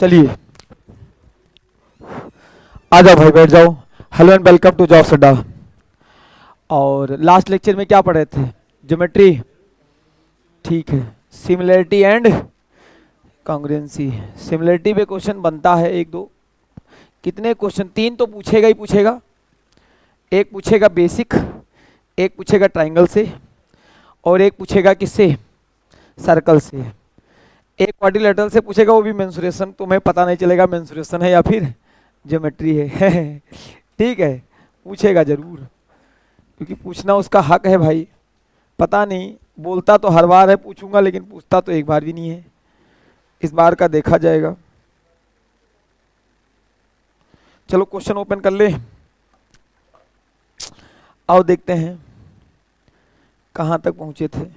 चलिए आ जाओ भाई, बैठ जाओ। Hello and welcome to job Adda. और लास्ट लेक्चर में क्या पढ़े थे? ज्योमेट्री, ठीक है। Similarity and congruency. सिमिलरिटी पे क्वेश्चन बनता है एक दो। कितने क्वेश्चन? तीन तो पूछेगा ही पूछेगा। एक पूछेगा बेसिक, एक पूछेगा ट्राइंगल से, और एक पूछेगा किससे? सर्कल से। एक क्वाड्रिलेटरल से पूछेगा, वो भी मेंसुरेशन। तुम्हें पता नहीं चलेगा मेंसुरेशन है या फिर ज्योमेट्री है। ठीक है, पूछेगा जरूर, क्योंकि पूछना उसका हक है भाई। पता नहीं, बोलता तो हर बार है पूछूंगा, लेकिन पूछता तो एक बार भी नहीं है। इस बार का देखा जाएगा। चलो क्वेश्चन ओपन कर ले, आओ देखते हैं कहाँ तक पहुँचे थे।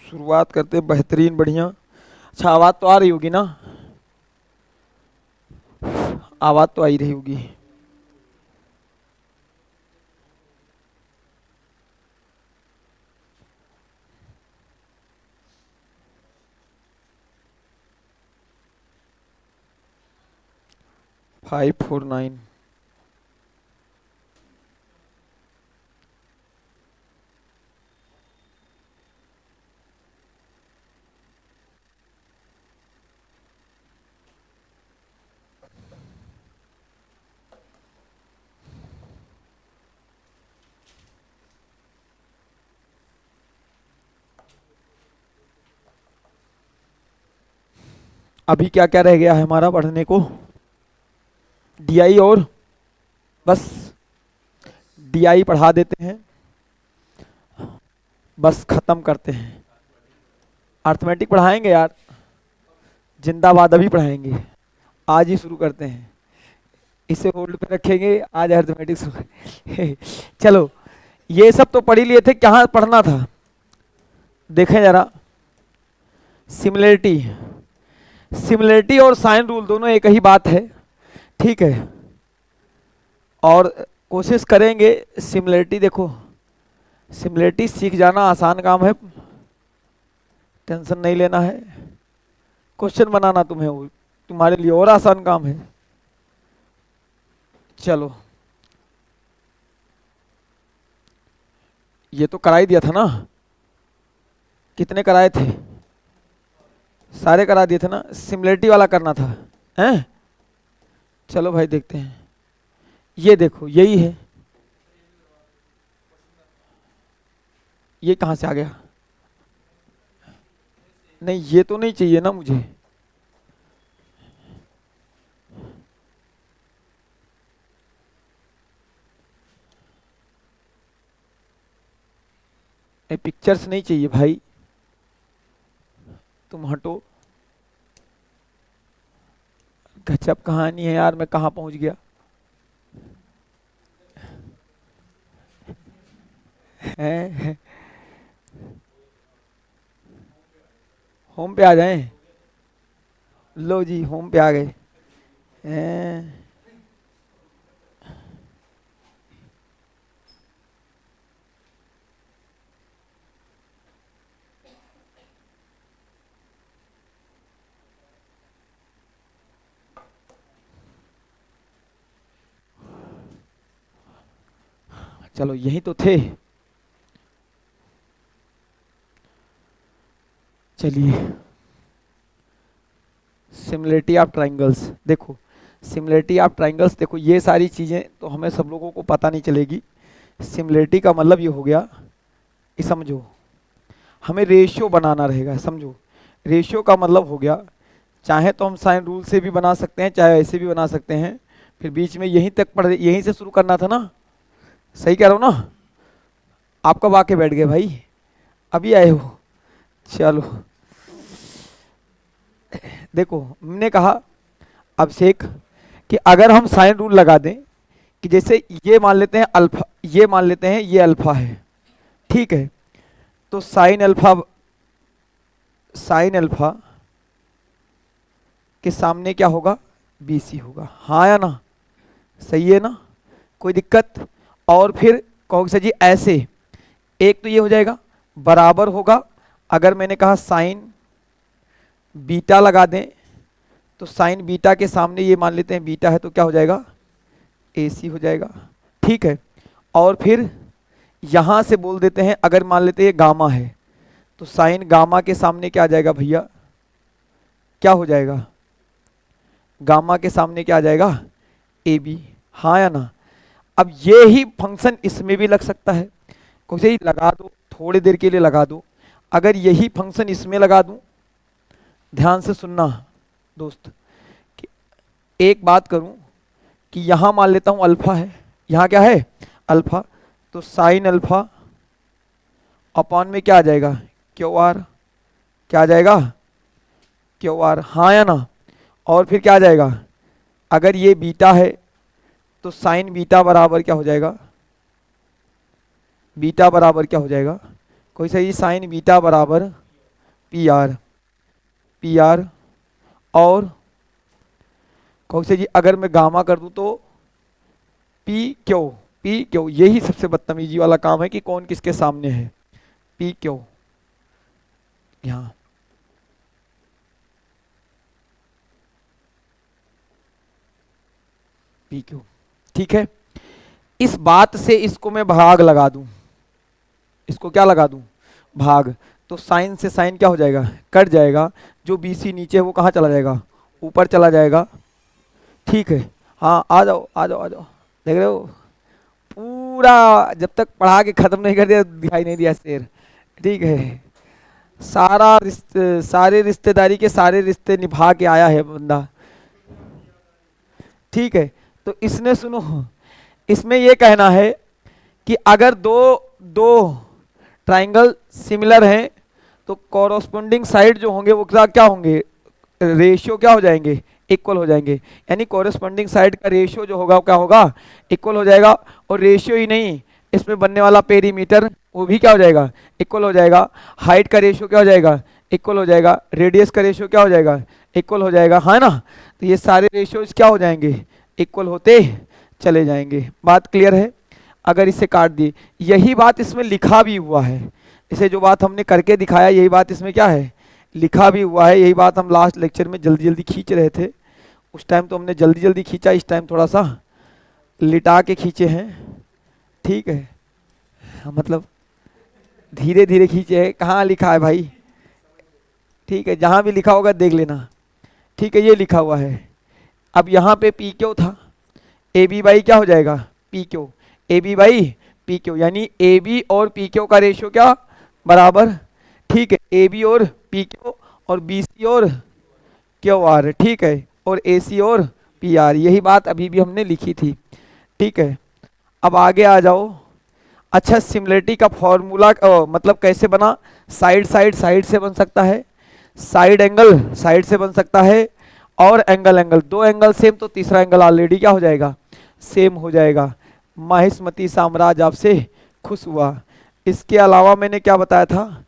शुरुआत करते बेहतरीन, बढ़िया। अच्छा, आवाज़ तो आ रही होगी ना? आवाज़ तो आ ही रही होगी। फाइव 4 9। अभी क्या क्या रह गया है हमारा पढ़ने को? डीआई, और बस डीआई पढ़ा देते हैं, बस खत्म करते हैं। अर्थमेटिक पढ़ाएंगे यार, जिंदाबाद, अभी पढ़ाएंगे। आज ही शुरू करते हैं, इसे होल्ड पे रखेंगे, आज अर्थमेटिक शुरू। चलो, ये सब तो पढ़ ही लिए थे, कहाँ पढ़ना था देखें जरा। सिमिलरिटी, सिमिलरिटी और साइन रूल दोनों एक ही बात है, ठीक है। और कोशिश करेंगे सिमिलरिटी, देखो सिमिलरिटी सीख जाना आसान काम है, टेंशन नहीं लेना है। क्वेश्चन बनाना तुम्हारे लिए और आसान काम है। चलो, ये तो करा ही दिया था ना? कितने कराए थे? सारे करा दिए थे ना? सिमिलरिटी वाला करना था, हैं? चलो भाई देखते हैं। ये देखो, यही है। ये कहाँ से आ गया? नहीं, ये तो नहीं चाहिए ना मुझे। पिक्चर्स नहीं चाहिए भाई, तुम हटो। गजब कहानी है यार, मैं कहाँ पहुंच गया। है होम पे आ जाएं? लो जी, होम पे आ गए हैं। चलो, यही तो थे। चलिए, सिमिलरिटी ऑफ ट्राइंगल्स देखो। सिमिलरिटी ऑफ ट्राइंगल्स देखो, ये सारी चीज़ें तो हमें सब लोगों को पता नहीं चलेगी। सिमिलरिटी का मतलब ये हो गया कि समझो, हमें रेशियो बनाना रहेगा। समझो, रेशियो का मतलब हो गया, चाहे तो हम साइन रूल से भी बना सकते हैं, चाहे ऐसे भी बना सकते हैं। फिर बीच में यहीं तक पढ़, यहीं से शुरू करना था ना? सही कह रहा हूँ ना? आप कब आके बैठ गए भाई? अभी आए हो? चलो, देखो हमने कहा अभिषेक कि अगर हम साइन रूल लगा दें कि जैसे ये मान लेते हैं अल्फा, ये मान लेते हैं ये अल्फा है, ठीक है। तो साइन अल्फा, साइन अल्फा के सामने क्या होगा? BC होगा, हाँ या ना? सही है ना? कोई दिक्कत? और फिर कहोगे सर जी ऐसे, एक तो ये हो जाएगा बराबर होगा, अगर मैंने कहा साइन बीटा लगा दें तो साइन बीटा के सामने ये मान लेते हैं बीटा है तो क्या हो जाएगा, AC हो जाएगा। ठीक है, और फिर यहां से बोल देते हैं, अगर मान लेते हैं गामा है तो साइन गामा के सामने क्या आ जाएगा भैया, क्या हो जाएगा, गामा के सामने क्या आ जाएगा, AB। हाँ या ना। अब ये ही फंक्शन इसमें भी लग सकता है, कुछ ही लगा दो, थोड़ी देर के लिए लगा दो। अगर यही फंक्शन इसमें लगा दूं, ध्यान से सुनना दोस्त, कि एक बात करूं कि यहां मान लेता हूं अल्फा है, यहां क्या है अल्फा, तो साइन अल्फा अपॉन में क्या आ जाएगा, QR। क्या आ जाएगा, QR। हाँ या ना। और फिर क्या आ जाएगा, अगर ये बीटा है तो साइन बीटा बराबर क्या हो जाएगा, बीटा बराबर क्या हो जाएगा, कोई सही, साइन बीटा बराबर PR। और कौन से जी, अगर मैं गामा कर दूं तो PQ। यही सबसे बदतमीजी वाला काम है कि कौन किसके सामने है, PQ यहां। PQ, ठीक है। इस बात से इसको मैं भाग लगा दूं, इसको क्या लगा दूं, भाग, तो साइन से साइन क्या हो जाएगा, कट जाएगा। जो BC नीचे है वो कहाँ चला जाएगा, ऊपर चला जाएगा। ठीक है, हाँ आ जाओ आ जाओ आ जाओ, देख रहे हो पूरा जब तक पढ़ा के खत्म नहीं कर दिया दिखाई नहीं दिया शेर। ठीक है, सारे रिश्तेदारी के सारे रिश्ते निभा के आया है बंदा। ठीक है, तो इसने सुनो, इसमें ये कहना है कि अगर दो दो ट्राइंगल सिमिलर हैं तो कॉरस्पॉन्डिंग साइड जो होंगे वो क्या होंगे, रेशियो क्या हो जाएंगे, इक्वल हो जाएंगे। यानी कॉरस्पॉन्डिंग साइड का रेशियो जो होगा क्या होगा, इक्वल हो जाएगा। और रेशियो ही नहीं, इसमें बनने वाला पेरीमीटर वो भी क्या हो जाएगा, इक्वल हो जाएगा। हाइट का रेशियो क्या हो जाएगा, इक्वल हो जाएगा। रेडियस का रेशियो क्या हो जाएगा, इक्वल हो जाएगा। है ना, तो ये सारे रेशियोज क्या हो जाएंगे, इक्वल होते चले जाएंगे। बात क्लियर है। अगर इसे काट दी, यही बात इसमें लिखा भी हुआ है, इसे जो बात हमने करके दिखाया यही बात इसमें क्या है, लिखा भी हुआ है। यही बात हम लास्ट लेक्चर में जल्दी जल्दी खींच रहे थे, उस टाइम तो हमने जल्दी जल्दी खींचा, इस टाइम थोड़ा सा लिटा के खींचे हैं। ठीक है, मतलब धीरे धीरे खींचे हैं। कहाँ लिखा है भाई, ठीक है, जहाँ भी लिखा होगा देख लेना। ठीक है, ये लिखा हुआ है। अब यहाँ पे PQ था, AB बाई क्या हो जाएगा, PQ। AB बाई PQ, यानी AB और PQ का रेशियो क्या बराबर। ठीक है, AB और PQ और BC और QR। ठीक है, और AC और PR, यही बात अभी भी हमने लिखी थी। ठीक है, अब आगे आ जाओ। अच्छा, सिमिलरिटी का फॉर्मूला मतलब कैसे बना, साइड से बन सकता है, साइड एंगल साइड से बन सकता है, और एंगल दो एंगल सेम तो तीसरा एंगल ऑलरेडी क्या हो जाएगा, सेम हो जाएगा। माहिष्मती साम्राज्य आपसे खुश हुआ। इसके अलावा मैंने क्या बताया था,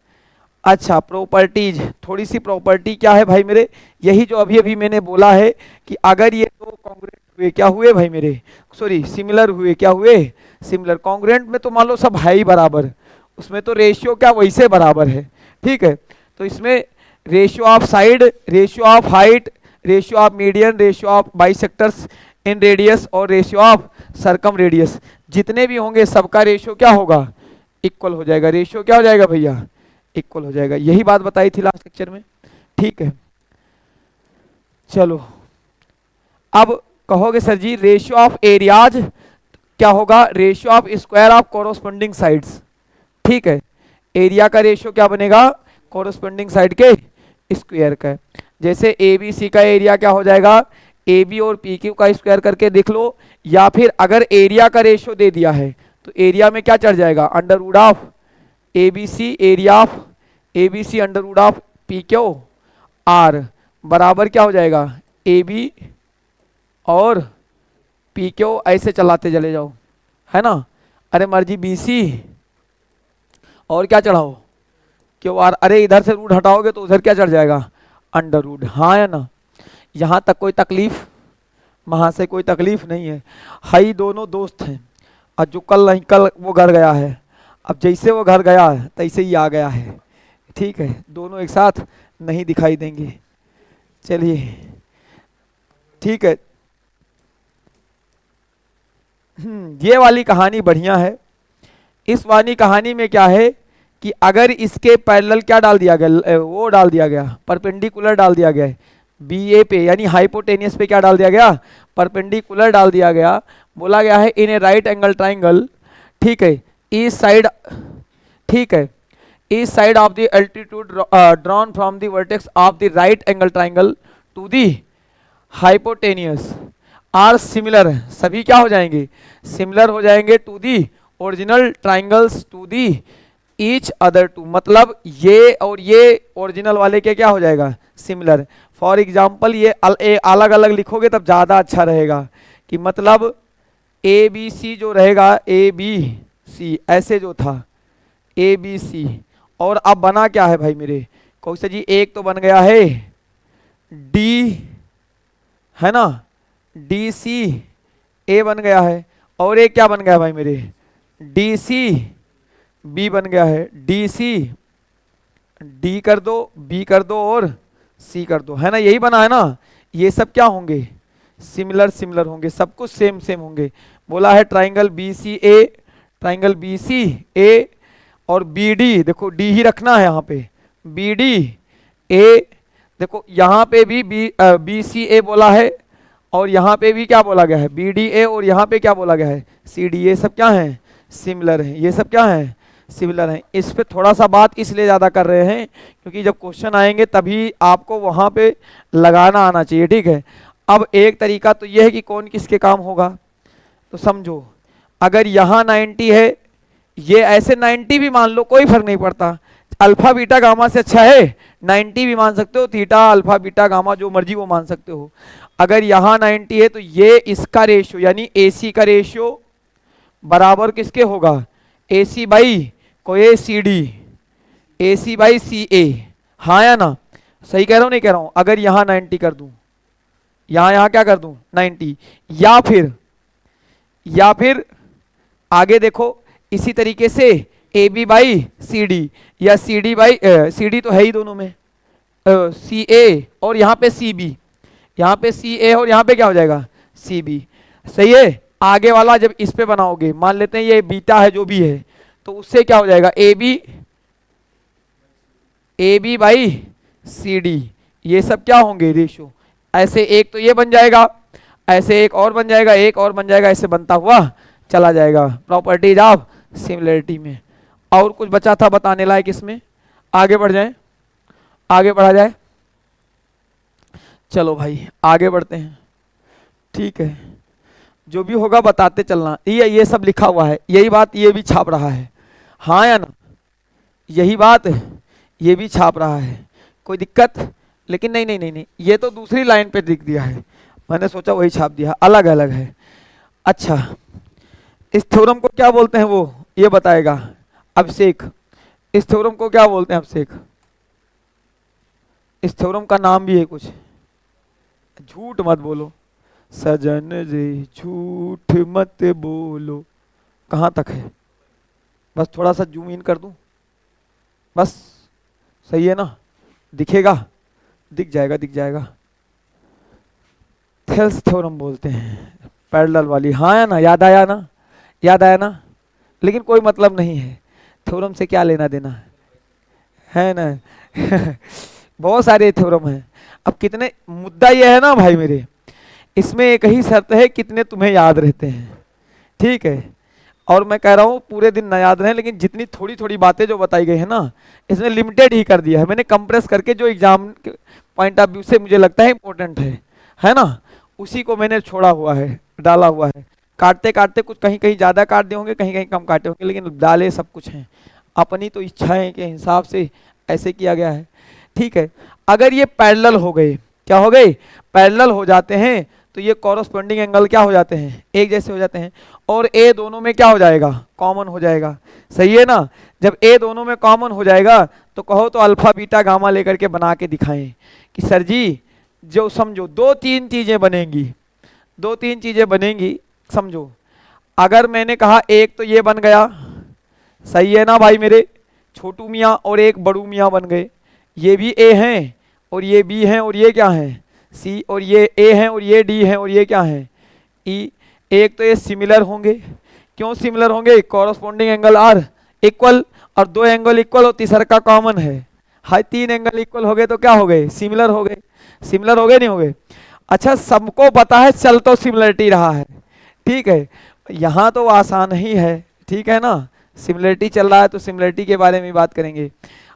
अच्छा प्रॉपर्टीज, थोड़ी सी प्रॉपर्टी क्या है भाई मेरे, यही जो अभी अभी मैंने बोला है कि अगर ये दो कॉन्ग्रुएंट हुए, क्या हुए भाई मेरे, सॉरी सिमिलर हुए, क्या हुए सिमिलर। कॉन्ग्रुएंट में तो मान लो सब है ही बराबर, उसमें तो रेशियो क्या वैसे बराबर है। ठीक है, तो इसमें ratio of side, ratio of height, ratio of median, ratio of bisectors in radius और रेशियो ऑफ सरकम रेडियस, जितने भी होंगे सबका रेशियो क्या होगा, इक्वल हो जाएगा। रेशियो क्या हो जाएगा भैया, इक्वल हो जाएगा। यही बात बताई थी लास्ट लेक्चर में। ठीक है, चलो अब कहोगे sir ji ratio of areas क्या होगा, ratio of square of corresponding sides. ठीक है, एरिया का रेशियो क्या बनेगा, कोरोस्पोंडिंग साइड के स्क्वायर का। जैसे ABC का एरिया क्या हो जाएगा, AB और PQ का स्क्वायर करके देख लो, या फिर अगर एरिया का रेशियो दे दिया है तो एरिया में क्या चढ़ जाएगा, under root of ABC, area of ABC under root of PQ R बराबर क्या हो जाएगा, AB और PQ ऐसे चलाते चले जाओ, है ना। अरे मर्जी BC और क्या चढ़ाओ, QR। अरे इधर से रूट हटाओगे तो उधर क्या चढ़ जाएगा, अंडर रूट। हाँ या ना, यहाँ तक कोई तकलीफ, वहाँ से कोई तकलीफ नहीं है। हाई दोनों दोस्त हैं, और जो कल नहीं कल वो घर गया है, अब जैसे वो घर गया है तैसे ही आ गया है। ठीक है, दोनों एक साथ नहीं दिखाई देंगे। चलिए ठीक है। ये वाली कहानी बढ़िया है। इस वाली कहानी में क्या है कि अगर इसके पैरेलल क्या डाल दिया गया, वो डाल दिया गया, परपेंडिकुलर डाल दिया गया है बी ए पे, यानी हाइपोटेनियस पे क्या डाल दिया गया, परपेंडिकुलर डाल दिया गया। बोला गया है in a right angle triangle, ठीक है, ईस्ट साइड, ठीक है, east side of the altitude drawn from the vertex of the right angle triangle to the hypotenuse are similar, सभी क्या हो जाएंगे, सिमिलर हो जाएंगे to the original triangles to the each other to, मतलब ये और ये ओरिजिनल वाले के क्या हो जाएगा, सिमिलर। फॉर एग्जाम्पल ये अलग अलग लिखोगे तब ज़्यादा अच्छा रहेगा कि मतलब ए बी सी जो रहेगा, ए बी सी ऐसे जो था ए बी सी, और अब बना क्या है भाई मेरे कौशल जी, एक तो बन गया है डी, है ना, डी सी ए बन गया है, और एक क्या बन गया भाई मेरे, डी सी बी बन गया है, डी सी डी कर दो, बी कर दो और सी कर दो, है ना, यही बना है ना। ये सब क्या होंगे, सिमिलर सिमिलर होंगे, सब कुछ सेम सेम होंगे। बोला है triangle B C a, triangle B C ए और बी डी, देखो डी ही रखना है यहाँ पे, बी डी ए, देखो यहाँ पे भी बी सी ए बोला है और यहाँ पे भी क्या बोला गया है, बी डी ए, और यहाँ पे क्या बोला गया है, सी डी, ये सब क्या है, सिमिलर है, ये सब क्या है, सिमिलर है। इस पे थोड़ा सा बात इसलिए ज़्यादा कर रहे हैं क्योंकि जब क्वेश्चन आएंगे तभी आपको वहाँ पे लगाना आना चाहिए, ठीक है। अब एक तरीका तो ये है कि कौन किसके काम होगा, तो समझो अगर यहाँ 90 है, ये ऐसे 90 भी मान लो, कोई फर्क नहीं पड़ता, अल्फा बीटा गामा से अच्छा है 90 भी मान सकते हो, थीटा अल्फा बीटा गामा जो मर्जी वो मान सकते हो। अगर यहाँ 90 है तो ये इसका रेशियो यानी AC का रेशियो बराबर किसके होगा, AC बाई कोई सी डी, AC बाई सी ए, हाँ या ना, सही कह रहा हूँ नहीं कह रहा हूँ। अगर यहाँ 90 कर दूँ, यहाँ क्या कर दूँ 90, या फिर आगे देखो इसी तरीके से A B by C D, या C D by C D तो है ही दोनों में, सी ए और यहाँ पे सी बी, यहाँ पे सी ए और यहाँ पे क्या हो जाएगा सी बी, सही है। आगे वाला जब इस पे बनाओगे, मान लेते हैं ये बीटा है जो भी है, तो उससे क्या हो जाएगा A B by C D, ये सब क्या होंगे रेशियो, ऐसे एक तो ये बन जाएगा, ऐसे एक और बन जाएगा, एक और बन जाएगा, ऐसे बनता हुआ चला जाएगा प्रॉपर्टीज ऑफ सिमिलरिटी में। और कुछ बचा था बताने लायक इसमें, आगे बढ़ जाए, आगे बढ़ा जाए, चलो भाई आगे बढ़ते हैं, ठीक है, जो भी होगा बताते चलना। ये सब लिखा हुआ है, यही बात ये भी छाप रहा है, हाँ या ना, यही बात ये भी छाप रहा है, कोई दिक्कत, लेकिन नहीं नहीं नहीं नहीं, ये तो दूसरी लाइन पे लिख दिया है, मैंने सोचा वही छाप दिया, अलग अलग है। अच्छा, इस थ्योरम को क्या बोलते हैं वो ये बताएगा अभिषेक, इस थ्योरम को क्या बोलते हैं अभिषेक, इस थ्योरम का नाम भी है कुछ, झूठ मत बोलो सजन रे झूठ मत बोलो, कहाँ तक है, बस थोड़ा सा जूम इन कर दूं, बस सही है ना, दिखेगा, दिख जाएगा दिख जाएगा, थेल्स थ्योरम बोलते हैं, पैरेलल वाली, हाँ या ना, याद आया ना, याद आया ना, लेकिन कोई मतलब नहीं है, थ्योरम से क्या लेना देना है ना बहुत सारे थ्योरम हैं। अब कितने, मुद्दा ये है ना भाई मेरे, इसमें एक ही शर्त है कितने तुम्हें याद रहते हैं, ठीक है। और मैं कह रहा हूँ पूरे दिन ना याद रहे, लेकिन जितनी थोड़ी थोड़ी बातें जो बताई गई है ना, इसमें लिमिटेड ही कर दिया है मैंने, कंप्रेस करके जो एग्जाम के पॉइंट ऑफ व्यू से मुझे लगता है इंपॉर्टेंट है ना, उसी को मैंने छोड़ा हुआ है, डाला हुआ है। काटते काटते कुछ कहीं कहीं ज़्यादा काट दिए होंगे, कहीं कहीं कम काटे होंगे, लेकिन डाले सब कुछ हैं, अपनी तो इच्छाएं के हिसाब से ऐसे किया गया है, ठीक है। अगर ये पैरेलल हो गए, क्या हो गए, पैरेलल हो जाते हैं, तो ये कॉरस्पॉन्डिंग एंगल क्या हो जाते हैं, एक जैसे हो जाते हैं, और ए दोनों में क्या हो जाएगा, कॉमन हो जाएगा, सही है ना। जब ए दोनों में कॉमन हो जाएगा तो कहो तो अल्फा बीटा गामा लेकर के बना के दिखाएं कि सर जी, जो समझो दो तीन चीजें बनेंगी, दो तीन चीजें बनेंगी, समझो। अगर मैंने कहा एक तो ये बन गया, सही है ना भाई मेरे, छोटू मियाँ और एक बड़ू मियाँ बन गए, ये भी ए हैं और ये बी है और ये क्या है सी, और ये ए है और ये डी है और ये क्या है ई। एक तो ये सिमिलर होंगे, क्यों सिमिलर होंगे, कॉरस्पॉन्डिंग एंगल आर इक्वल, और दो एंगल इक्वल और तीसरा का कॉमन है। हाई, तीन एंगल इक्वल हो गए तो क्या हो गए, सिमिलर हो गए। सिमिलर हो गए नहीं हो गए। अच्छा, सबको पता है चल तो सिमिलरिटी रहा है, ठीक है, यहाँ तो आसान ही है, ठीक है ना, सिमिलरिटी चल रहा है तो सिमिलरिटी के बारे में बात करेंगे।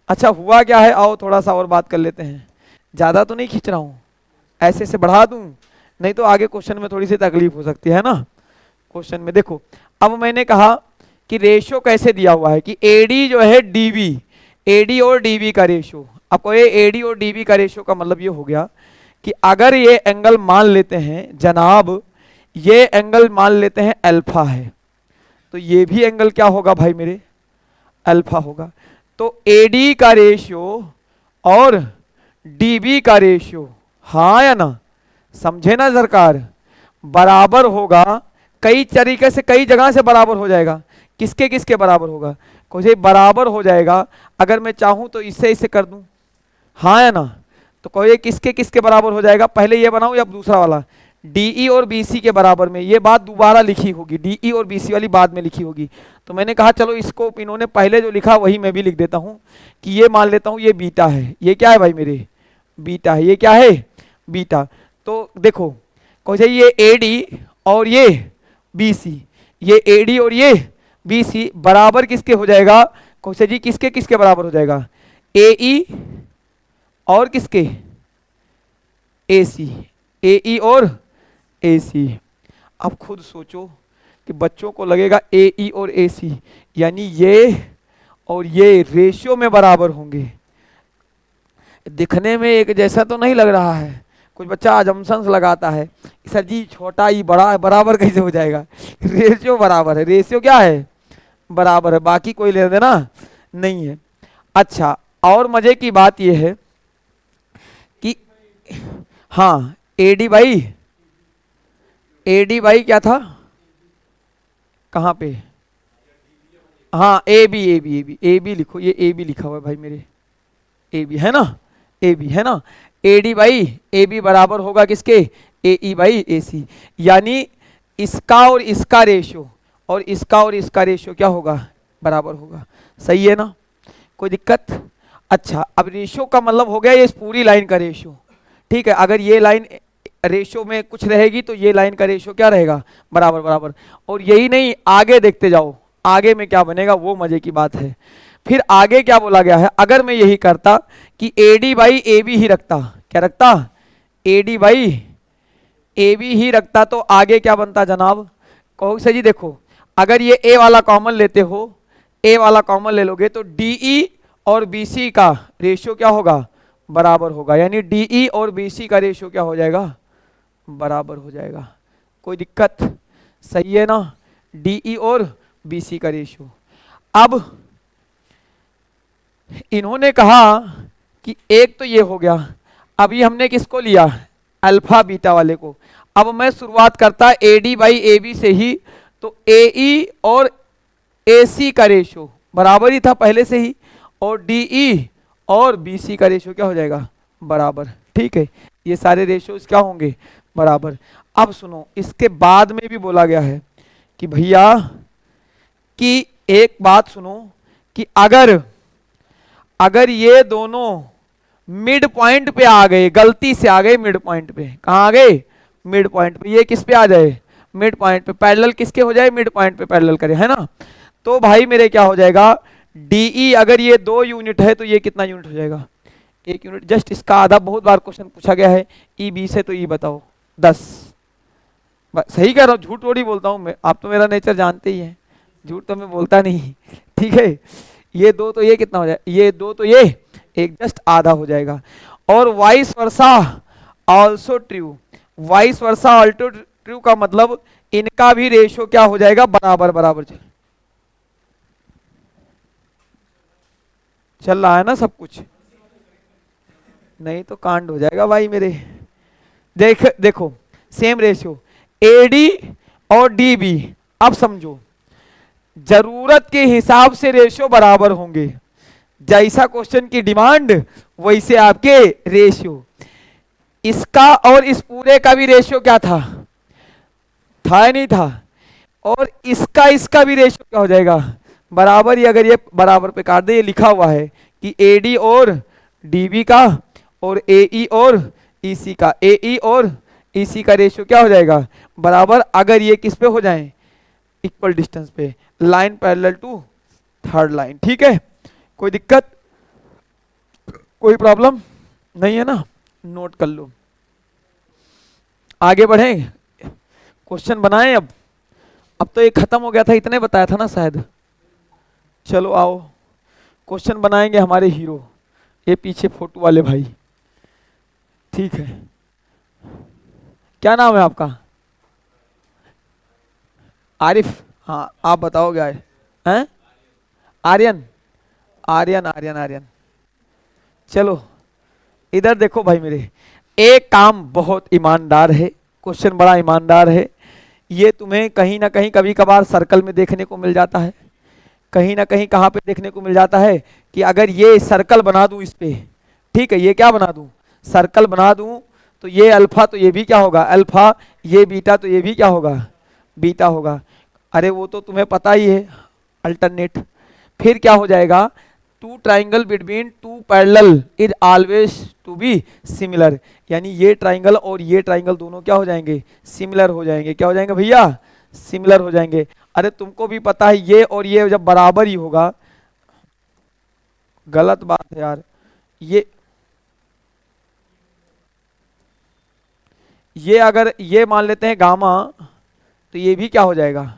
अच्छा हुआ क्या है, आओ थोड़ा सा और बात कर लेते हैं, ज़्यादा तो नहीं खींच रहा हूँ, ऐसे से बढ़ा दूँ नहीं तो आगे क्वेश्चन में थोड़ी सी तकलीफ हो सकती है ना। क्वेश्चन में देखो, अब मैंने कहा कि रेशो कैसे दिया हुआ है कि एडी जो है डीबी, एडी और डीबी का रेशो। आपको ये एडी और डीबी का रेशो का मतलब ये हो गया कि अगर ये एंगल मान लेते हैं जनाब, ये एंगल मान लेते हैं अल्फा है, तो ये भी एंगल क्या होगा भाई मेरे, अल्फा होगा। तो एडी का रेशियो और डीबी का रेशियो, हाँ या ना, समझे ना सरकार, बराबर होगा। कई तरीके से, कई जगह से बराबर हो जाएगा। किसके किसके बराबर होगा, कोई बराबर हो जाएगा। अगर मैं चाहूं तो इससे इसे कर दूं, हाँ या ना, तो कोई किसके किसके बराबर हो जाएगा, पहले ये बनाऊं या दूसरा वाला, डीई और बीसी के बराबर में। ये बात दोबारा लिखी होगी, डीई और बीसी वाली बाद में लिखी होगी। तो मैंने कहा चलो इसको इन्होंने पहले जो लिखा वही मैं भी लिख देता हूं कि ये मान लेता हूं ये बीटा है, ये क्या है भाई मेरे, बीटा है, ये क्या है, बीटा। तो देखो कौन से, ये एडी और ये बीसी, ये एडी और ये बीसी बराबर किसके हो जाएगा, कौन से जी, किसके किसके बराबर हो जाएगा, एई और किसके, एसी, एई और एसी। अब खुद सोचो कि बच्चों को लगेगा एई और एसी यानी ये और ये रेशियो में बराबर होंगे। दिखने में एक जैसा तो नहीं लग रहा है, कुछ बच्चा अजम्पशंस लगाता है सर जी छोटा ई बड़ा है, बराबर कैसे हो जाएगा, रेशियो बराबर है, रेशियो क्या है, बराबर है, बाकी कोई लेना देना नहीं है। अच्छा, और मजे की बात यह है कि हाँ एडी भाई, एडी भाई क्या था, कहाँ पे, हाँ A B, A B, A B, A B लिखो, ये ए बी लिखा हुआ है भाई मेरे, ए बी है ना, ए बी है ना, एडी बाई ए बी बराबर होगा किसके, ए ई बाई ए सी, यानी इसका और इसका रेशियो और इसका और इसका रेशियो क्या होगा, बराबर होगा। सही है ना, कोई दिक्कत। अच्छा, अब रेशियो का मतलब हो गया ये इस पूरी लाइन का रेशियो, ठीक है। अगर ये लाइन रेशियो में कुछ रहेगी तो ये लाइन का रेशियो क्या रहेगा, बराबर बराबर। और यही नहीं, आगे देखते जाओ, आगे में क्या बनेगा वो मजे की बात है। फिर आगे क्या बोला गया है, अगर मैं यही करता कि एडी बाई ए बी ही रखता, क्या रखता, एडी बाई ए बी ही रखता, तो आगे क्या बनता जनाब, कहो सर जी देखो, अगर ये ए वाला कॉमन लेते हो, ए वाला कॉमन ले लोगे तो डीई और बीसी का रेशियो क्या होगा, बराबर होगा, यानी डीई और बीसी का रेशियो क्या हो जाएगा, बराबर हो जाएगा। कोई दिक्कत, सही है ना, डीई और बीसी का रेशियो। अब इन्होंने कहा कि एक तो ये हो गया, अभी हमने किसको लिया, अल्फा बीटा वाले को। अब मैं शुरुआत करता एडी बाई ए बी से ही, तो एई और एसी का रेशियो बराबर ही था पहले से ही, और डीई और बीसी का रेशियो क्या हो जाएगा, बराबर, ठीक है। ये सारे रेशियोज क्या होंगे, बराबर। अब सुनो, इसके बाद में भी बोला गया है कि भैया कि एक बात सुनो कि अगर ये दोनों मिड पॉइंट पे आ गए, गलती से आ गए मिड पॉइंट पे, कहाँ आ गए, मिड पॉइंट पे, ये किस पे आ जाए, मिड पॉइंट पे, पैरेलल किसके हो जाए, मिड पॉइंट पे पैरेलल करे, है ना। तो भाई मेरे क्या हो जाएगा, डीई अगर ये 2 यूनिट है तो ये कितना यूनिट हो जाएगा, 1 यूनिट, जस्ट इसका आधा। बहुत बार क्वेश्चन पूछा गया है ई बी से, तो ई बताओ 10, सही कह रहा हूँ, झूठ थोड़ी बोलता हूँ मैं, आप तो मेरा नेचर जानते ही हैं, झूठ तो मैं बोलता नहीं, ठीक है। ये 2 तो ये कितना हो जाए, ये 2 तो ये एक, जस्ट आधा हो जाएगा। और vice versa also true, vice वर्सा ऑल्सो ट्रू का मतलब इनका भी रेशियो क्या हो जाएगा, बराबर बराबर चल रहा है ना सब कुछ, नहीं तो कांड हो जाएगा भाई मेरे। देखो सेम रेशियो एडी और डीबी, अब समझो जरूरत के हिसाब से रेशियो बराबर होंगे, जैसा क्वेश्चन की डिमांड वैसे आपके रेशियो, इसका और इस पूरे का भी रेशियो क्या था या नहीं था, और इसका भी रेशियो क्या हो जाएगा, बराबर ही। अगर ये बराबर पे काट दे, ये लिखा हुआ है कि एडी और डीबी का और एई और ईसी का, एई और ईसी का रेशियो क्या हो जाएगा, बराबर, अगर ये किस पे हो जाए, इक्वल डिस्टेंस पे, line parallel to third line. ठीक है, कोई दिक्कत, कोई प्रॉब्लम नहीं है ना, नोट कर लो। आगे बढ़ें, क्वेश्चन बनाएं अब तो ये खत्म हो गया था, इतने बताया था ना शायद। चलो आओ, क्वेश्चन बनाएंगे हमारे हीरो, ये पीछे फोटो वाले भाई। ठीक है, क्या नाम है आपका, आरिफ, हाँ आप बताओगे हैं, आर्यन, आर्यन आर्यन आर्यन। चलो इधर देखो भाई मेरे, एक काम बहुत ईमानदार है, क्वेश्चन बड़ा ईमानदार है, ये तुम्हें कहीं ना कहीं कभी कभार सर्कल में देखने को मिल जाता है, कहीं ना कहीं कहाँ पे देखने को मिल जाता है कि अगर ये सर्कल बना दूं इस पे, ठीक है, ये क्या बना दूं, सर्कल बना दूं, तो ये अल्फा तो ये भी क्या होगा अल्फा, ये बीटा तो ये भी क्या होगा बीटा होगा। अरे वो तो तुम्हें पता ही है, अल्टरनेट। फिर क्या हो जाएगा, two triangle between two parallel is always to be similar, यानी ये ट्राइंगल और ये ट्राइंगल दोनों क्या हो जाएंगे, सिमिलर हो जाएंगे। क्या हो जाएंगे भैया, सिमिलर हो जाएंगे। अरे तुमको भी पता है ये और ये जब बराबर ही होगा, गलत बात है यार, ये अगर ये मान लेते हैं गामा, तो ये भी क्या हो जाएगा,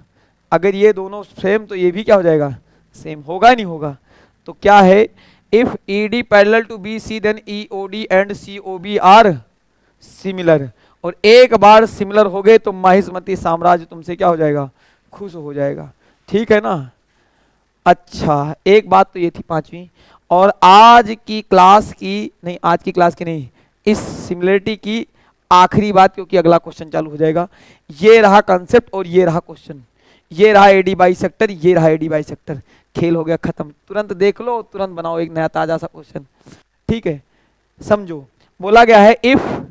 अगर ये दोनों सेम तो ये भी क्या हो जाएगा, सेम होगा नहीं होगा। तो क्या है, if E D parallel to B C then E O D and C O B are similar, और एक बार सिमिलर हो गए तो माहिष्मती साम्राज्य तुमसे क्या हो जाएगा, खुश हो जाएगा। ठीक है ना। अच्छा एक बात तो ये थी पांचवी, और आज की क्लास की नहीं, आज की क्लास की नहीं, इस सिमिलरिटी की आखिरी बात, क्योंकि अगला क्वेश्चन चालू हो जाएगा। ये रहा कंसेप्ट और ये रहा क्वेश्चन, ये रहा एडी बाई सेक्टर, ये रहा एडी बाई सेक्टर, खेल हो गया खत्म। तुरंत देख लो, तुरंत बनाओ एक नया ताजा सा क्वेश्चन। ठीक है, समझो, बोला गया है if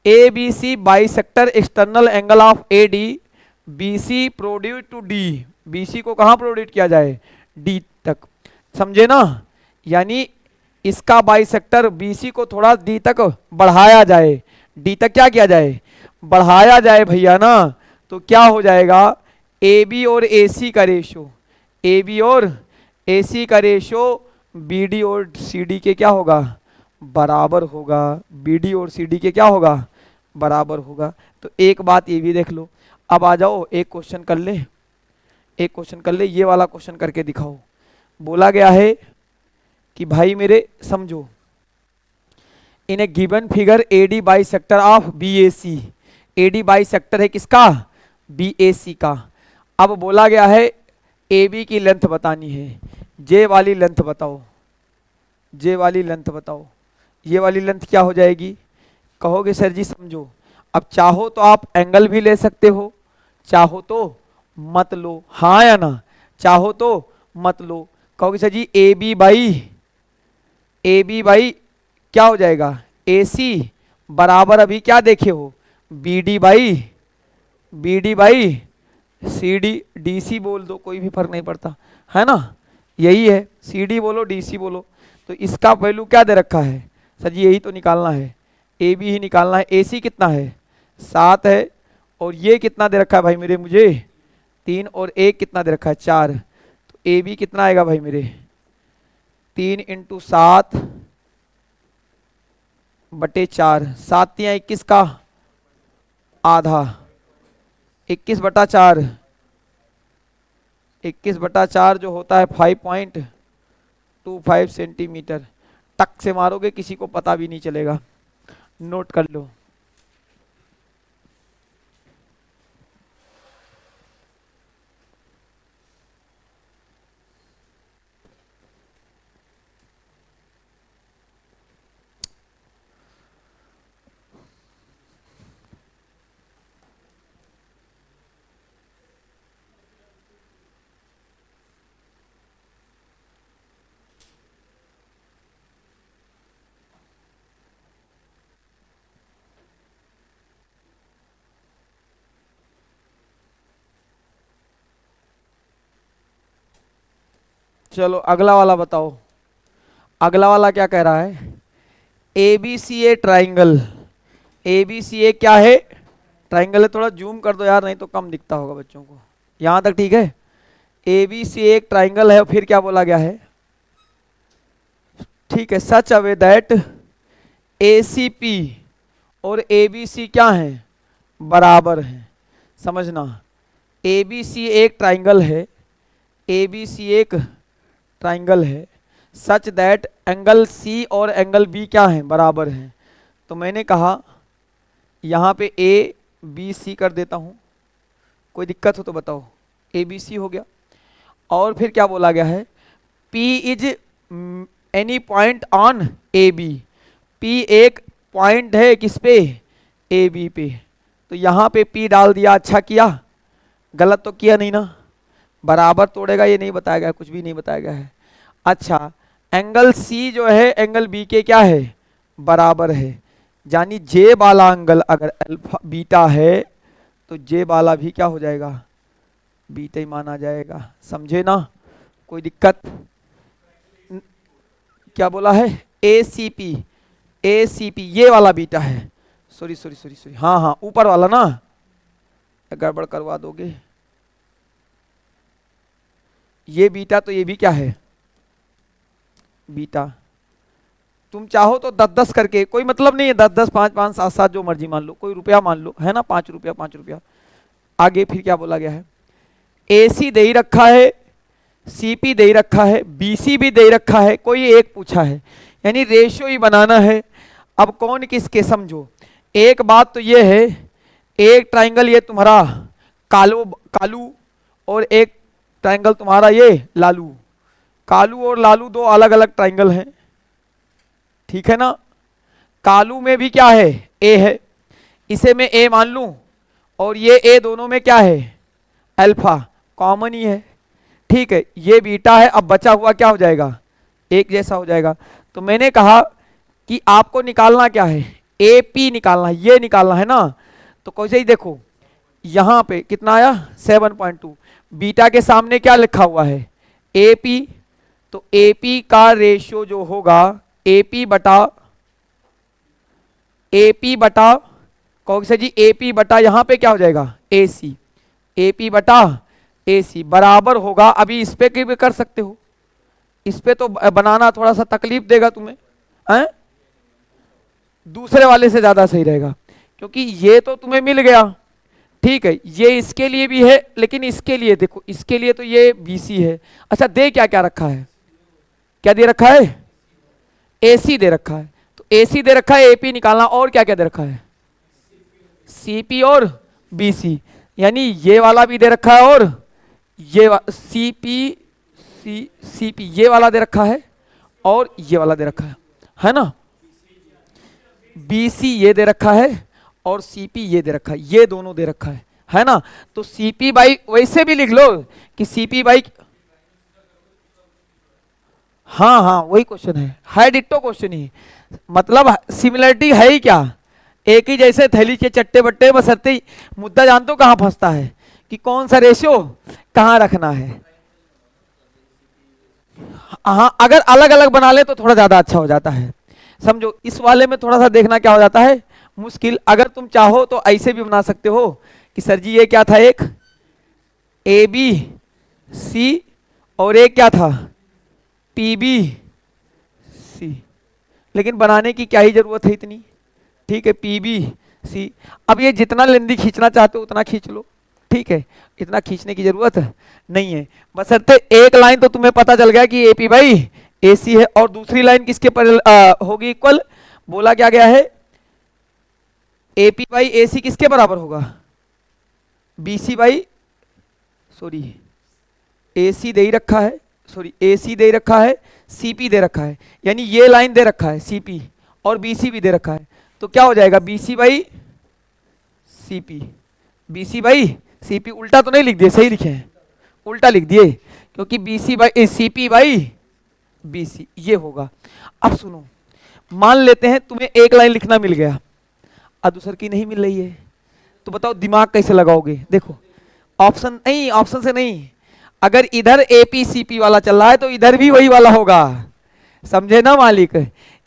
A B C by sector external angle of A D B C produce to D, B C को कहाँ प्रोड्यूस किया जाए, डी तक, समझे ना, यानी इसका बाइसेक्टर बीसी को थोड़ा डी तक बढ़ाया जाए, डी तक क्या किया जाए, बढ़ाया जाए भैया ना, तो क्या हो जाएगा, ए बी और ए सी का रेशो, ए बी और ए सी का रेशो बी डी और सी डी के क्या होगा, बराबर होगा, बी डी और सी डी के क्या होगा, बराबर होगा। तो एक बात ये भी देख लो। अब आ जाओ एक क्वेश्चन कर ले, एक क्वेश्चन कर ले, ये वाला क्वेश्चन करके दिखाओ। बोला गया है कि भाई मेरे समझो, in a given figure AD bisector of B A C, AD bisector है किसका, बी ए सी का। अब बोला गया है ए बी की लेंथ बतानी है, जे वाली लेंथ बताओ, जे वाली लेंथ बताओ, ये वाली लेंथ क्या हो जाएगी, कहोगे सर जी समझो। अब चाहो तो आप एंगल भी ले सकते हो, चाहो तो मत लो, हाँ या ना, चाहो तो मत लो। कहोगे sir ji A B by क्या हो जाएगा, ए सी बराबर अभी क्या देखे हो, B D by C D, D C बोल दो कोई भी फर्क नहीं पड़ता, है ना, यही है, सी डी बोलो डी सी बोलो। तो इसका वैल्यू क्या दे रखा है, सर जी यही तो निकालना है, ए बी ही निकालना है। ए सी कितना है, 7 है, और ये कितना दे रखा है भाई मेरे मुझे, 3, और एक कितना दे रखा है, 4। तो ए बी कितना आएगा भाई मेरे, 3 इंटू 7 बटे 4, 7 या 21 का आधा, 21/4, 21/4 जो होता है 5.25 सेंटीमीटर। टक से मारोगे किसी को पता भी नहीं चलेगा, नोट कर लो। चलो अगला वाला बताओ, अगला वाला क्या कह रहा है? A B C a triangle, A B C a क्या है? ट्राइंगल है। थोड़ा जूम कर दो यार, नहीं तो कम दिखता होगा बच्चों को। यहां तक ठीक है? ए बी सी एक ट्राइंगल है, फिर क्या बोला गया है? ठीक है, such a way that A C P और ए बी सी क्या है? बराबर हैं। समझना, ए बी सी एक ट्राइंगल है, ए बी सी एक ट्राइंगल है, सच दैट एंगल सी और एंगल बी क्या है? बराबर हैं। तो मैंने कहा यहाँ पे ए बी सी कर देता हूँ, कोई दिक्कत हो तो बताओ। ए बी सी हो गया। और फिर क्या बोला गया है? P is any point on A B, P एक पॉइंट है किस पे? ए बी पे। तो यहाँ पे P डाल दिया। अच्छा किया, गलत तो किया नहीं ना? बराबर तोड़ेगा ये नहीं बताया गया, कुछ भी नहीं बताया गया है। अच्छा, एंगल C जो है एंगल B के क्या है? बराबर है। यानी J वाला एंगल अगर अल्फा बीटा है तो J वाला भी क्या हो जाएगा? बीटा ही माना जाएगा। समझे ना? कोई दिक्कत? क्या बोला है? A C P, A C P ये वाला बीटा है। सॉरी सॉरी सॉरी सॉरी, हाँ हाँ ऊपर वाला ना, गड़बड़ करवा दोगे। ये बीटा तो ये भी क्या है? बीटा। तुम चाहो तो 10-10 करके, कोई मतलब नहीं है, 10-10, 5-5, 7-7 जो मर्जी मान लो, कोई रुपया मान लो, है ना? 5 रुपया 5 रुपया। आगे फिर क्या बोला गया है? ए सी दे ही रखा है, सी पी दे ही रखा है, बी सी भी दे ही रखा है, कोई एक पूछा है, यानी रेशियो ही बनाना है। अब कौन किसके समझो। एक बात तो ये है, एक ट्राइंगल ये तुम्हारा कालू और एक ट्राइंगल तुम्हारा ये लालू। कालू और लालू दो अलग अलग ट्राइंगल हैं, ठीक है ना? कालू में भी क्या है? ए है, इसे मैं ए मान लूं, और ये ए दोनों में क्या है? अल्फा, कॉमन ही है। ठीक है, ये बीटा है। अब बचा हुआ क्या हो जाएगा? एक जैसा हो जाएगा। तो मैंने कहा कि आपको निकालना क्या है? ए पी निकालना है, ये निकालना है ना? तो कैसे ही देखो, यहाँ पे कितना आया? 7.2। बीटा के सामने क्या लिखा हुआ है? A P. तो ए पी का रेशियो जो होगा ए पी बटा कौन सा जी? ए पी बटा यहाँ पे क्या हो जाएगा? ए सी। ए पी बटा ए सी बराबर होगा। अभी इस पे भी कर सकते हो, इस पे तो बनाना थोड़ा सा तकलीफ देगा तुम्हें, हैं? दूसरे वाले से ज्यादा सही रहेगा, क्योंकि ये तो तुम्हें मिल गया, ठीक है? ये इसके लिए भी है, लेकिन इसके लिए देखो, इसके लिए तो ये BC है। अच्छा, दे क्या क्या रखा है? क्या दे रखा है? AC दे रखा है। तो AC दे रखा है, AP निकालना। और क्या क्या दे रखा है? CP और BC, यानी ये वाला भी दे रखा है, और ये CP ये वाला दे रखा है, और ये वाला दे रखा है ना? BC ये दे रखा है, और CP ये दे रखा है, ये दोनों दे रखा है ना? तो CP बाई, वैसे भी लिख लो कि CP बाई, हाँ हाँ वही क्वेश्चन है डिट्टो क्वेश्चन ही। मतलब सिमिलरिटी है ही क्या? एक ही जैसे थैली के चट्टे बट्टे, बशर्ते ही मुद्दा जानते हो कहाँ फंसता है, कि कौन सा रेशियो कहाँ रखना है। हाँ, अगर अलग अलग बना ले तो थोड़ा ज्यादा अच्छा हो जाता है। समझो, इस वाले में थोड़ा सा देखना क्या हो जाता है? मुश्किल। अगर तुम चाहो तो ऐसे भी बना सकते हो कि सर जी ये क्या था? एक ए बी सी, और एक क्या था? P B C. लेकिन बनाने की क्या ही जरूरत है इतनी, ठीक है? P B C. अब ये जितना लेंदी खींचना चाहते हो उतना खींच लो, ठीक है? इतना खींचने की जरूरत नहीं है। बशर्ते एक लाइन तो तुम्हें पता चल गया कि ए पी बाई ए सी है, और दूसरी लाइन किसके पर होगी? इक्वल। बोला क्या गया है? ए पी बाई ए सी किसके बराबर होगा? बी सी बाई, सॉरी ए सी दे ही रखा है, सॉरी ए सी दे ही रखा है, सी पी दे रखा है, यानी ये लाइन दे रखा है सी पी, और बी सी भी दे रखा है। तो क्या हो जाएगा? B C by C P, B C by C P. उल्टा तो नहीं लिख दिए? सही लिखे हैं, उल्टा लिख दिए, क्योंकि B C by C P by B C ये होगा। अब सुनो, मान लेते हैं तुम्हें एक लाइन लिखना मिल गया और दूसर की नहीं मिल रही है, तो बताओ दिमाग कैसे लगाओगे? देखो, ऑप्शन नहीं, ऑप्शन से नहीं, अगर इधर एपीसीपी वाला चल रहा है तो इधर भी वही वाला होगा, समझे ना मालिक।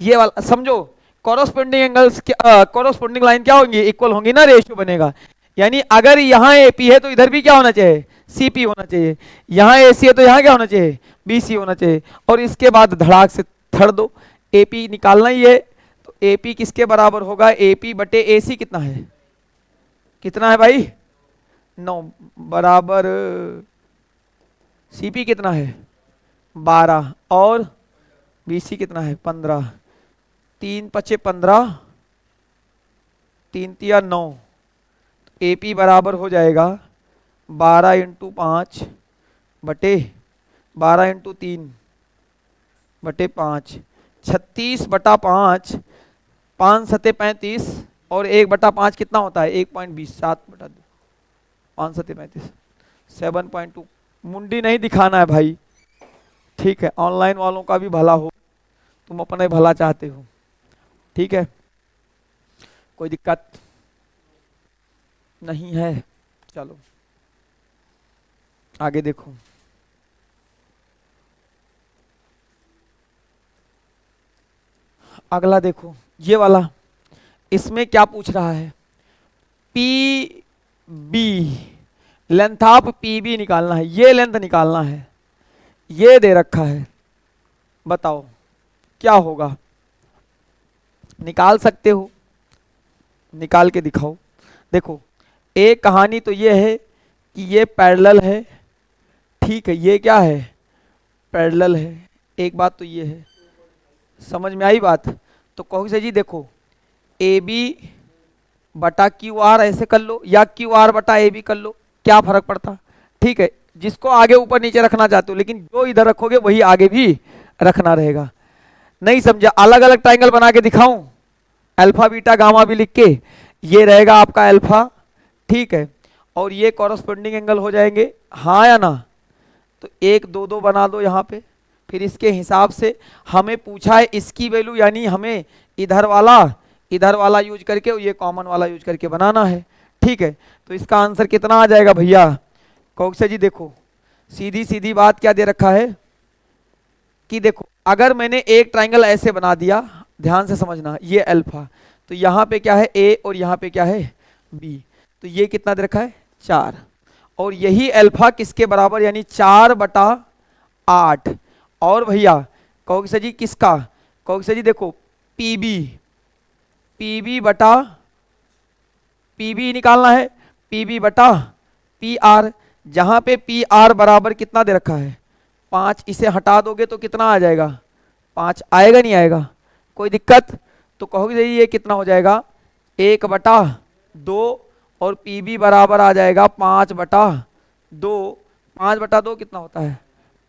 ये वाला समझो, कॉरस्पॉन्डिंग एंगल्स, कॉरस्पॉन्डिंग लाइन क्या होंगी, इक्वल होंगी ना, रेशियो बनेगा। यानी अगर यहाँ एपी है तो इधर भी क्या होना चाहिए, सीपी होना चाहिए। यहाँ एसी है तो यहाँ क्या होना चाहिए, बीसी होना चाहिए। और इसके बाद धड़ाक से थड़ दो, एपी निकालना ही है। तो एपी किसके बराबर होगा, एपी बटे एसी कितना है, कितना है भाई 9 बराबर सीपी कितना है 12 और बीसी कितना है 15, 3 पचे 15, 3 तिया 9। एपी बराबर हो जाएगा 12 इंटू 5 बटे 12 इंटू 3 बटे 5, 36 बटा 5, 5 सते 35 और 1/5 कितना होता है 1.20, 7 बटा 2, 5 सते 35, 7.2। मुंडी नहीं दिखाना है भाई, ठीक है, ऑनलाइन वालों का भी भला हो, तुम अपने भला चाहते हो, ठीक है, कोई दिक्कत नहीं है। चलो आगे देखो, अगला देखो ये वाला, इसमें क्या पूछ रहा है, P B, length of P B निकालना है, ये लेंथ निकालना है, ये दे रखा है, बताओ क्या होगा, निकाल सकते हो, निकाल के दिखाओ। देखो एक कहानी तो ये है कि ये पैरेलल है, ठीक है, ये क्या है पैरेलल है, एक बात तो ये है, समझ में आई बात। तो कहोगे सर जी देखो ए बी बटा क्यू आर ऐसे कर लो, या क्यू आर बटा ए बी कर लो, क्या फर्क पड़ता, ठीक है, जिसको आगे ऊपर नीचे रखना चाहते हो, लेकिन जो इधर रखोगे वही आगे भी रखना रहेगा। नहीं समझा, अलग अलग ट्राइंगल बना के दिखाऊं, अल्फा बीटा गामा भी लिख के, ये रहेगा आपका अल्फा, ठीक है, और ये कॉरस्पॉन्डिंग एंगल हो जाएंगे, हाँ या ना। तो 1 2 2 बना दो यहाँ पे, फिर इसके हिसाब से हमें पूछा है इसकी वैल्यू, यानी हमें इधर वाला यूज करके ये कॉमन वाला यूज करके बनाना है, ठीक है। तो इसका आंसर कितना आ जाएगा भैया, कौशल जी देखो सीधी सीधी बात क्या दे रखा है कि देखो अगर मैंने एक ट्राइंगल ऐसे बना दिया, ध्यान से समझना, ये अल्फा, तो यहाँ पे क्या है ए और यहाँ पे क्या है बी, तो ये कितना दे रखा है 4, और यही अल्फा किसके बराबर, यानी 4/8। और भैया कहोगे जी किसका, कहोगे जी देखो पीबी बटा पीबी निकालना है, पीबी बटा पी आर, जहां पे पी आर बराबर कितना दे रखा है 5, इसे हटा दोगे तो कितना आ जाएगा 5, आएगा नहीं आएगा, कोई दिक्कत। तो कहोगे ये कितना हो जाएगा 1/2 और पीबी बराबर आ जाएगा 5/2, 5/2 कितना होता है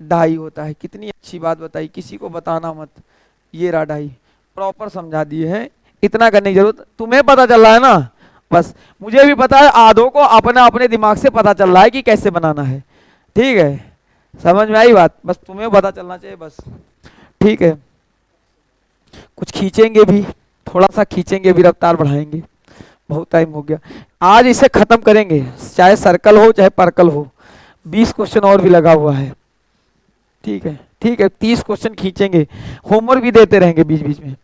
2.5 होता है। कितनी अच्छी बात बताई, किसी को बताना मत, ये रहा 2.5, प्रॉपर समझा दिए हैं, इतना करने की जरूरत, तुम्हें पता चल रहा है ना, बस मुझे भी पता है, आधों को अपने अपने दिमाग से पता चल रहा है कि कैसे बनाना है, ठीक है, समझ में आई बात, बस तुम्हें पता चलना चाहिए बस, ठीक है। कुछ खींचेंगे भी, थोड़ा सा खींचेंगे भी, रफ्तार बढ़ाएंगे, बहुत टाइम हो गया, आज इसे खत्म करेंगे, चाहे सर्कल हो चाहे पर्कल हो, 20 क्वेश्चन और भी लगा हुआ है, ठीक है, ठीक है, 30 क्वेश्चन खींचेंगे, होमवर्क भी देते रहेंगे बीच बीच में,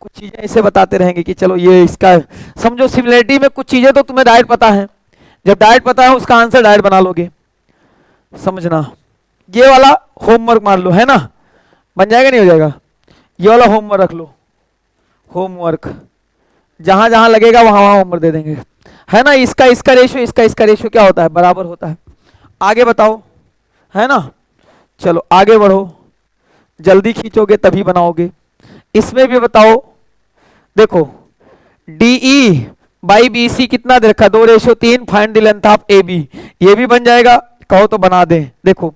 कुछ चीजें ऐसे बताते रहेंगे कि चलो ये इसका समझो, सिमिलरिटी में कुछ चीजें तो तुम्हें डायरेक्ट पता है, जब डायरेक्ट पता है उसका आंसर डायरेक्ट बना लोगे, समझना। ये वाला होमवर्क मान लो, है ना, बन जाएगा नहीं हो जाएगा, ये वाला होमवर्क रख लो, होमवर्क जहां जहां लगेगा वहां वहां होमवर्क दे देंगे, है ना। इसका रेशियो क्या होता है बराबर होता है, आगे बताओ, है ना, चलो आगे बढ़ो, जल्दी खींचोगे तभी बनाओगे। इसमें भी बताओ, देखो DE बाई BC कितना दे रखा 2:3, find the length of AB, ये भी बन जाएगा, कहो तो बना दें। देखो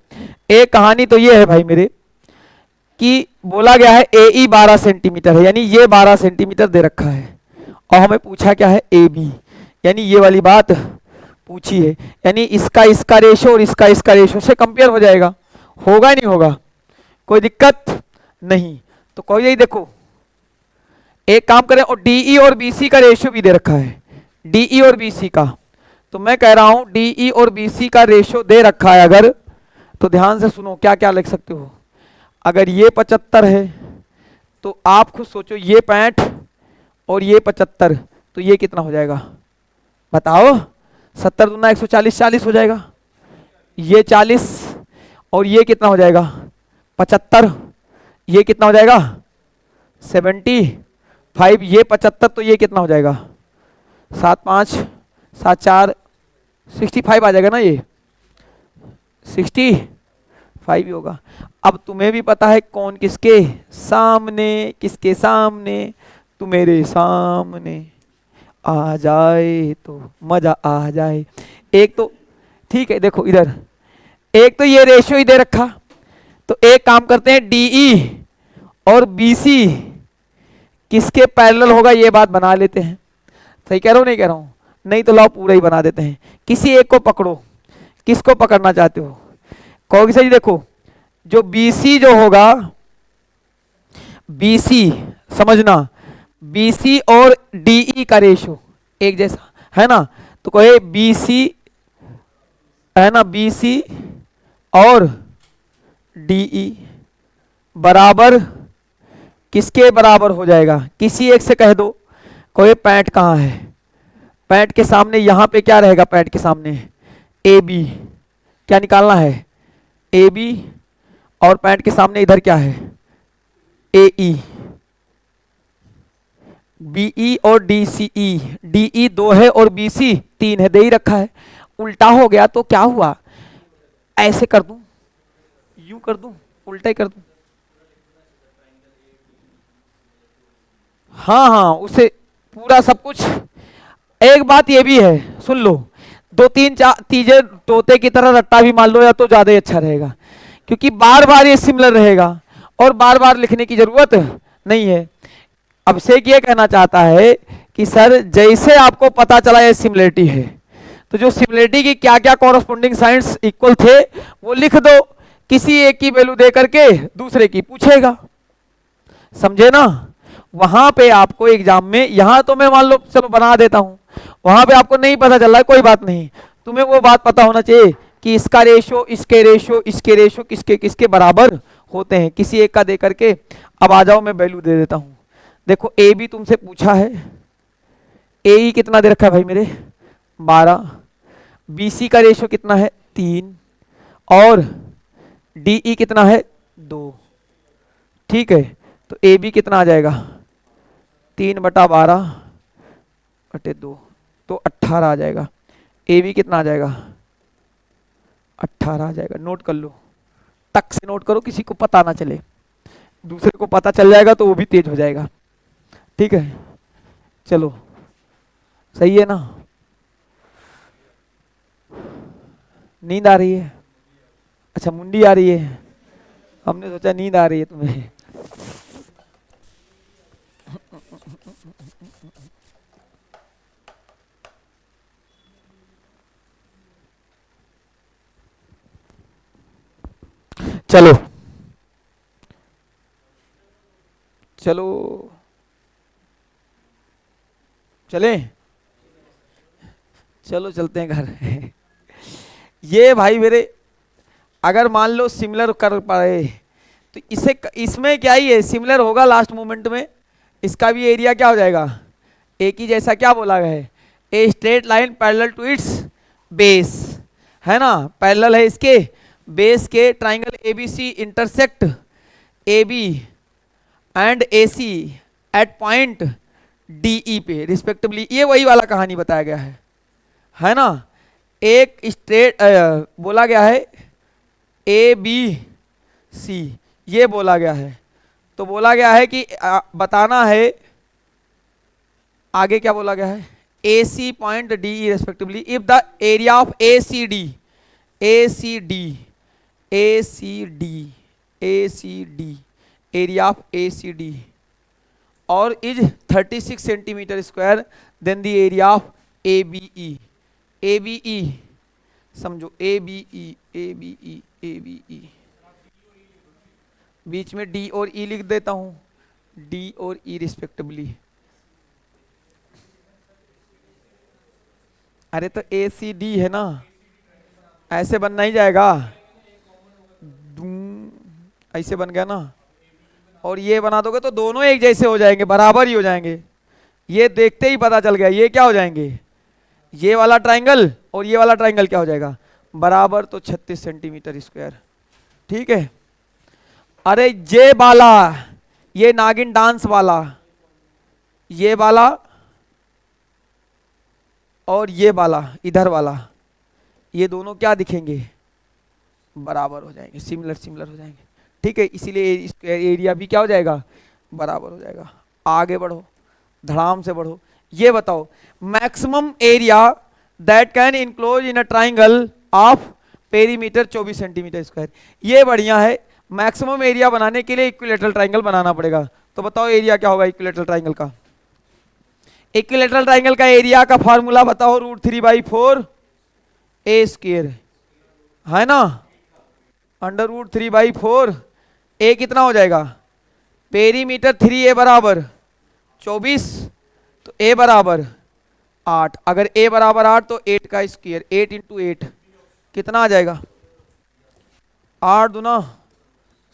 एक कहानी तो ये है भाई मेरे कि बोला गया है AE 12 सेंटीमीटर है, यानी ये 12 सेंटीमीटर दे रखा है, और हमें पूछा क्या है AB, यानी ये वाली बात पूछी है, यानी इसका रेशो और इसका रेशो से कंपेयर हो जाएगा, होगा नहीं होगा, कोई दिक्कत नहीं। तो कोई यही देखो एक काम करें, और DE और BC का रेशियो भी दे रखा है, DE और BC का, तो मैं कह रहा हूं DE और BC का रेशियो दे रखा है अगर, तो ध्यान से सुनो क्या क्या लिख सकते हो। अगर ये 75 है तो आप खुद सोचो, ये 65 और ये 75, तो ये कितना हो जाएगा बताओ। 70 दूना 140, 40 हो जाएगा। ये 40 और ये कितना हो जाएगा 75, ये कितना हो जाएगा 75। ये 75 तो ये कितना हो जाएगा 7 5 7 4 65 आ जाएगा ना, ये 65 ही होगा। अब तुम्हें भी पता है कौन किसके सामने, किसके सामने, तू मेरे सामने आ जाए तो मजा आ जाए। एक तो ठीक है, देखो इधर एक तो ये रेशियो ही दे रखा, तो एक काम करते हैं डीई और बीसी किसके पैरेलल होगा ये बात बना लेते हैं। सही कह रहा हूं नहीं कह रहा हूं? नहीं तो लाओ पूरा ही बना देते हैं। किसी एक को पकड़ो, किसको पकड़ना चाहते हो? कहोगे सर जी देखो, जो बीसी जो होगा, बीसी समझना, बीसी और डीई का रेशियो एक जैसा है ना, तो कहे बीसी है ना, बीसी और डीई बराबर किसके बराबर हो जाएगा? किसी एक से कह दो। कोई 65 कहाँ है? 65 के सामने यहां पे क्या रहेगा? 65 के सामने ए बी, क्या निकालना है? ए बी, और 65 के सामने इधर क्या है? ए ई, बीई और डीसीई। डीई 2 है और बीसी 3 है, दे ही रखा है। उल्टा हो गया तो क्या हुआ? ऐसे कर दूं, यूं कर दूं, उल्टा ही कर दूं। हाँ हाँ, उसे पूरा सब कुछ। एक बात ये भी है, सुन लो, 2 3 4 चीजें तोते की तरह रट्टा भी मान लो या तो ज्यादा ही अच्छा रहेगा, क्योंकि बार बार ये सिमिलर रहेगा और बार बार लिखने की जरूरत नहीं है। अभिषेक ये कहना चाहता है कि सर जैसे आपको पता चला ये सिमिलरिटी है, तो जो सिमिलरिटी की क्या क्या कॉरस्पॉन्डिंग साइंस इक्वल थे वो लिख दो, किसी एक की वैल्यू दे करके दूसरे की पूछेगा, समझे ना? वहां पे आपको एग्जाम में, यहां तो मैं मान लो चलो बना देता हूं, वहां पे आपको नहीं पता चल रहा है कोई बात नहीं, तुम्हें वो बात पता होना चाहिए कि इसका रेशो, इसके रेशो, इसके रेशो किसके किसके बराबर होते हैं, किसी एक का दे करके। अब आ जाओ मैं वैल्यू दे देता हूं। देखो ए बी तुमसे पूछा है, ए ई कितना दे रखा है भाई मेरे 12, बी सी का रेशो कितना है 3, और डी ई कितना है 2। ठीक है, तो ए बी कितना आ जाएगा 3/12/2, तो 18 आ जाएगा। ए बी कितना आ जाएगा 18 आ जाएगा। नोट कर लो, टक से नोट करो, किसी को पता ना चले, दूसरे को पता चल जाएगा तो वो भी तेज हो जाएगा। ठीक है, चलो सही है ना? नींद आ रही है? अच्छा मुंडी आ रही है, हमने सोचा नींद आ रही है तुम्हें। चलो चलो चले, चलो चलते हैं घर। ये भाई मेरे, अगर मान लो सिमिलर कर पाए तो इसे, इसमें क्या ही है, सिमिलर होगा लास्ट मोमेंट में, इसका भी एरिया क्या हो जाएगा एक ही जैसा। क्या बोला गया है? A straight line parallel to its base, है ना, पैरेलल है इसके बेस के। Triangle ABC intersect A B and A C at point D E पे रिस्पेक्टिवली। ये वही वाला कहानी बताया गया है ना? एक स्ट्रेट बोला गया है ए बी सी, ये बोला गया है, तो बोला गया है कि बताना है आगे क्या बोला गया है, A C point D E respectively if the area of A C D, A C D, A C D, A C D, area of A C D और is 36 centimetre square, then the area of A B E. A B E समझो, A B E, A B E, A B E, बीच में D और ई लिख देता हूं, D और E respectively. अरे तो ए सी डी है ना, ऐसे बनना ही जाएगा। ऐसे बन गया ना, और ये बना दोगे तो दोनों एक जैसे हो जाएंगे, बराबर ही हो जाएंगे। ये देखते ही पता चल गया ये क्या हो जाएंगे, ये वाला ट्राइंगल और ये वाला ट्राइंगल क्या हो जाएगा, बराबर। तो 36 सेंटीमीटर स्क्वायर। ठीक है। अरे ये वाला, ये नागिन डांस वाला, ये वाला और ये वाला इधर वाला, ये दोनों क्या दिखेंगे, बराबर हो जाएंगे, सिमिलर सिमिलर हो जाएंगे। ठीक है, इसीलिए एरिया भी क्या हो जाएगा, बराबर हो जाएगा। आगे बढ़ो, धड़ाम से बढ़ो। ये बताओ, maximum area that can enclose in a triangle of perimeter 24 centimetre square. ये बढ़िया है। मैक्सिमम एरिया बनाने के लिए इक्विलेटरल ट्राइंगल बनाना पड़ेगा। तो बताओ एरिया क्या होगा इक्विलेटरल ट्राइंगल का। इक्विलेटरल ट्राइंगल का एरिया का फॉर्मूला बताओ, √3/4 ए स्क्वायर है ना, √3/4। ए कितना हो जाएगा, पेरीमीटर 3a बराबर 24, तो a बराबर 8। अगर a बराबर 8 तो 8 का स्क्वायर, 8 इंटू 8 कितना आ जाएगा, 8 दूना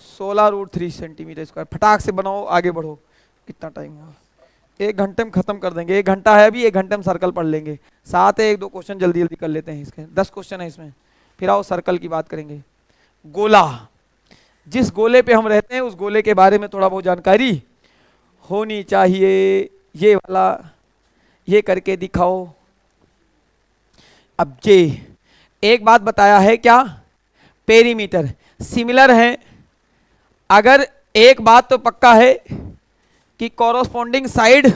16 √3 सेंटीमीटर स्क्वायर। फटाक से बनाओ, आगे बढ़ो। कितना टाइम हुआ, 1 घंटे में खत्म कर देंगे। 1 घंटा है अभी, 1 घंटे में सर्कल पढ़ लेंगे। साथ है 1-2 क्वेश्चन जल्दी जल्दी कर लेते हैं इसके, 10 क्वेश्चन है इसमें। फिर आओ सर्कल की बात करेंगे। गोला, जिस गोले पे हम रहते हैं उस गोले के बारे में थोड़ा बहुत जानकारी होनी चाहिए। ये वाला, ये करके दिखाओ। अब ये एक बात बताया है क्या, पेरीमीटर सिमिलर है। अगर एक बात तो पक्का है कि कॉरस्पॉन्डिंग साइड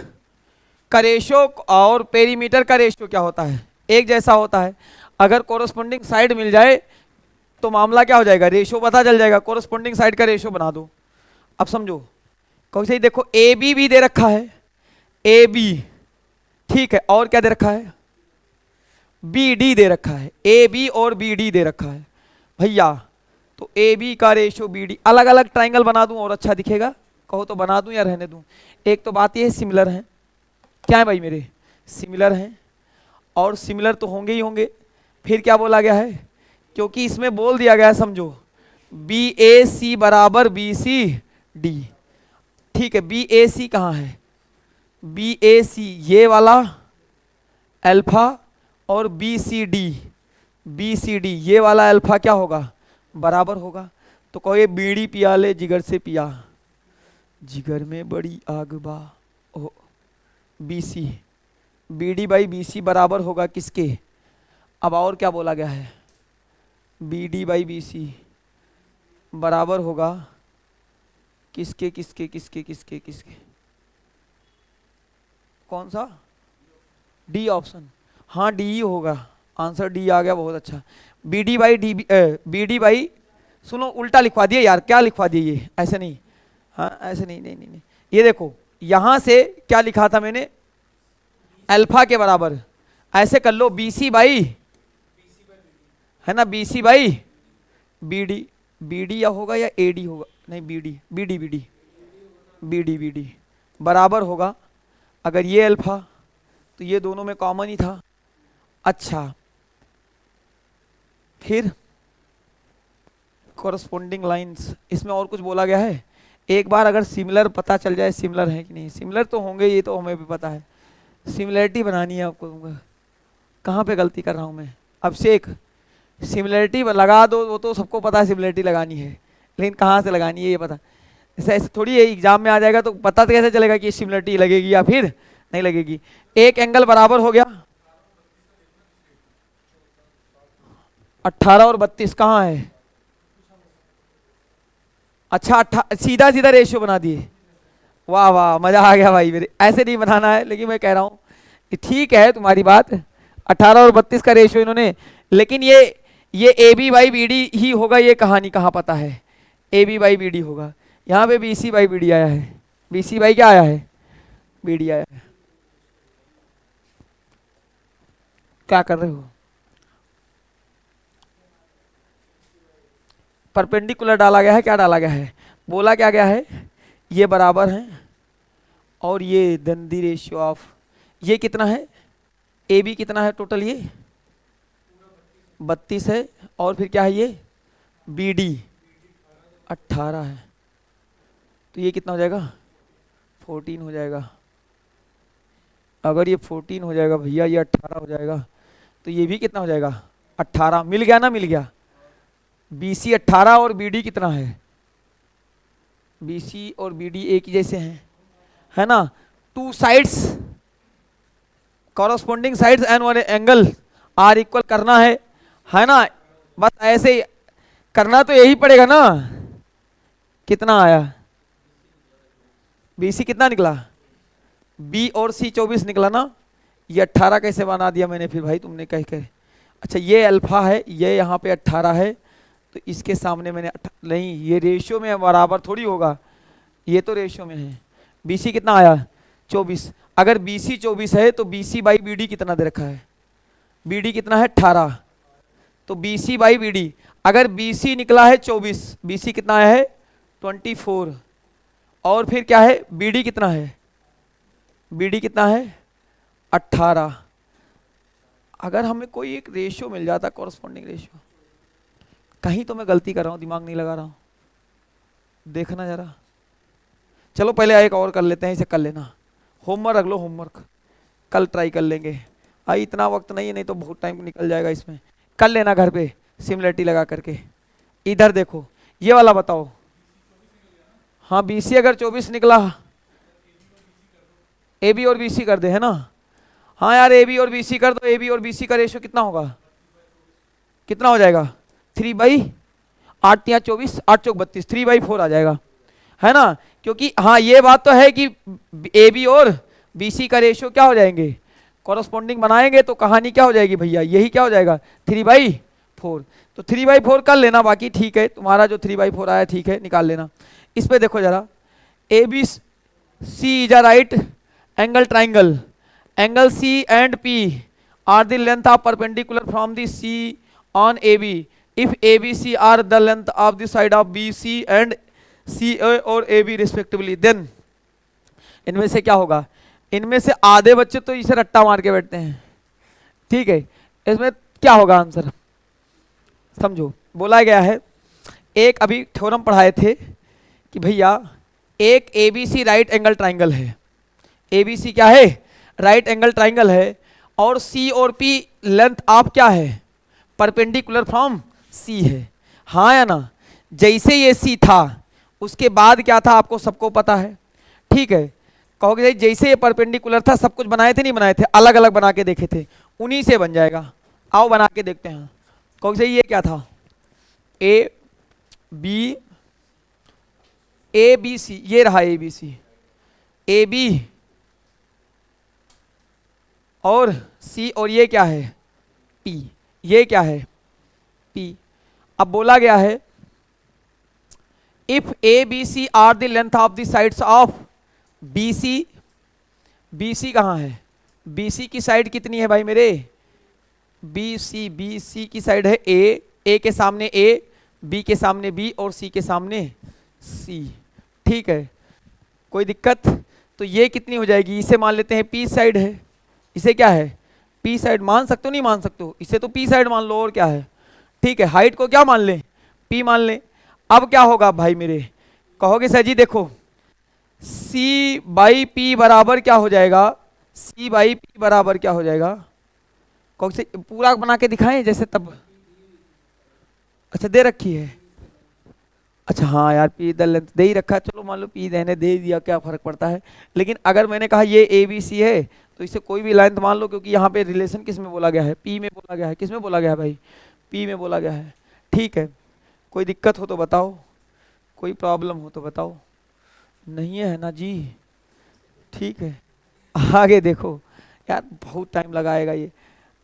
का रेशो और पेरीमीटर का रेशो क्या होता है, एक जैसा होता है। अगर कॉरस्पॉन्डिंग साइड मिल जाए तो मामला क्या हो जाएगा, रेशो पता चल जाएगा। कॉरस्पॉन्डिंग साइड का रेशो बना दो। अब समझो, कौन सी, देखो ए बी भी दे रखा है, ए बी, ठीक है, और क्या दे रखा है, बी डी दे रखा है। ए बी और बी डी दे रखा है भैया। तो ए बी का रेशो बी डी, अलग अलग ट्राइंगल बना दूं और अच्छा दिखेगा, कहो तो बना दूं या रहने दूं। एक तो बात ये है सिमिलर है, क्या है भाई मेरे, सिमिलर हैं, और सिमिलर तो होंगे ही होंगे। फिर क्या बोला गया है, क्योंकि इसमें बोल दिया गया है, समझो, बी ए सी बराबर बी सी डी। ठीक है, बी ए सी कहाँ है, बी ए सी ये वाला अल्फा, और बी सी डी ये वाला अल्फा क्या होगा, बराबर होगा। तो कहो ये बीड़ी पिया ले जिगर से पिया, जिगर में बड़ी आग बा, O B C, B D by B C बराबर होगा किसके। अब और क्या बोला गया है, B D by B C बराबर होगा किसके किसके किसके किसके किसके, कौन सा, डी ऑप्शन, हाँ डी ही होगा, आंसर डी आ गया, बहुत अच्छा। B D by D, B D by, सुनो उल्टा लिखवा दिए यार, क्या लिखवा दिए ये, ऐसे नहीं, हाँ ऐसे नहीं नहीं नहीं, नहीं। ये देखो यहां से क्या लिखा था मैंने, अल्फा के बराबर, ऐसे कर लो बी सी बाई, है ना, B C by B D, B D या होगा या ए डी होगा, नहीं B D B D B D B D B D बराबर होगा। अगर ये अल्फा तो ये दोनों में कॉमन ही था। अच्छा, फिर कॉरस्पॉन्डिंग लाइंस, इसमें और कुछ बोला गया है। एक बार अगर सिमिलर पता चल जाए, सिमिलर है कि नहीं, सिमिलर तो होंगे, ये तो हमें भी पता है। सिमिलरिटी बनानी है आपको, कहाँ पे गलती कर रहा हूँ मैं। अब से एक सिमिलरिटी लगा दो, वो तो सबको पता है सिमिलरिटी लगानी है, लेकिन कहाँ से लगानी है ये पता। ऐसे ऐसे थोड़ी एग्जाम में आ जाएगा तो पता तो कैसे चलेगा कि सिमिलरिटी लगेगी या फिर नहीं लगेगी। एक एंगल बराबर हो गया, 18 और 32 कहाँ है, अच्छा सीधा सीधा रेशियो बना दिए, वाह वाह मजा आ गया भाई मेरे। ऐसे नहीं बनाना है, लेकिन मैं कह रहा हूँ ठीक है तुम्हारी बात, 18 और 32 का रेशियो इन्होंने, लेकिन ये A B by B D ही होगा, ये कहानी कहाँ पता है, A B by B D होगा। यहाँ पे B C by B D आया है, बी सी बाई क्या आया है, बी डी आया है। क्या कर रहे हो, परपेंडिकुलर डाला गया है, क्या डाला गया है, बोला क्या गया है, ये बराबर है, और ये देन द रेशियो ऑफ, ये कितना है, ए बी कितना है टोटल, ये 32 है, और फिर क्या है ये बी डी 18 है, तो ये कितना हो जाएगा? 14 हो जाएगा। अगर ये 14 हो जाएगा भैया, ये 18 हो जाएगा, तो ये भी कितना हो जाएगा? 18। मिल गया ना? मिल गया। BC 18 और BD कितना है? BC और BD एक ही जैसे हैं, है ना? Two sides, corresponding sides and one angle are equal करना है ना? बस ऐसे ही करना तो यही पड़ेगा ना। कितना आया? BC कितना निकला? B और C 24 निकला ना? ये 18 कैसे बना दिया मैंने फिर भाई तुमने कह के? अच्छा ये अल्फा है, ये यहाँ पे 18 है, तो इसके सामने मैंने नहीं, ये रेशियो में बराबर थोड़ी होगा, ये तो रेशियो में है। BC कितना आया? 24। अगर BC 24 है तो BC बाई BD कितना दे रखा है? BD कितना है? 18। तो BC बाई BD, अगर BC निकला है 24, BC कितना आया है? 24। और फिर क्या है? BD कितना है? BD कितना है? 18। अगर हमें कोई एक रेशियो मिल जाता, कॉरस्पॉन्डिंग रेशियो, कहीं तो मैं गलती कर रहा हूँ, दिमाग नहीं लगा रहा हूँ, देखना जरा। चलो पहले एक और कर लेते हैं, इसे कर लेना, होमवर्क रख लो, होमवर्क कल ट्राई कर लेंगे। इतना वक्त नहीं है, नहीं तो बहुत टाइम निकल जाएगा इसमें। कर लेना घर पे सिमिलरिटी लगा करके। इधर देखो, ये वाला बताओ। हाँ BC अगर 24 निकला, AB और BC कर दे, है ना? हाँ यार AB और BC कर दो। AB और BC का रेशियो कितना होगा? कितना हो जाएगा? 3/8 या 24, 8 चौक 32, 3/4 आ जाएगा, है ना? क्योंकि हाँ ये बात तो है कि AB और BC का रेशियो क्या हो जाएंगे? कॉरस्पॉन्डिंग बनाएंगे तो कहानी क्या हो जाएगी भैया? यही क्या हो जाएगा? 3/4। तो 3/4 कर लेना, बाकी ठीक है, तुम्हारा जो 3/4 आया ठीक है, निकाल लेना। इस पे देखो जरा, ABC is a right angle triangle, angle C and P are the length of perpendicular from the C on AB. If ABC are the length of the side of BC and CA और AB respectively, then इनमें से क्या होगा? इनमें से आधे बच्चे तो इसे रट्टा मार के बैठते हैं, ठीक है? इसमें क्या होगा आंसर? समझो, बोला गया है, एक अभी थ्योरम पढ़ाए थे कि भैया एक ABC राइट एंगल ट्राइंगल है। ABC क्या है? राइट एंगल ट्राइंगल है, और C और P लेंथ ऑफ क्या है? परपेंडिकुलर फ्रॉम C है, हाँ या ना? जैसे ये C था, उसके बाद क्या था आपको सबको पता है, ठीक है? कहोगे जैसे ये परपेंडिकुलर था, सब कुछ बनाए थे नहीं बनाए थे? अलग अलग बना के देखे थे, उन्हीं से बन जाएगा। आओ बना के देखते हैं। कहोगे ये क्या था? ABC, ये रहा ABC, AB और C, और ये क्या है? P, ये क्या है? P। अब बोला गया है if ABC are the length of the sides of BC, BC कहाँ है? BC की साइड कितनी है भाई मेरे? BC की साइड है A के सामने A, B के सामने B और C के सामने C, ठीक है? कोई दिक्कत? तो ये कितनी हो जाएगी? इसे मान लेते हैं P साइड है, इसे क्या है? P साइड मान सकते हो नहीं मान सकते हो? इसे तो P साइड मान लो, और क्या है, ठीक है? हाइट को क्या मान लें? P मान लें। अब क्या होगा भाई मेरे? कहोगे सर जी देखो, C/P बराबर क्या हो जाएगा? C/P बराबर क्या हो जाएगा? कहोगे से पूरा बना के दिखाएं जैसे तब? अच्छा दे रखी है, अच्छा हाँ यार P द लेंथ दे ही रखा है, चलो मान लो P देने दे दिया, क्या फर्क पड़ता है? लेकिन अगर मैंने कहा ये ABC है, तो इसे कोई भी लेंथ मान लो, क्योंकि यहाँ पे रिलेशन किस में बोला गया है? P में बोला गया है। किस में बोला गया है भाई? P में बोला गया है, ठीक है? कोई दिक्कत हो तो बताओ, कोई प्रॉब्लम हो तो बताओ। नहीं है ना जी? ठीक है, आगे देखो यार, बहुत टाइम लगाएगा ये,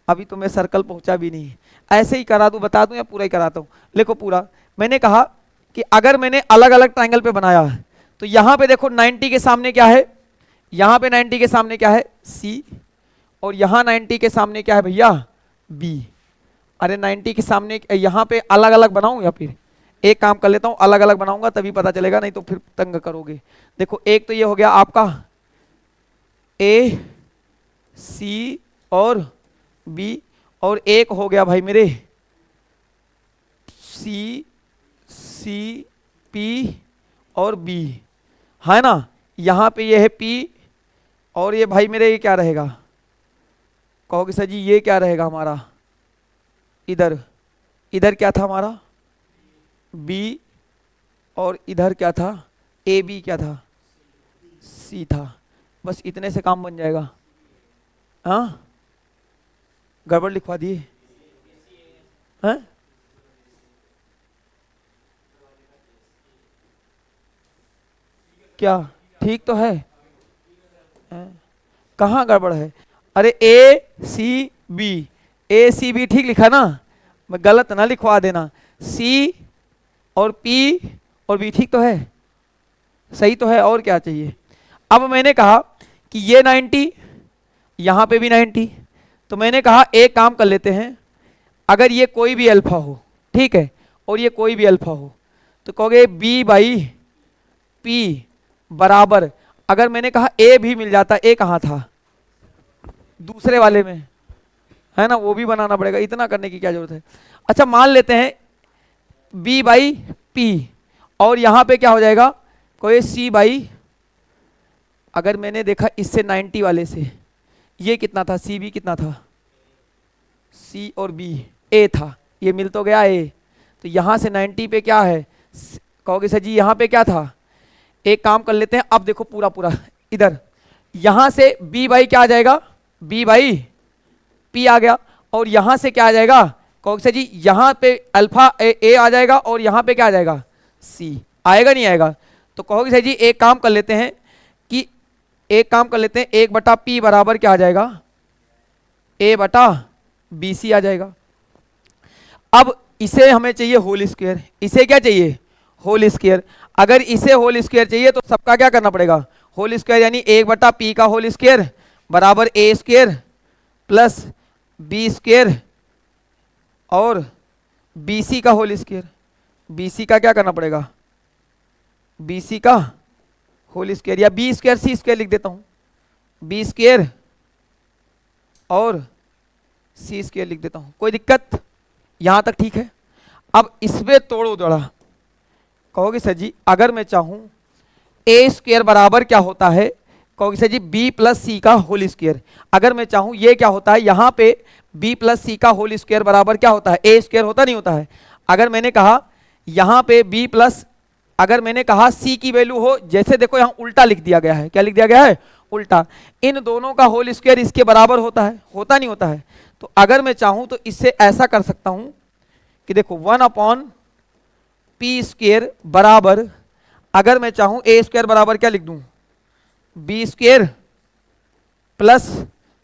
अभी तो मैं सर्कल पहुंचा भी नहीं। ऐसे ही करा दूं, बता दूं या पूरा ही कराता हूं? देखो पूरा, मैंने कहा कि अगर मैंने अलग अलग ट्रायंगल पे बनाया है, तो यहाँ पे देखो 90 के सामने क्या है? यहाँ पे 90 के सामने क्या है? C, और यहाँ 90 के सामने क्या है भैया? B। अरे 90 के सामने यहाँ पे अलग अलग बनाऊं, या फिर एक काम कर लेता हूँ, अलग अलग बनाऊंगा तभी पता चलेगा, नहीं तो फिर तंग करोगे। देखो एक तो ये हो गया आपका A, C और B, और एक हो गया भाई मेरे C, C P और B, है ना। यहाँ पे ये है P और ये भाई मेरे ये क्या रहेगा, कहोगे सर जी ये क्या रहेगा हमारा, इधर इधर क्या था हमारा B और इधर क्या था AB, क्या था C था। बस इतने से काम बन जाएगा। हाँ गड़बड़ लिखवा दिए हैं। क्या ठीक तो है हैं? कहाँ गड़बड़ है, अरे ACB, ACB ठीक लिखा ना, मैं गलत ना लिखवा देना। C और P और B ठीक तो है, सही तो है, और क्या चाहिए। अब मैंने कहा कि ये 90, यहाँ पे भी 90, तो मैंने कहा एक काम कर लेते हैं, अगर ये कोई भी अल्फा हो, ठीक है, और ये कोई भी अल्फा हो, तो कहोगे B/P बराबर, अगर मैंने कहा A भी मिल जाता, A कहाँ था दूसरे वाले में, है ना, वो भी बनाना पड़ेगा, इतना करने की क्या जरूरत है। अच्छा मान लेते हैं B/P और यहाँ पे क्या हो जाएगा, कोई C/, अगर मैंने देखा इससे 90 वाले से ये कितना था, CB कितना था, C और B A था, ये मिल तो गया A, तो यहाँ से 90 पे क्या है, कहोगे सर जी यहाँ पे क्या था। एक काम कर लेते हैं, अब देखो पूरा पूरा इधर, यहाँ से B/, क्या आ जाएगा B/P आ गया, और यहाँ से क्या आ जाएगा, कहोगे सर जी यहाँ पे अल्फा A आ जाएगा, और यहाँ पे क्या आ जाएगा C, आएगा नहीं आएगा। तो कहोगे सर जी एक काम कर लेते हैं कि 1/P बराबर क्या आ जाएगा, A/BC आ जाएगा। अब इसे हमें चाहिए होल स्क्वायर, इसे क्या चाहिए होल स्क्वायर। अगर इसे होल स्क्वायर चाहिए तो सबका क्या करना पड़ेगा होल स्क्वायर, यानी 1/P का होल स्क्वायर बराबर A² प्लस B² और BC का होल स्क्वायर। BC का क्या करना पड़ेगा, BC का होल स्क्वायर, या B² C² लिख देता हूँ, B² और C² लिख देता हूँ, कोई दिक्कत यहाँ तक ठीक है। अब इसमें तोड़ो जड़ा, कहोगे सर जी अगर मैं चाहूँ A² बराबर क्या होता है, कहोगे सर जी B + C का होल स्क्वायर। अगर मैं चाहूँ ये क्या होता है, यहाँ पे B + C का होल स्क्वायर बराबर क्या होता है A² होता नहीं होता है। अगर मैंने कहा यहाँ पे B प्लस, अगर मैंने कहा C की वैल्यू हो, जैसे देखो यहाँ उल्टा लिख दिया गया है, क्या लिख दिया गया है उल्टा, इन दोनों का होल स्क्वायर इसके बराबर होता है, होता नहीं होता है। तो अगर मैं चाहूँ तो इससे ऐसा कर सकता हूँ कि देखो 1/P² बराबर, अगर मैं चाहूँ A² बराबर क्या लिख दूँ B² plus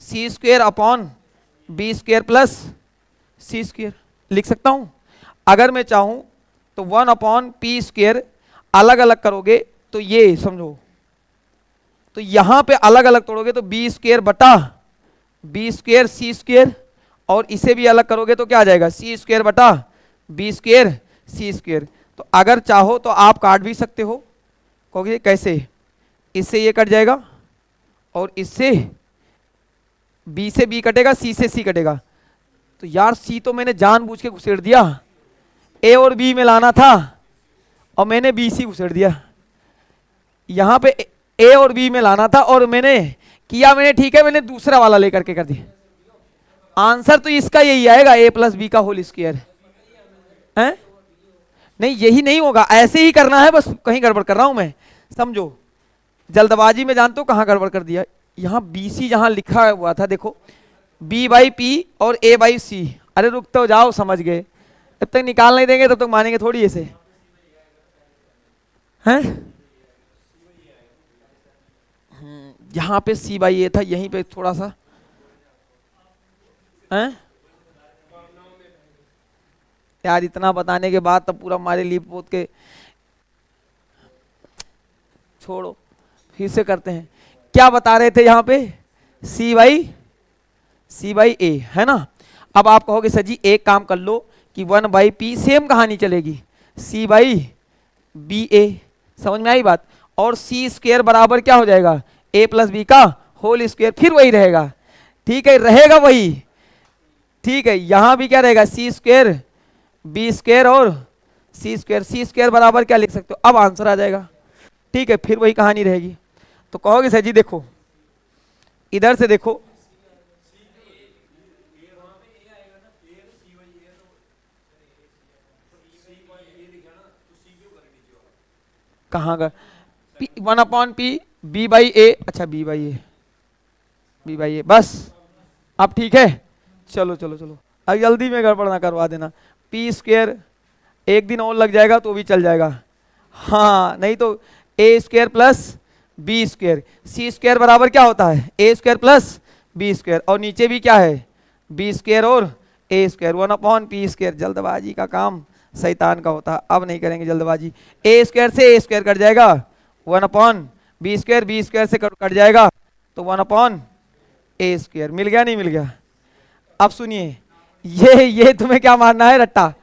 C² upon B² plus C² लिख सकता हूँ। अगर मैं चाहूँ तो 1/P² अलग अलग करोगे तो ये समझो, तो यहाँ पे अलग अलग तोड़ोगे तो B² बटा B² C², और इसे भी अलग करोगे तो क्या आ जाएगा C² बटा B² C²। तो अगर चाहो तो आप काट भी सकते हो, कहोगे कैसे, इससे ये कट जाएगा और इससे B से B कटेगा, C से C कटेगा। तो यार C तो मैंने जानबूझ के घुसेड़ दिया, A और B में लाना था और मैंने BC घुसेड़ दिया। यहाँ पे A और B में लाना था और मैंने ठीक है, मैंने दूसरा वाला लेकर के कर दिया। आंसर तो इसका यही आएगा A + B का होल स्क्वायर है। नहीं यही नहीं होगा, ऐसे ही करना है, बस कहीं गड़बड़ कर रहा हूं मैं, समझो जल्दबाजी में, जानते हो कहाँ गड़बड़ कर दिया। यहाँ BC जहां लिखा हुआ था देखो B/P और A/C, अरे रुक तो जाओ, समझ गए, जब तक निकाल नहीं देंगे तब तक मानेंगे थोड़ी ऐसे हैं। यहाँ पे C/A था, यहीं पे थोड़ा सा हैं यार, इतना बताने के बाद तब पूरा हमारे लीप पोत के छोड़ो, फिर से करते हैं। क्या बता रहे थे यहाँ पे C/A है ना। अब आप कहोगे सर जी एक काम कर लो कि 1/P, सेम कहानी चलेगी C/BA, समझ में आई बात, और C² बराबर क्या हो जाएगा A + B का होल स्क्वायर, फिर वही रहेगा, ठीक है, रहेगा वही, ठीक है। यहाँ भी क्या रहेगा C² B² और सी स्क्वायर बराबर क्या लिख सकते हो, अब आंसर आ जाएगा। ठीक है, फिर वही कहानी रहेगी। तो कहोगे सर जी देखो इधर से देखो, कहाँ का one upon P B by A, अच्छा B by A, B by A, बस अब ठीक है। चलो चलो चलो, अब जल्दी में गड़बड़ ना करवा देना। पी स्क्वायर एक दिन और लग जाएगा तो भी चल जाएगा, हाँ नहीं तो A square plus B square, C square बराबर क्या होता है A square plus B square, और नीचे भी क्या है बी स्क्वायर और A square, one upon P square. जल्दबाजी का काम शैतान का होता है, अब नहीं करेंगे जल्दबाजी। ए स्क्वायर से ए स्क्वायर कट जाएगा, वन अपॉन बी स्क्वायर से कट जाएगा तो वन अपॉन ए स्क्वायर। मिल गया नहीं मिल गया? अब सुनिए, ये तुम्हें क्या मानना है रट्टा,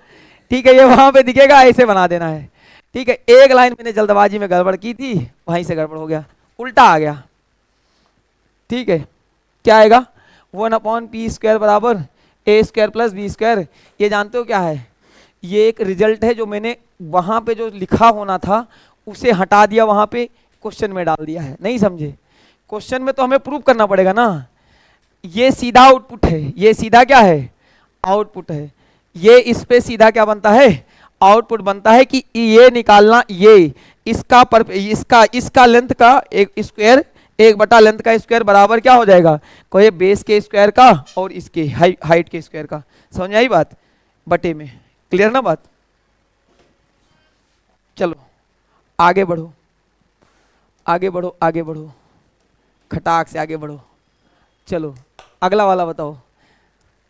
ठीक है, ये वहां पे दिखेगा ऐसे बना देना है। ठीक है, एक लाइन मैंने जल्दबाजी में गड़बड़ की थी, वहीं से गड़बड़ हो गया, उल्टा आ गया। ठीक है, क्या आएगा वन अपॉन पी स्क्वायर बराबर ए स्क्वायर प्लस बी स्क्वायर। ये जानते हो क्या है, ये एक रिजल्ट है जो मैंने वहां पे जो लिखा होना था उसे हटा दिया, वहां पे क्वेश्चन में डाल दिया है, नहीं समझे? क्वेश्चन में तो हमें प्रूव करना पड़ेगा ना, ये सीधा आउटपुट है, ये सीधा क्या है आउटपुट है, ये इस पे सीधा क्या बनता है आउटपुट बनता है कि ये निकालना, ये इसका लेंथ का एक स्क्वायर, एक बटा लेंथ का स्क्वायर बराबर क्या हो जाएगा, कोई बेस के स्क्वायर का और इसके हाइट के स्क्वायर का। समझ में आई बात? बटे में, क्लियर ना बात? चलो आगे बढ़ो आगे बढ़ो आगे बढ़ो, खटाक से आगे बढ़ो। चलो अगला वाला बताओ।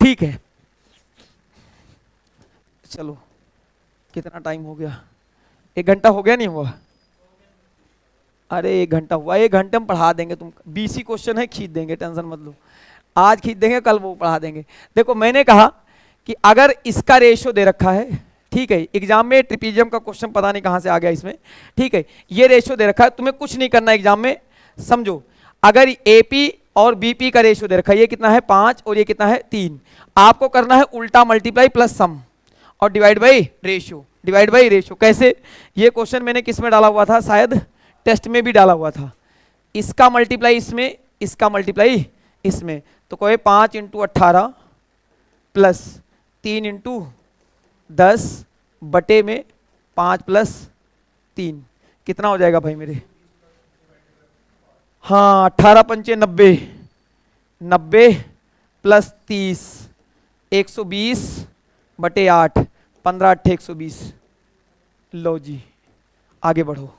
ठीक है, चलो कितना टाइम हो गया, 1 घंटा हो गया नहीं हुआ? अरे 1 घंटा हुआ, 1 घंटे में पढ़ा देंगे तुम, 20 ही क्वेश्चन है, खींच देंगे, टेंशन मत लो, आज खींच देंगे कल वो पढ़ा देंगे। देखो मैंने कहा कि अगर इसका रेशियो दे रखा है, ठीक है, एग्जाम में ट्रिपीजियम का क्वेश्चन पता नहीं कहां से आ गया इसमें, ठीक है, ये रेशियो दे रखा है, तुम्हें कुछ नहीं करना एग्जाम में, समझो अगर एपी और बीपी का रेशियो दे रखा है, ये कितना है 5 और ये कितना है 3, आपको करना है उल्टा मल्टीप्लाई प्लस सम और divide by ratio, divide by ratio. कैसे? ये क्वेश्चन मैंने किस में डाला हुआ था, शायद टेस्ट में भी डाला हुआ था, इसका मल्टीप्लाई इसमें, इसका मल्टीप्लाई इसमें, तो कोई 5 इंटू 18 प्लस 3 इंटू 10 बटे में 5 प्लस 3, कितना हो जाएगा भाई मेरे? हाँ 18 पंचे 90, 90 प्लस 30 120 बटे 8, 15 8 120। लो जी आगे बढ़ो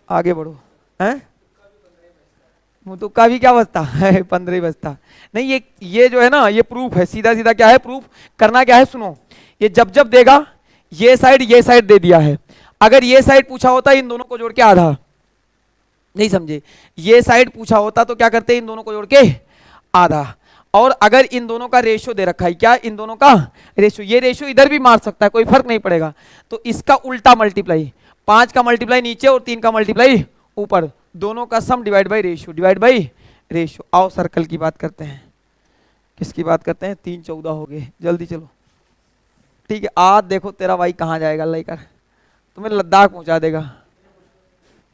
आगे बढ़ो, हैं तो का भी क्या बचता है 15 ही बचता नहीं। ये जो है ना, ये प्रूफ है, सीधा सीधा क्या है प्रूफ करना, क्या है सुनो, ये जब जब देगा ये साइड दे दिया है, अगर ये साइड पूछा होता इन दोनों को जोड़ के आधा, नहीं समझे, ये साइड पूछा होता तो क्या करते इन दोनों को जोड़ के आधा, और अगर इन दोनों का रेशियो दे रखा है, क्या इन दोनों का रेशियो, ये रेशियो इधर भी मार सकता है, कोई फर्क नहीं पड़ेगा, तो इसका उल्टा मल्टीप्लाई, 5 का मल्टीप्लाई नीचे और 3 का मल्टीप्लाई ऊपर, दोनों का sum divide by ratio, divide by ratio. आओ सर्कल की बात करते हैं, किसकी बात करते हैं, 3 14 हो गए, जल्दी चलो। ठीक है, आज देखो तेरा भाई कहाँ जाएगा लेकर, तुम्हें लद्दाख पहुंचा देगा।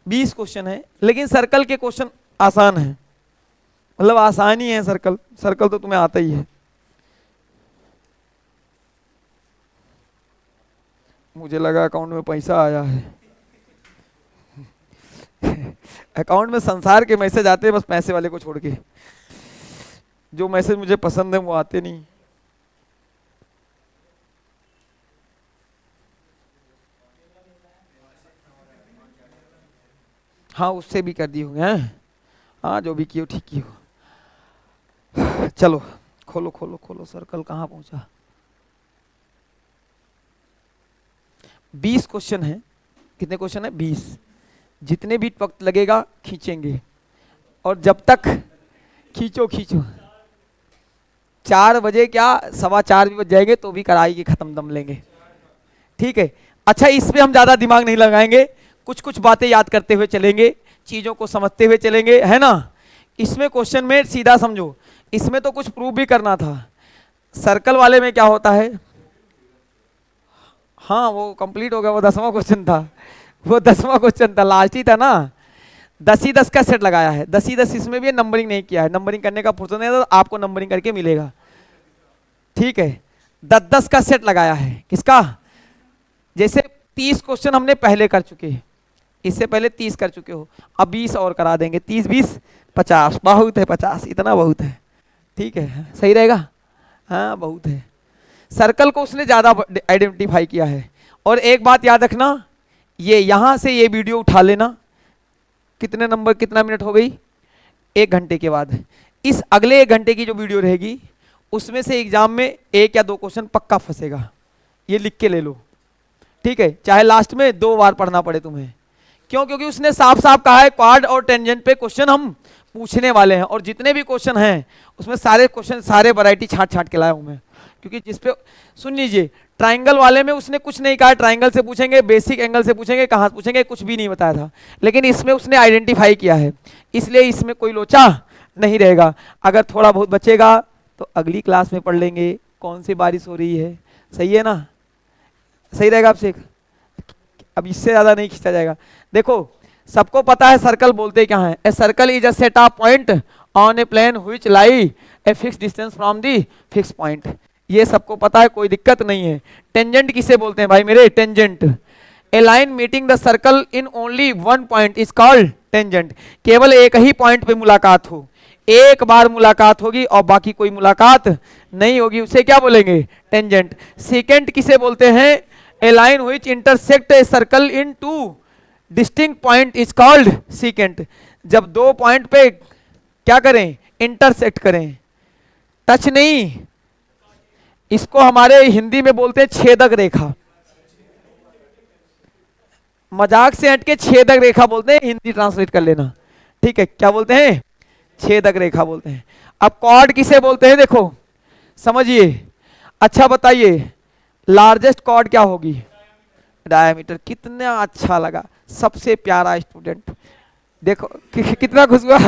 20 क्वेश्चन है, लेकिन सर्कल के क्वेश्चन आसान है, मतलब आसान ही है, सर्कल सर्कल तो तुम्हें आता ही है। मुझे लगा अकाउंट में पैसा आया है अकाउंट में संसार के मैसेज आते हैं, बस पैसे वाले को छोड़ के, जो मैसेज मुझे पसंद है वो आते नहीं। हाँ उससे भी कर दिए होंगे हैं, हाँ जो भी किए ठीक किए। चलो खोलो खोलो खोलो, सर्कल कहाँ पहुंचा। 20 क्वेश्चन है, कितने क्वेश्चन है 20, जितने भी वक्त लगेगा खींचेंगे, और जब तक खींचो खींचो, 4 बजे क्या 4:15 भी बज जाएंगे तो भी कराई के खत्म दम लेंगे। ठीक है, अच्छा इस पे हम ज्यादा दिमाग नहीं लगाएंगे, कुछ कुछ बातें याद करते हुए चलेंगे, चीजों को समझते हुए चलेंगे, है ना। इसमें क्वेश्चन में सीधा समझो, इसमें तो कुछ प्रूव भी करना था, सर्कल वाले में क्या होता है, हाँ वो कंप्लीट हो गया, वो 10वां क्वेश्चन था, वो 10वां क्वेश्चन था, लास्ट ही था ना। 10 ही 10 का सेट लगाया है, 10 ही 10, इसमें भी नंबरिंग नहीं किया है, नंबरिंग करने का फुर्सत नहीं है, तो आपको नंबरिंग करके मिलेगा। ठीक है, 10 10 का सेट लगाया है, किसका? जैसे 30 क्वेश्चन हमने पहले कर चुके हैं, इससे पहले 30 कर चुके हो, अब 20 और करा देंगे, 30 20 50, बहुत है 50, इतना बहुत है। ठीक है, सही रहेगा, हाँ बहुत है। सर्कल को उसने ज्यादा आइडेंटिफाई किया है। और एक बात याद रखना, ये यहां से ये वीडियो उठा लेना, कितने नंबर कितना मिनट हो गई, 1 घंटे के बाद इस अगले 1 घंटे की जो वीडियो रहेगी उसमें से एग्जाम में 1 या 2 क्वेश्चन पक्का फंसेगा, ये लिख के ले लो। ठीक है, चाहे लास्ट में 2 बार पढ़ना पड़े तुम्हें, क्यों? क्योंकि उसने साफ साफ कहा है क्वाड और टेंजेंट पे क्वेश्चन हम पूछने वाले हैं, और जितने भी क्वेश्चन हैं उसमें सारे क्वेश्चन सारे वैरायटी छाट छाट के लाया हूं मैं। क्योंकि जिस पे सुन लीजिए, ट्राइंगल वाले में उसने कुछ नहीं कहा, ट्राइंगल से पूछेंगे, बेसिक एंगल से पूछेंगे, कहाँ से पूछेंगे, कुछ भी नहीं बताया था, लेकिन इसमें उसने आइडेंटिफाई किया है, इसलिए इसमें कोई लोचा नहीं रहेगा। अगर थोड़ा बहुत बचेगा तो अगली क्लास में पढ़ लेंगे, कौन सी बारिश हो रही है, सही है ना, सही रहेगा आपसे। अब इससे ज्यादा नहीं खींचा जाएगा। देखो सबको पता है सर्कल बोलते क्या है, a circle is a set of point on a plane which lie a fix distance from the fix point, ये सबको पता है, कोई दिक्कत नहीं है। टेंजेंट किसे बोलते हैं भाई मेरे, tangent, A line meeting the circle in only one point is called tangent, केवल एक ही पॉइंट पे मुलाकात हो, एक बार मुलाकात होगी और बाकी कोई मुलाकात नहीं होगी, उसे क्या बोलेंगे, टेंजेंट। सेकेंड किसे बोलते हैं, a line which intersect a circle in two distinct point is called secant, जब 2 पॉइंट पे क्या करें, इंटरसेक्ट करें, टच नहीं, इसको हमारे हिंदी में बोलते हैं छेदक रेखा, मजाक से हटके छेदक रेखा बोलते हैं, हिंदी ट्रांसलेट कर लेना। ठीक है, क्या बोलते हैं, छेदक रेखा बोलते हैं। अब कॉर्ड किसे बोलते हैं, देखो समझिए। अच्छा बताइए, लार्जेस्ट कॉर्ड क्या होगी, डायमीटर, कितना अच्छा लगा, सबसे प्यारा स्टूडेंट, देखो कितना खुश हुआ,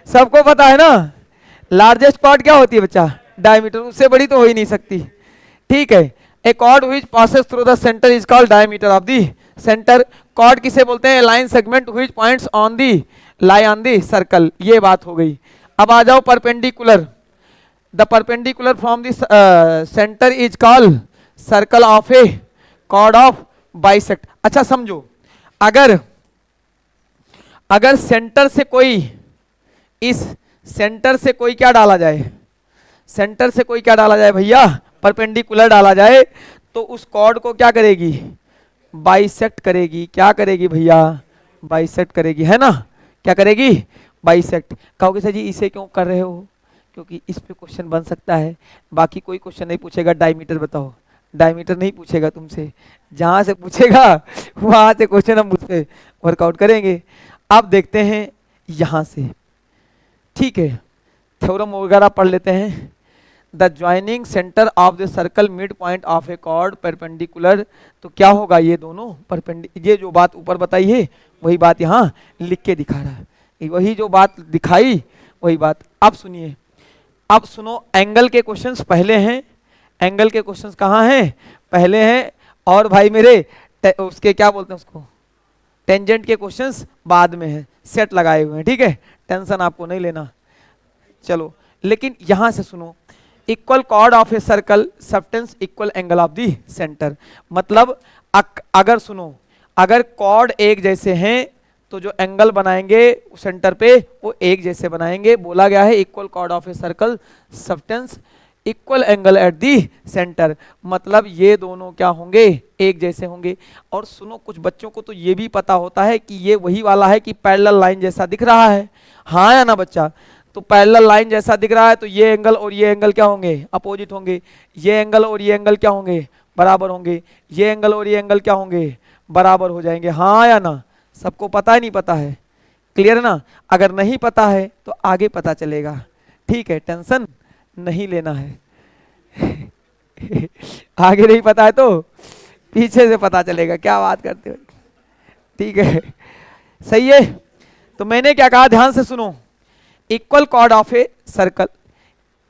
सबको पता है ना, लार्जेस्ट कॉर्ड क्या होती है बच्चा, डायमीटर, उससे बड़ी तो हो ही नहीं सकती। ठीक है, a chord which passes through the centre is called diameter of the centre, chord किसे बोलते हैं, line segment which points on the lie on the circle, ये बात हो गई। अब आ जाओ perpendicular, the perpendicular from the centre is called circle of a chord of bisect. अच्छा समझो, अगर अगर सेंटर से कोई, इस सेंटर से कोई क्या डाला जाए, सेंटर से कोई क्या डाला जाए भैया, परपेंडिकुलर डाला जाए, तो उस कॉर्ड को क्या करेगी, बाइसेक्ट करेगी, क्या करेगी भैया, बाइसेक्ट करेगी, है ना, क्या करेगी, बाइसेक्ट। कहोगे सर जी इसे क्यों कर रहे हो, क्योंकि इस पे क्वेश्चन बन सकता है, बाकी कोई क्वेश्चन नहीं पूछेगा, डायमीटर बताओ, डायमीटर नहीं पूछेगा तुमसे, जहां से पूछेगा वहां से क्वेश्चन हम उस पर वर्कआउट करेंगे। अब देखते हैं यहां से, ठीक है, थ्योरम वगैरह पढ़ लेते हैं। The joining centre of the circle mid point of a chord perpendicular, तो क्या होगा, ये दोनों ये जो बात ऊपर बताई है वही बात यहाँ लिख के दिखा रहा है, वही जो बात दिखाई वही बात। अब सुनिए, अब सुनो, एंगल के क्वेश्चंस पहले हैं, एंगल के क्वेश्चंस कहाँ हैं, पहले हैं, और भाई मेरे उसके क्या बोलते हैं उसको, टेंजेंट के क्वेश्चंस बाद में हैं, सेट लगाए हुए हैं, ठीक है, टेंशन आपको नहीं लेना। चलो, लेकिन यहां से सुनो, equal chord of a circle subtends equal angle of the centre, मतलब अगर सुनो, अगर कॉर्ड एक जैसे हैं तो जो एंगल बनाएंगे सेंटर पे वो एक जैसे बनाएंगे, बोला गया है equal chord of a circle subtends equal angle at the centre, मतलब ये दोनों क्या होंगे, एक जैसे होंगे। और सुनो, कुछ बच्चों को तो ये भी पता होता है कि ये वही वाला है कि पैरेलल लाइन जैसा दिख रहा है, हाँ या ना बच्चा, तो पैरेलल लाइन जैसा दिख रहा है तो ये एंगल और ये एंगल क्या होंगे, अपोजिट होंगे, ये एंगल और ये एंगल क्या होंगे, बराबर होंगे, ये एंगल और ये एंगल क्या होंगे, बराबर हो जाएंगे, हाँ या ना, सबको पता है नहीं पता है, क्लियर ना, अगर नहीं पता है तो आगे पता चलेगा, ठीक है, टेंशन नहीं लेना है आगे नहीं पता है तो पीछे से पता चलेगा, क्या बात करते हो, ठीक है, सही है। तो मैंने क्या कहा, ध्यान से सुनो, equal chord of a circle,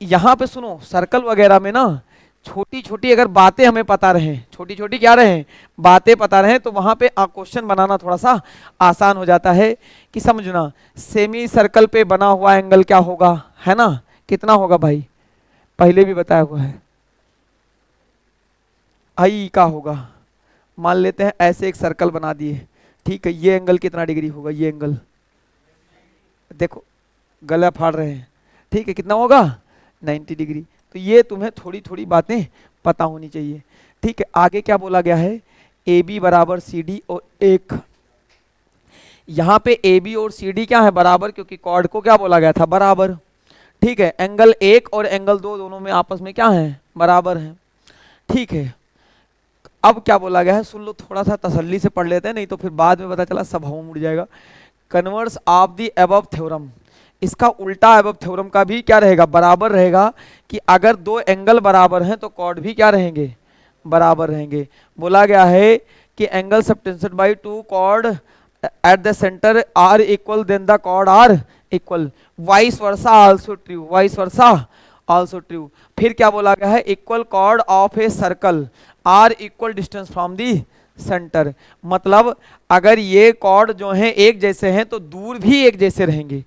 यहां पे सुनो, सर्कल वगैरह में ना छोटी छोटी अगर बातें हमें पता रहे, छोटी छोटी क्या रहे, बातें पता रहे, तो वहां पे क्वेश्चन बनाना थोड़ा सा आसान हो जाता है कि समझना। सेमी सर्कल पे बना हुआ एंगल क्या होगा, है ना, कितना होगा भाई, पहले भी बताया हुआ है, आई का होगा। मान लेते हैं ऐसे एक सर्कल बना दिए, ठीक है, ये एंगल कितना डिग्री होगा, ये एंगल देखो गला फाड़ रहे हैं, ठीक है, कितना होगा 90 डिग्री। तो ये तुम्हें थोड़ी थोड़ी बातें पता होनी चाहिए, ठीक है। आगे क्या बोला गया है, ए बी बराबर सी डी, और एक यहाँ पे ए बी और सी डी क्या है, बराबर, क्योंकि कॉर्ड को क्या बोला गया था, बराबर, ठीक है। एंगल एक और एंगल दो दोनों में आपस में क्या है, बराबर है, ठीक है। अब क्या बोला गया है, सुन लो, थोड़ा सा तसल्ली से पढ़ लेते हैं, नहीं तो फिर बाद में पता चला सब हवा मुड़ जाएगा। Converse of the above theorem, इसका उल्टा अबव थ्योरम का भी क्या रहेगा, बराबर रहेगा, कि अगर दो एंगल बराबर हैं तो कॉर्ड भी क्या रहेंगे, बराबर रहेंगे। बोला गया है कि angle subtended by two chord at the centre are equal, then the chord are equal, vice versa also true, vice versa also true. फिर क्या बोला गया है, equal chord of a circle are equal distance from the centre, मतलब अगर ये cord जो हैं एक जैसे हैं तो दूर भी एक जैसे रहेंगे।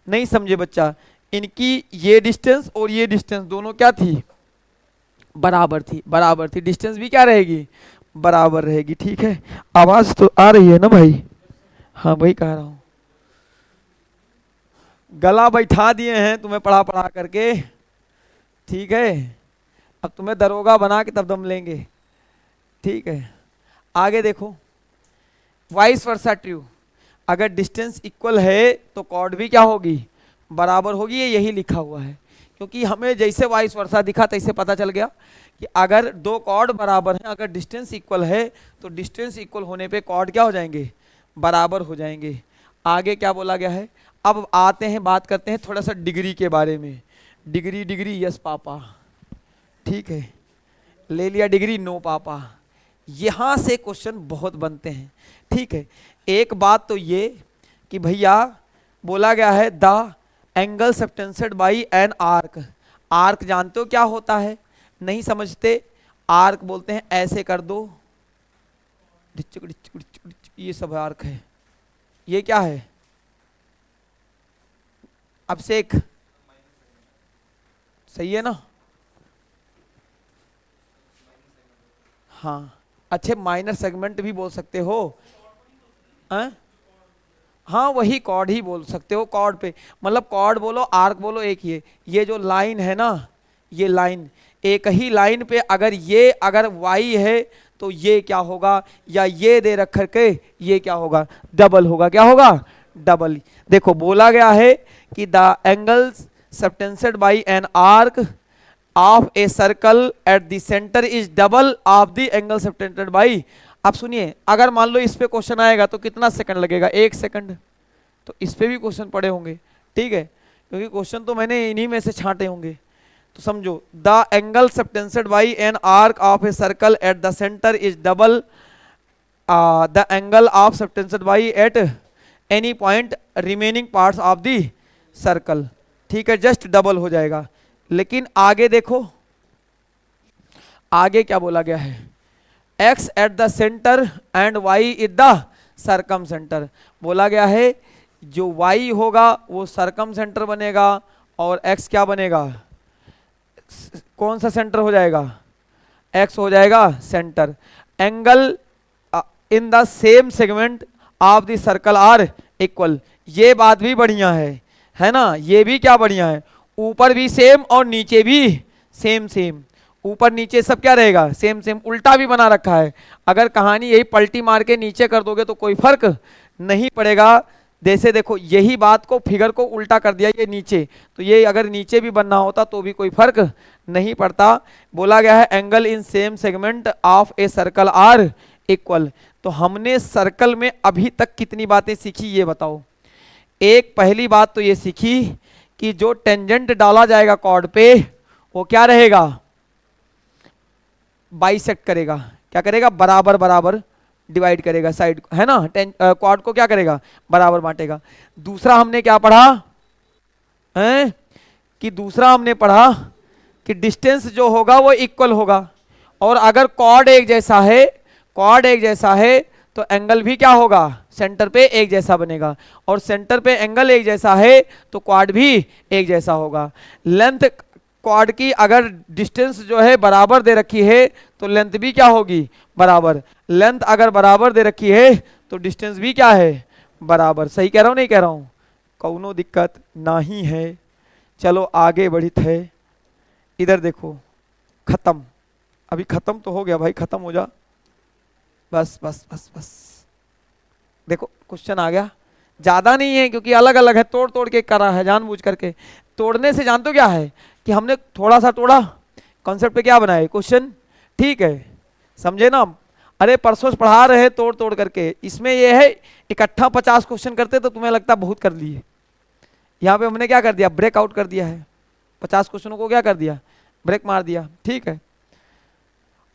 नहीं समझे बच्चा, इनकी ये डिस्टेंस और ये डिस्टेंस दोनों क्या थी, बराबर थी, बराबर थी, डिस्टेंस भी क्या रहेगी, बराबर रहेगी, ठीक है। आवाज तो आ रही है ना भाई, हाँ वही कह रहा हूं, गला बैठा दिए हैं तुम्हें पढ़ा पढ़ा करके, ठीक है। अब तुम्हें दरोगा बना के तब दम लेंगे, ठीक है। आगे देखो, वाइस वर्सा ट्रू, अगर डिस्टेंस इक्वल है तो कॉर्ड भी क्या होगी, बराबर होगी, ये यही लिखा हुआ है, क्योंकि हमें जैसे वाइस वर्सा दिखा तैसे पता चल गया कि अगर दो कॉर्ड बराबर हैं, अगर डिस्टेंस इक्वल है तो डिस्टेंस इक्वल होने पे कॉर्ड क्या हो जाएंगे, बराबर हो जाएंगे। आगे क्या बोला गया है, अब आते हैं, बात करते हैं थोड़ा सा डिग्री के बारे में। डिग्री डिग्री यस पापा, ठीक है, ले लिया डिग्री, नो पापा, यहां से क्वेश्चन बहुत बनते हैं, ठीक है। एक बात तो ये कि भैया बोला गया है the angle subtended by an arc, arc जानते हो क्या होता है, नहीं समझते, आर्क बोलते हैं ऐसे कर दो, ये सब आर्क है, ये क्या है, अब से एक सही है ना, हाँ, अच्छे माइनर सेगमेंट भी बोल सकते हो, हाँ वही कॉर्ड ही बोल सकते हो, कॉर्ड पे मतलब कॉर्ड बोलो आर्क बोलो एक ही है। ये जो लाइन है ना, ये लाइन, एक ही लाइन पे अगर ये अगर y है तो ये क्या होगा, या ये दे रख के ये क्या होगा, डबल होगा, क्या होगा, डबल। देखो बोला गया है कि the angles subtended bye an arc of a circle eight the centre is double of the angle subtended bye. आप सुनिए, अगर मान लो इस पे क्वेश्चन आएगा तो कितना सेकंड लगेगा, 1 सेकंड, तो इस पे भी क्वेश्चन पड़े होंगे, ठीक है, क्योंकि क्वेश्चन तो मैंने इन्हीं में से छांटे होंगे। तो समझो, the angle subtended bye an arc of a circle eight the centre is double the angle of subtended by at any point remaining parts of the circle, ठीक है, जस्ट डबल हो जाएगा। लेकिन आगे देखो, आगे क्या बोला गया है, x at the centre and y is the circumcentre. बोला गया है जो y होगा वो सरकम सेंटर बनेगा और x क्या बनेगा, कौन सा सेंटर हो जाएगा, x हो जाएगा centre. Angle in the same segment of the circle are equal, ये बात भी बढ़िया है ना, ये भी क्या बढ़िया है, ऊपर भी सेम और नीचे भी सेम सेम, ऊपर नीचे सब क्या रहेगा, सेम सेम, उल्टा भी बना रखा है। अगर कहानी यही पलटी मार के नीचे कर दोगे तो कोई फर्क नहीं पड़ेगा। जैसे देखो यही बात को फिगर को उल्टा कर दिया ये नीचे, तो ये अगर नीचे भी बनना होता तो भी कोई फर्क नहीं पड़ता। बोला गया है angle in same segment of a circle are equal. तो हमने सर्कल में अभी तक कितनी बातें सीखी ये बताओ। एक पहली बात तो ये सीखी कि जो टेंजेंट डाला जाएगा कॉर्ड पे वो क्या रहेगा, बाइसेक्ट करेगा, क्या करेगा, बराबर बराबर डिवाइड करेगा साइड, है ना, क्वाड को क्या करेगा, बराबर बांटेगा। दूसरा हमने क्या पढ़ा है कि दूसरा हमने पढ़ा कि डिस्टेंस जो होगा वो इक्वल होगा, और अगर कॉर्ड एक जैसा है, कॉर्ड एक जैसा है तो एंगल भी क्या होगा, सेंटर पे एक जैसा बनेगा, और सेंटर पे एंगल एक जैसा है तो क्वाड भी एक जैसा होगा। लेंथ क्वाड की अगर डिस्टेंस जो है बराबर दे रखी है तो लेंथ भी क्या होगी, बराबर। लेंथ अगर बराबर दे रखी है तो डिस्टेंस भी क्या है, बराबर। सही कह रहा हूं नहीं कह रहा हूं, कौनो दिक्कत नहीं है। चलो आगे बढ़ित है, इधर देखो, खत्म, अभी खत्म तो हो गया भाई, खत्म हो जा, बस बस बस बस। देखो क्वेश्चन आ गया, ज्यादा नहीं है क्योंकि अलग अलग है, तोड़ तोड़ के करा है जानबूझ करके। तोड़ने से जान तो क्या है कि हमने थोड़ा सा तोड़ा, कॉन्सेप्ट पे क्या बनाए क्वेश्चन, ठीक है, समझे ना। अरे परसों से पढ़ा रहे तोड़ तोड़ करके, इसमें यह है इकट्ठा 50 क्वेश्चन करते तो तुम्हें लगता बहुत कर लिए, यहाँ पे हमने क्या कर दिया, ब्रेक आउट कर दिया है, 50 क्वेश्चनों को क्या कर दिया, ब्रेक मार दिया, ठीक है।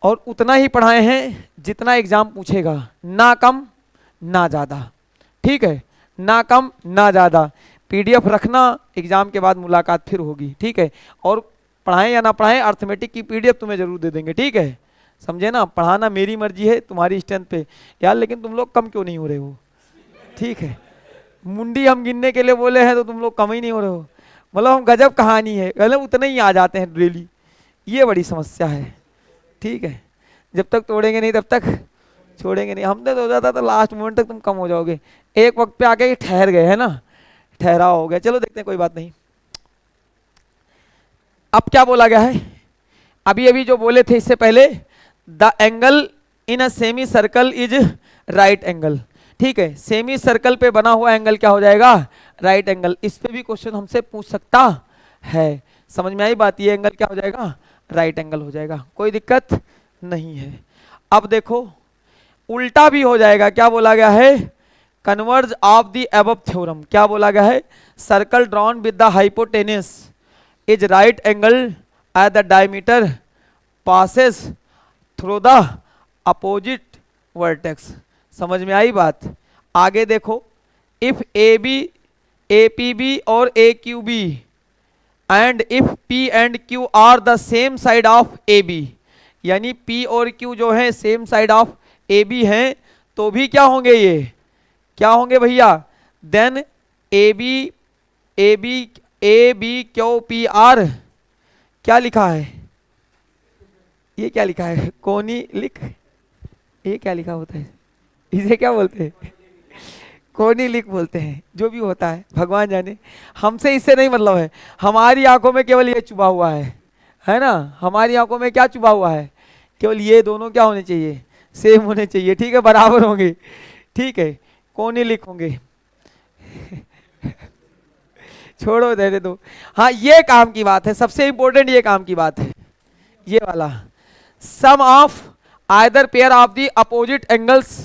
और उतना ही पढ़ाए हैं जितना एग्जाम पूछेगा, ना कम ना ज़्यादा, ठीक है, ना कम ना ज़्यादा। पीडीएफ रखना, एग्जाम के बाद मुलाकात फिर होगी, ठीक है। और पढ़ाएं या ना पढ़ाएं, अर्थमेटिक की पीडीएफ तुम्हें जरूर दे देंगे, ठीक है, समझे ना। पढ़ाना मेरी मर्जी है, तुम्हारी स्ट्रेंथ पे यार, लेकिन तुम लोग कम क्यों नहीं हो रहे हो, ठीक है। मुंडी हम गिनने के लिए बोले हैं तो तुम लोग कम ही नहीं हो रहे हो, मतलब हम गजब कहानी है, मतलब उतने ही आ जाते हैं डेली, ये बड़ी समस्या है, ठीक है। जब तक तोड़ेंगे नहीं तब तक छोड़ेंगे नहीं, हमने तो हो जाता तो लास्ट मोमेंट तक तुम कम हो जाओगे, एक वक्त पे आके ठहर गए है ना, ठहराव हो गया। चलो देखते हैं, कोई बात नहीं। अब क्या बोला गया है, अभी अभी जो बोले थे इससे पहले, the angle in a semi circle is right angle, ठीक है। सेमी सर्कल पे बना हुआ एंगल क्या हो जाएगा, राइट एंगल। इस पे भी क्वेश्चन हमसे पूछ सकता है, समझ में आई बात, ये एंगल क्या हो जाएगा, राइट एंगल हो जाएगा, कोई दिक्कत नहीं है। अब देखो उल्टा भी हो जाएगा, क्या बोला गया है, converse of the above theorem, क्या बोला गया है, circle drawn with the hypotenuse is right angle at the diameter passes through the opposite vertex. समझ में आई बात। आगे देखो, if A B, A P B और A Q B and if P and Q are the same side of A B, यानी P और Q जो है same side of A B हैं, तो भी क्या होंगे, ये क्या होंगे भैया, then A B, A B, A B Q P R, क्या लिखा है, ये क्या लिखा है, कोनी लिख, ये क्या लिखा होता है, इसे क्या बोलते हैं, कोनी लिख बोलते हैं, जो भी होता है भगवान जाने, हमसे इससे नहीं मतलब है। हमारी आंखों में केवल ये चुभा हुआ है ना, हमारी आंखों में क्या चुभा हुआ है, केवल ये दोनों क्या होने चाहिए, सेम होने चाहिए, ठीक है, बराबर होंगे, ठीक है, कोनी लिख होंगे छोड़ो दे दो। हाँ ये काम की बात है, सबसे इंपॉर्टेंट ये काम की बात है, ये वाला sum of either pair of the opposite angles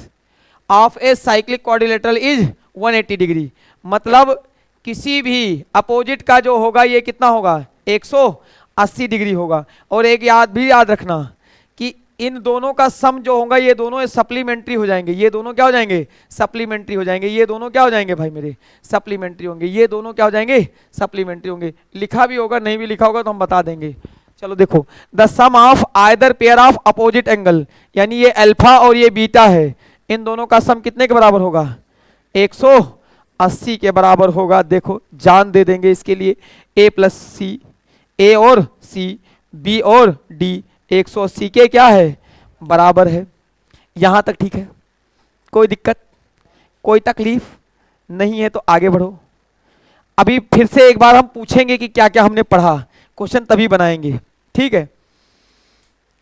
of a cyclic quadrilateral is 180 degree. मतलब किसी भी अपोजिट का जो होगा ये कितना होगा, 180 डिग्री होगा। और एक भी याद रखना कि इन दोनों का सम जो होगा, ये दोनों सप्लीमेंट्री हो जाएंगे, ये दोनों क्या हो जाएंगे, सप्लीमेंट्री हो जाएंगे, ये दोनों क्या हो जाएंगे भाई मेरे, सप्लीमेंट्री होंगे, ये दोनों क्या हो जाएंगे, सप्लीमेंट्री होंगे। लिखा भी होगा, नहीं भी लिखा होगा तो हम बता देंगे। चलो देखो, the sum of either pair of opposite angle, यानी ये अल्फा और ये बीटा है, इन दोनों का सम कितने के बराबर होगा, 180 के बराबर होगा। देखो जान दे देंगे इसके लिए, ए प्लस सी, ए और सी, बी और डी 180 के क्या है, बराबर है। यहां तक ठीक है, कोई दिक्कत, कोई तकलीफ नहीं है, तो आगे बढ़ो। अभी फिर से एक बार हम पूछेंगे कि क्या क्या हमने पढ़ा, क्वेश्चन तभी बनाएंगे, ठीक है।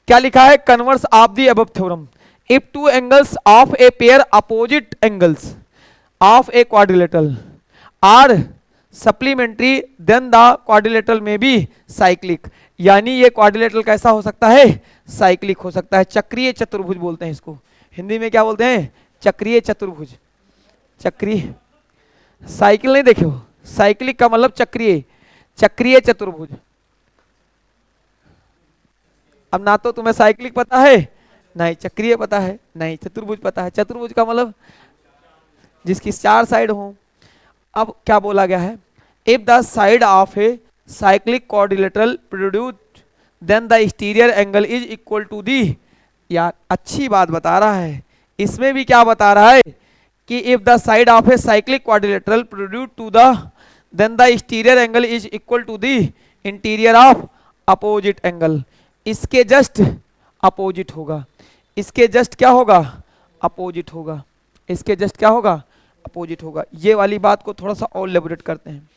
क्या लिखा है, converse of the above theorem, if two angles of a pair opposite angles of a quadrilateral are supplementary then the quadrilateral may be cyclic. यानी ये क्वाड्रिलेटरल कैसा हो सकता है, साइक्लिक हो सकता है, चक्रीय चतुर्भुज बोलते हैं इसको, हिंदी में क्या बोलते हैं, चक्रीय चतुर्भुज। चक्रीय, साइकिल नहीं देखे हो, साइक्लिक का मतलब चक्रीय, चक्रीय चतुर्भुज। अब ना तो तुम्हें साइक्लिक पता है, नहीं चक्रीय पता है, नहीं चतुर्भुज पता है। चतुर्भुज का मतलब जिसकी 4 साइड हो। अब क्या बोला गया है, if the side of a cyclic quadrilateral produce then the exterior angle is equal to the, यार अच्छी बात बता रहा है, इसमें भी क्या बता रहा है कि if the side of a cyclic quadrilateral produce to the then the exterior angle is equal to the interior of opposite angle, इसके जस्ट अपोजिट होगा, इसके जस्ट क्या होगा, अपोजिट होगा, इसके जस्ट क्या होगा, अपोजिट होगा। ये वाली बात को थोड़ा सा और लेबोरेट करते हैं।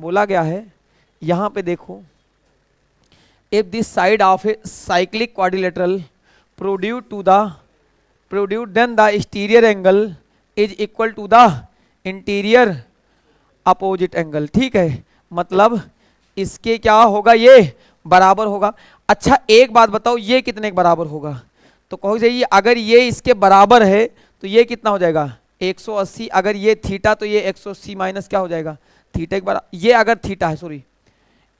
बोला गया है यहां पे देखो, if this side of a cyclic quadrilateral produce then the exterior angle is equal to the interior opposite angle, ठीक है, मतलब इसके क्या होगा, ये बराबर होगा। अच्छा एक बात बताओ, ये कितने के बराबर होगा, तो कहो जाइए अगर ये इसके बराबर है तो ये कितना हो जाएगा 180, अगर ये थीटा तो ये 180 माइनस क्या हो जाएगा थीटा के बराबर, ये अगर थीटा है, सॉरी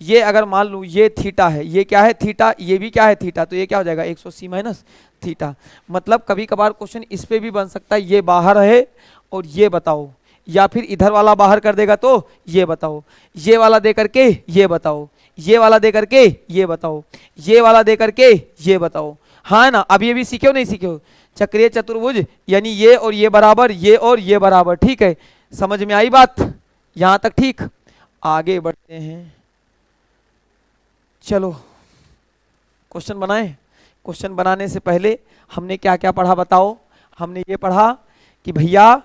ये अगर मान लूँ ये थीटा है, ये क्या है थीटा, ये भी क्या है थीटा, तो ये क्या हो जाएगा 180 माइनस थीटा। मतलब कभी कभार क्वेश्चन इस पे भी बन सकता है, ये बाहर है और ये बताओ, या फिर इधर वाला बाहर कर देगा तो ये बताओ, ये वाला दे करके ये बताओ, ये वाला दे करके ये बताओ, ये वाला दे करके ये बताओ, हाँ ना। अब ये भी सीखे हो नहीं सीखे हो, चक्रीय चतुर्भुज यानी ये और ये बराबर, ये और ये बराबर, ठीक है, समझ में आई बात यहां तक, ठीक। आगे बढ़ते हैं, चलो क्वेश्चन बनाएं। क्वेश्चन बनाने से पहले हमने क्या क्या पढ़ा बताओ, हमने ये पढ़ा कि भैया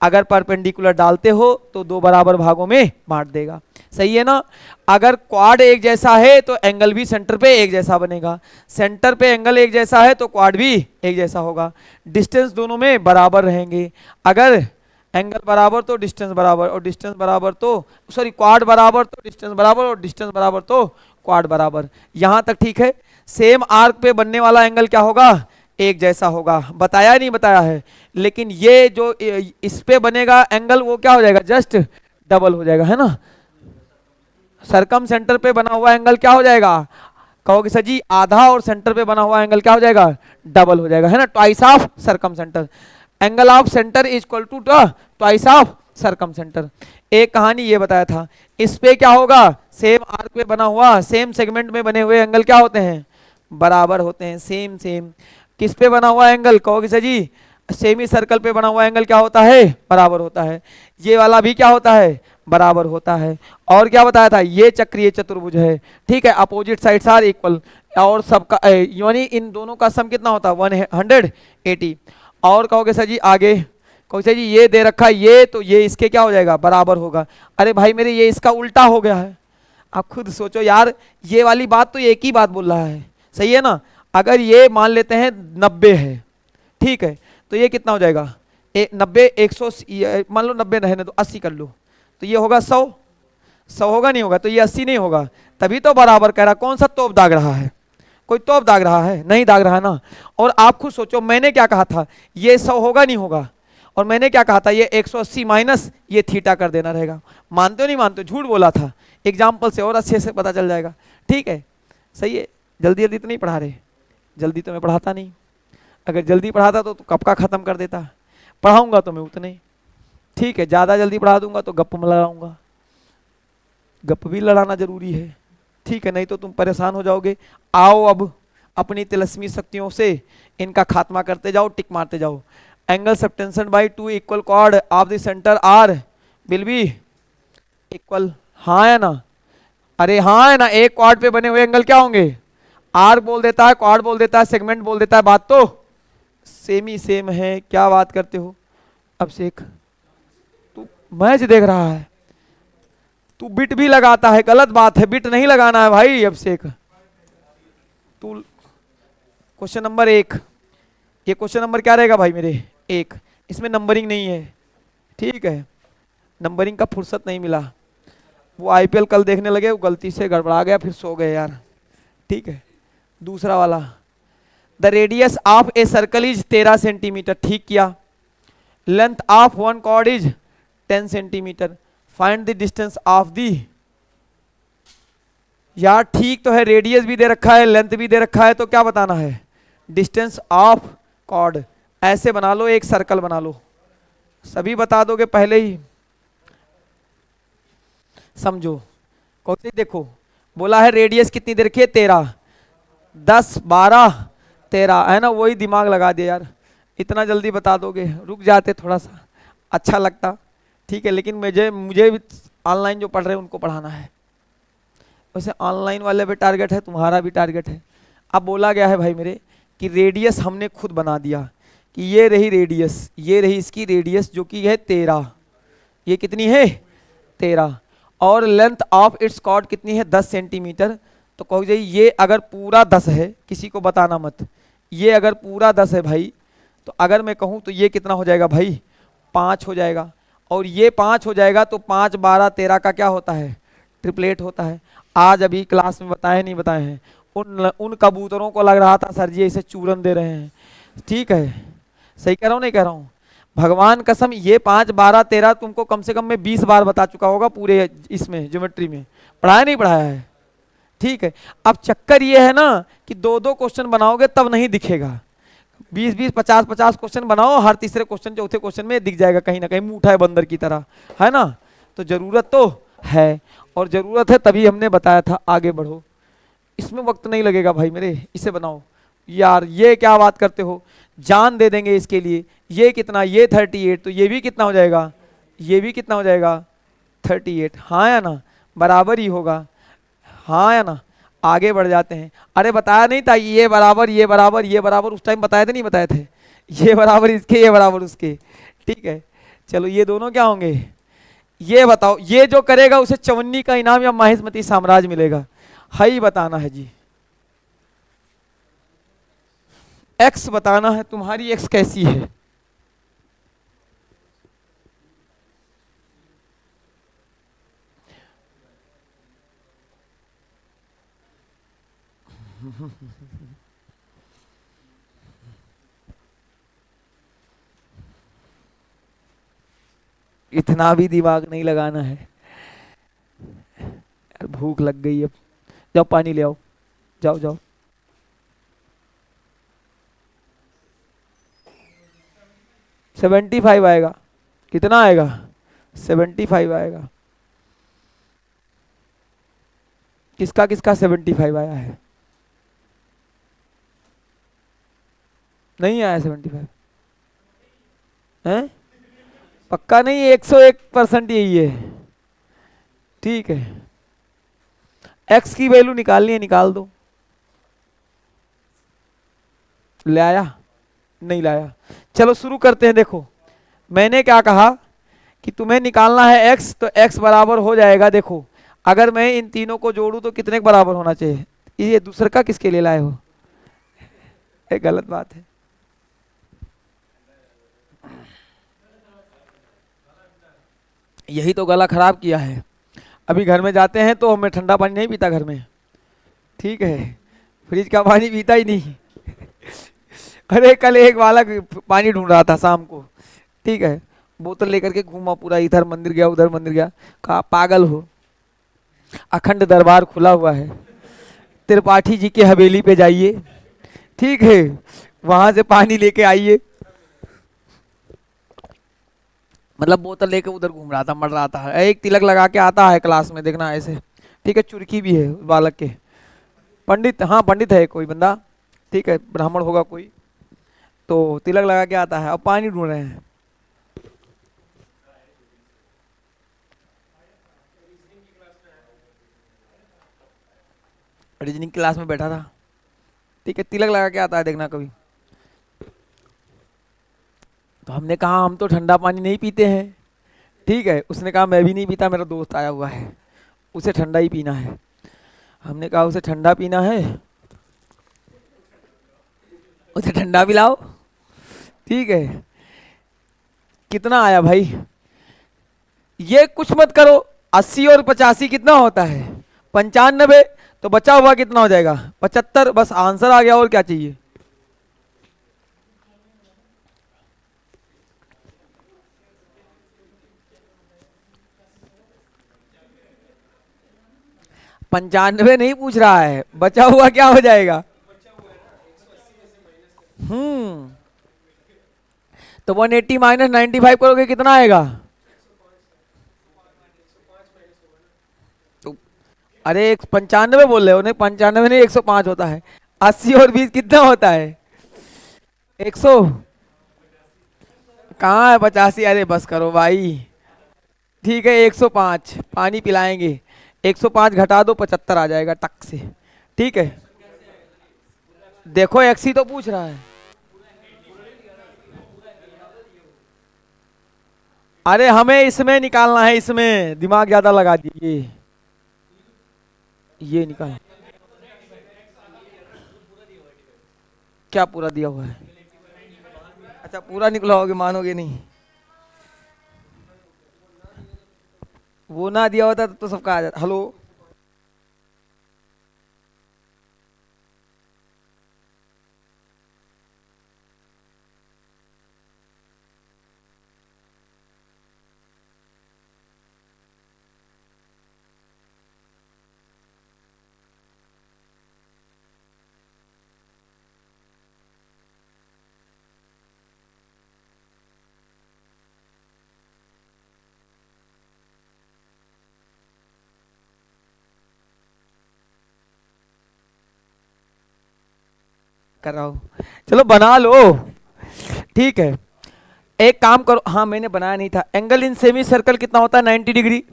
अगर परपेंडिकुलर डालते हो तो दो बराबर भागों में बांट देगा, सही है ना। अगर क्वाड एक जैसा है तो एंगल भी सेंटर पे एक जैसा बनेगा, सेंटर पे एंगल एक जैसा है तो क्वाड भी एक जैसा होगा, डिस्टेंस दोनों में बराबर रहेंगे, अगर एंगल बराबर तो डिस्टेंस बराबर, और डिस्टेंस बराबर तो सॉरी क्वाड बराबर तो डिस्टेंस बराबर, और डिस्टेंस बराबर तो क्वाड बराबर। यहां तक ठीक है। सेम आर्क पे बनने वाला एंगल क्या होगा, एक जैसा होगा, बताया नहीं बताया है, लेकिन ये जो इस पे बनेगा एंगल वो क्या हो जाएगा, जस्ट डबल हो जाएगा, है ना। सरकम सेंटर पे बना हुआ एंगल क्या हो जाएगा, कहोगे सर जी आधा, और सेंटर पे बना हुआ एंगल क्या हो जाएगा, डबल हो जाएगा, है ना, twice of circumcentre, angle of centre is equal to twice of circumcentre. एक कहानी ये बताया था, इस पे क्या होगा, सेम आर्क पे बना हुआ, सेम सेगमेंट में बने हुए एंगल क्या होते हैं, बराबर होते हैं, सेम सेम। किस पे बना हुआ एंगल, कहोगे सर जी सेमी सर्कल पे बना हुआ एंगल क्या होता है, बराबर होता है, ये वाला भी क्या होता है, बराबर होता है। और क्या बताया था, ये चक्रीय चतुर्भुज है, ठीक है, अपोजिट साइड्स आर इक्वल, और सबका यानी इन दोनों का सम कितना होता है 180। और कहोगे सर जी आगे, कहोगे सर जी ये दे रखा है ये, तो ये इसके क्या हो जाएगा, बराबर होगा। अरे भाई मेरे ये इसका उल्टा हो गया है, आप खुद सोचो यार, ये वाली बात तो एक ही बात बोल रहा है, सही है ना। अगर ये मान लेते हैं 90 है, ठीक है, तो ये कितना हो जाएगा 90, 100, मान लो 90 रहने तो 80 कर लो, तो ये होगा 100 होगा नहीं होगा, तो ये 80 नहीं होगा, तभी तो बराबर कह रहा। कौन सा तोप दाग रहा है, कोई तोप दाग रहा है, नहीं दाग रहा ना। और आप खुद सोचो मैंने क्या कहा था, ये 100 होगा नहीं होगा, और मैंने क्या कहा था, ये 180 माइनस ये थीटा कर देना रहेगा। मानते हो नहीं मानते हो, झूठ बोला था, एग्जाम्पल से और अच्छे से पता चल जाएगा, ठीक है, सही है। जल्दी जल्दी तो नहीं पढ़ा रहे, जल्दी तो मैं पढ़ाता नहीं, अगर जल्दी पढ़ाता तो कब का खत्म कर देता, पढ़ाऊंगा तो मैं उतने, ठीक है, ज़्यादा जल्दी पढ़ा दूंगा तो गप में लड़ाऊंगा, गप भी लड़ाना जरूरी है, ठीक है, नहीं तो तुम परेशान हो जाओगे। आओ अब अपनी तिलस्मी शक्तियों से इनका खात्मा करते जाओ, टिक मारते जाओ। Angle subtension by 2 equal chord of the centre are will be equal, हाँ है ना, अरे हाँ है ना, एक क्वाड पे बने हुए एंगल क्या होंगे, आर बोल देता है, क्वाड बोल देता है, सेगमेंट बोल देता है, बात तो सेम ही सेम है। क्या बात करते हो अभिषेक, तू मैच देख रहा है, तू बिट भी लगाता है, गलत बात है, बिट नहीं लगाना है भाई अभिषेक। तू क्वेश्चन नंबर 1, ये क्वेश्चन नंबर क्या रहेगा भाई मेरे 1, इसमें नंबरिंग नहीं है, ठीक है, नंबरिंग का फुर्सत नहीं मिला, वो आईपीएल कल देखने लगे, वो गलती से गड़बड़ा गया, फिर सो गए यार, ठीक है। दूसरा वाला, the radius of a circle is 13 centimetre, ठीक किया, length of one chord is 10 centimetre, find the distance of the, यार ठीक तो है, रेडियस भी दे रखा है, लेंथ भी दे रखा है, तो क्या बताना है, डिस्टेंस ऑफ कॉर्ड। ऐसे बना लो, एक सर्कल बना लो, सभी बता दोगे पहले ही, समझो। कौन देखो, बोला है रेडियस कितनी दे रखी है 13, 10 12 13 है ना, वही दिमाग लगा दिया यार, इतना जल्दी बता दोगे, रुक जाते थोड़ा सा, अच्छा लगता। ठीक है, लेकिन मुझे मुझे भी ऑनलाइन जो पढ़ रहे हैं उनको पढ़ाना है। वैसे ऑनलाइन वाले पे टारगेट है, तुम्हारा भी टारगेट है। अब बोला गया है भाई मेरे कि रेडियस हमने खुद बना दिया कि ये रही रेडियस, ये रही इसकी रेडियस जो कि है 13, ये कितनी है 13, और लेंथ ऑफ इट्स कॉर्ड कितनी है 10 सेंटीमीटर। तो कहो जी ये अगर पूरा 10 है, किसी को बताना मत, ये अगर पूरा 10 है भाई, तो अगर मैं कहूँ तो ये कितना हो जाएगा भाई 5 हो जाएगा, और ये 5 हो जाएगा तो 5 12 13 का क्या होता है ट्रिपलेट होता है। आज अभी क्लास में बताए नहीं बताए हैं, उन कबूतरों को लग रहा था सर जी इसे चूरन दे रहे हैं। ठीक है, सही कह रहा हूँ नहीं कह रहा हूँ, भगवान कसम ये 5 12 13 तुमको कम से कम मैं 20 बार बता चुका होगा पूरे इसमें ज्योमेट्री में, पढ़ाया नहीं पढ़ाया है। ठीक है, अब चक्कर ये है ना कि दो दो क्वेश्चन बनाओगे तब नहीं दिखेगा, 20 20 50 50 क्वेश्चन बनाओ, हर तीसरे क्वेश्चन चौथे क्वेश्चन में दिख जाएगा कहीं ना कहीं, मुंह है बंदर की तरह, है ना। तो जरूरत तो है, और जरूरत है तभी हमने बताया था आगे बढ़ो, इसमें वक्त नहीं लगेगा भाई मेरे, इसे बनाओ। यार ये क्या बात करते हो, जान दे देंगे इसके लिए। ये कितना, ये 38, तो ये भी कितना हो जाएगा, ये भी कितना हो जाएगा 38, हाँ या ना, बराबर ही होगा, हाँ या ना। आगे बढ़ जाते हैं। अरे बताया नहीं था ये बराबर ये बराबर ये बराबर, उस टाइम बताए थे नहीं बताए थे, ये बराबर इसके ये बराबर उसके। ठीक है, चलो ये दोनों क्या होंगे, ये बताओ, ये जो करेगा उसे चवन्नी का इनाम या माहिष्मती साम्राज्य मिलेगा, ही बताना है जी। एक्स बताना है, तुम्हारी एक्स कैसी है। इतना भी दिमाग नहीं लगाना है यार, भूख लग गई अब, जाओ पानी ले आओ, जाओ जाओ। 75 आएगा, कितना आएगा 75 आएगा। किसका किसका 75 आया है, नहीं आया 75 है, पक्का नहीं, 101% यही है। ठीक है, एक्स की वैल्यू निकालनी है, निकाल दो। ले आया, नहीं लाया, चलो शुरू करते हैं। देखो मैंने क्या कहा कि तुम्हें निकालना है एक्स, तो एक्स बराबर हो जाएगा, देखो अगर मैं इन तीनों को जोड़ू तो कितने के बराबर होना चाहिए, ये दूसरे का किसके लिए लाए हो, एक गलत बात है। यही तो गला खराब किया है। अभी घर में जाते हैं तो मैं ठंडा पानी नहीं पीता घर में, ठीक है, फ्रिज का पानी पीता ही नहीं। अरे कल एक बालक पानी ढूंढ रहा था शाम को, ठीक है, बोतल लेकर के घूमा पूरा, इधर मंदिर गया उधर मंदिर गया, कहा पागल हो, अखंड दरबार खुला हुआ है, त्रिपाठी जी की हवेली पे जाइए, ठीक है, वहां से पानी लेके आइए। मतलब बोतल लेके उधर घूम रहा था, मर रहा था, एक तिलक लगा के आता है क्लास में, देखना ऐसे, ठीक है, चुरकी भी है उस बालक के, पंडित, हाँ पंडित है कोई बंदा, ठीक है, ब्राह्मण होगा कोई, तो तिलक लगा के आता है, अब पानी ढूंढ रहे हैं। रीजनिंग क्लास में बैठा था, ठीक है, तिलक लगा के आता है, देखना कभी। तो हमने कहा हम तो ठंडा पानी नहीं पीते हैं, ठीक है, उसने कहा मैं भी नहीं पीता, मेरा दोस्त आया हुआ है उसे ठंडा ही पीना है। हमने कहा उसे ठंडा पीना है, उसे ठंडा पिलाओ, ठीक है। कितना आया भाई, ये कुछ मत करो, 80 और 85 कितना होता है 95, तो बचा हुआ कितना हो जाएगा 75, बस आंसर आ गया, और क्या चाहिए। पंचानवे नहीं पूछ रहा है, बचा हुआ क्या हो जाएगा। हम्म, तो 180 माइनस 95 करोगे कितना आएगा। तो अरे 95 बोल रहे हो, नहीं 95 नहीं 105 होता है, 80 और 20 कितना होता है? 100। कहाँ है 85? अरे बस करो भाई। ठीक है 105 पानी पिलाएंगे। 105 घटा दो 75 आ जाएगा टक से। ठीक है देखो एक्सी तो पूछ रहा है। अरे हमें इसमें निकालना है, इसमें दिमाग ज्यादा लगा दिए। ये निकाल। क्या पूरा दिया हुआ है? अच्छा पूरा निकला होगे, मानोगे नहीं। वो ना दिया होता तो सबका आ जाता। हेलो। कर रहा हूँ। चलो बना लो। ठीक है एक काम करो। हाँ मैंने बनाया नहीं था। एंगल इन सेमी सर्कल कितना होता है? 90 डिग्री।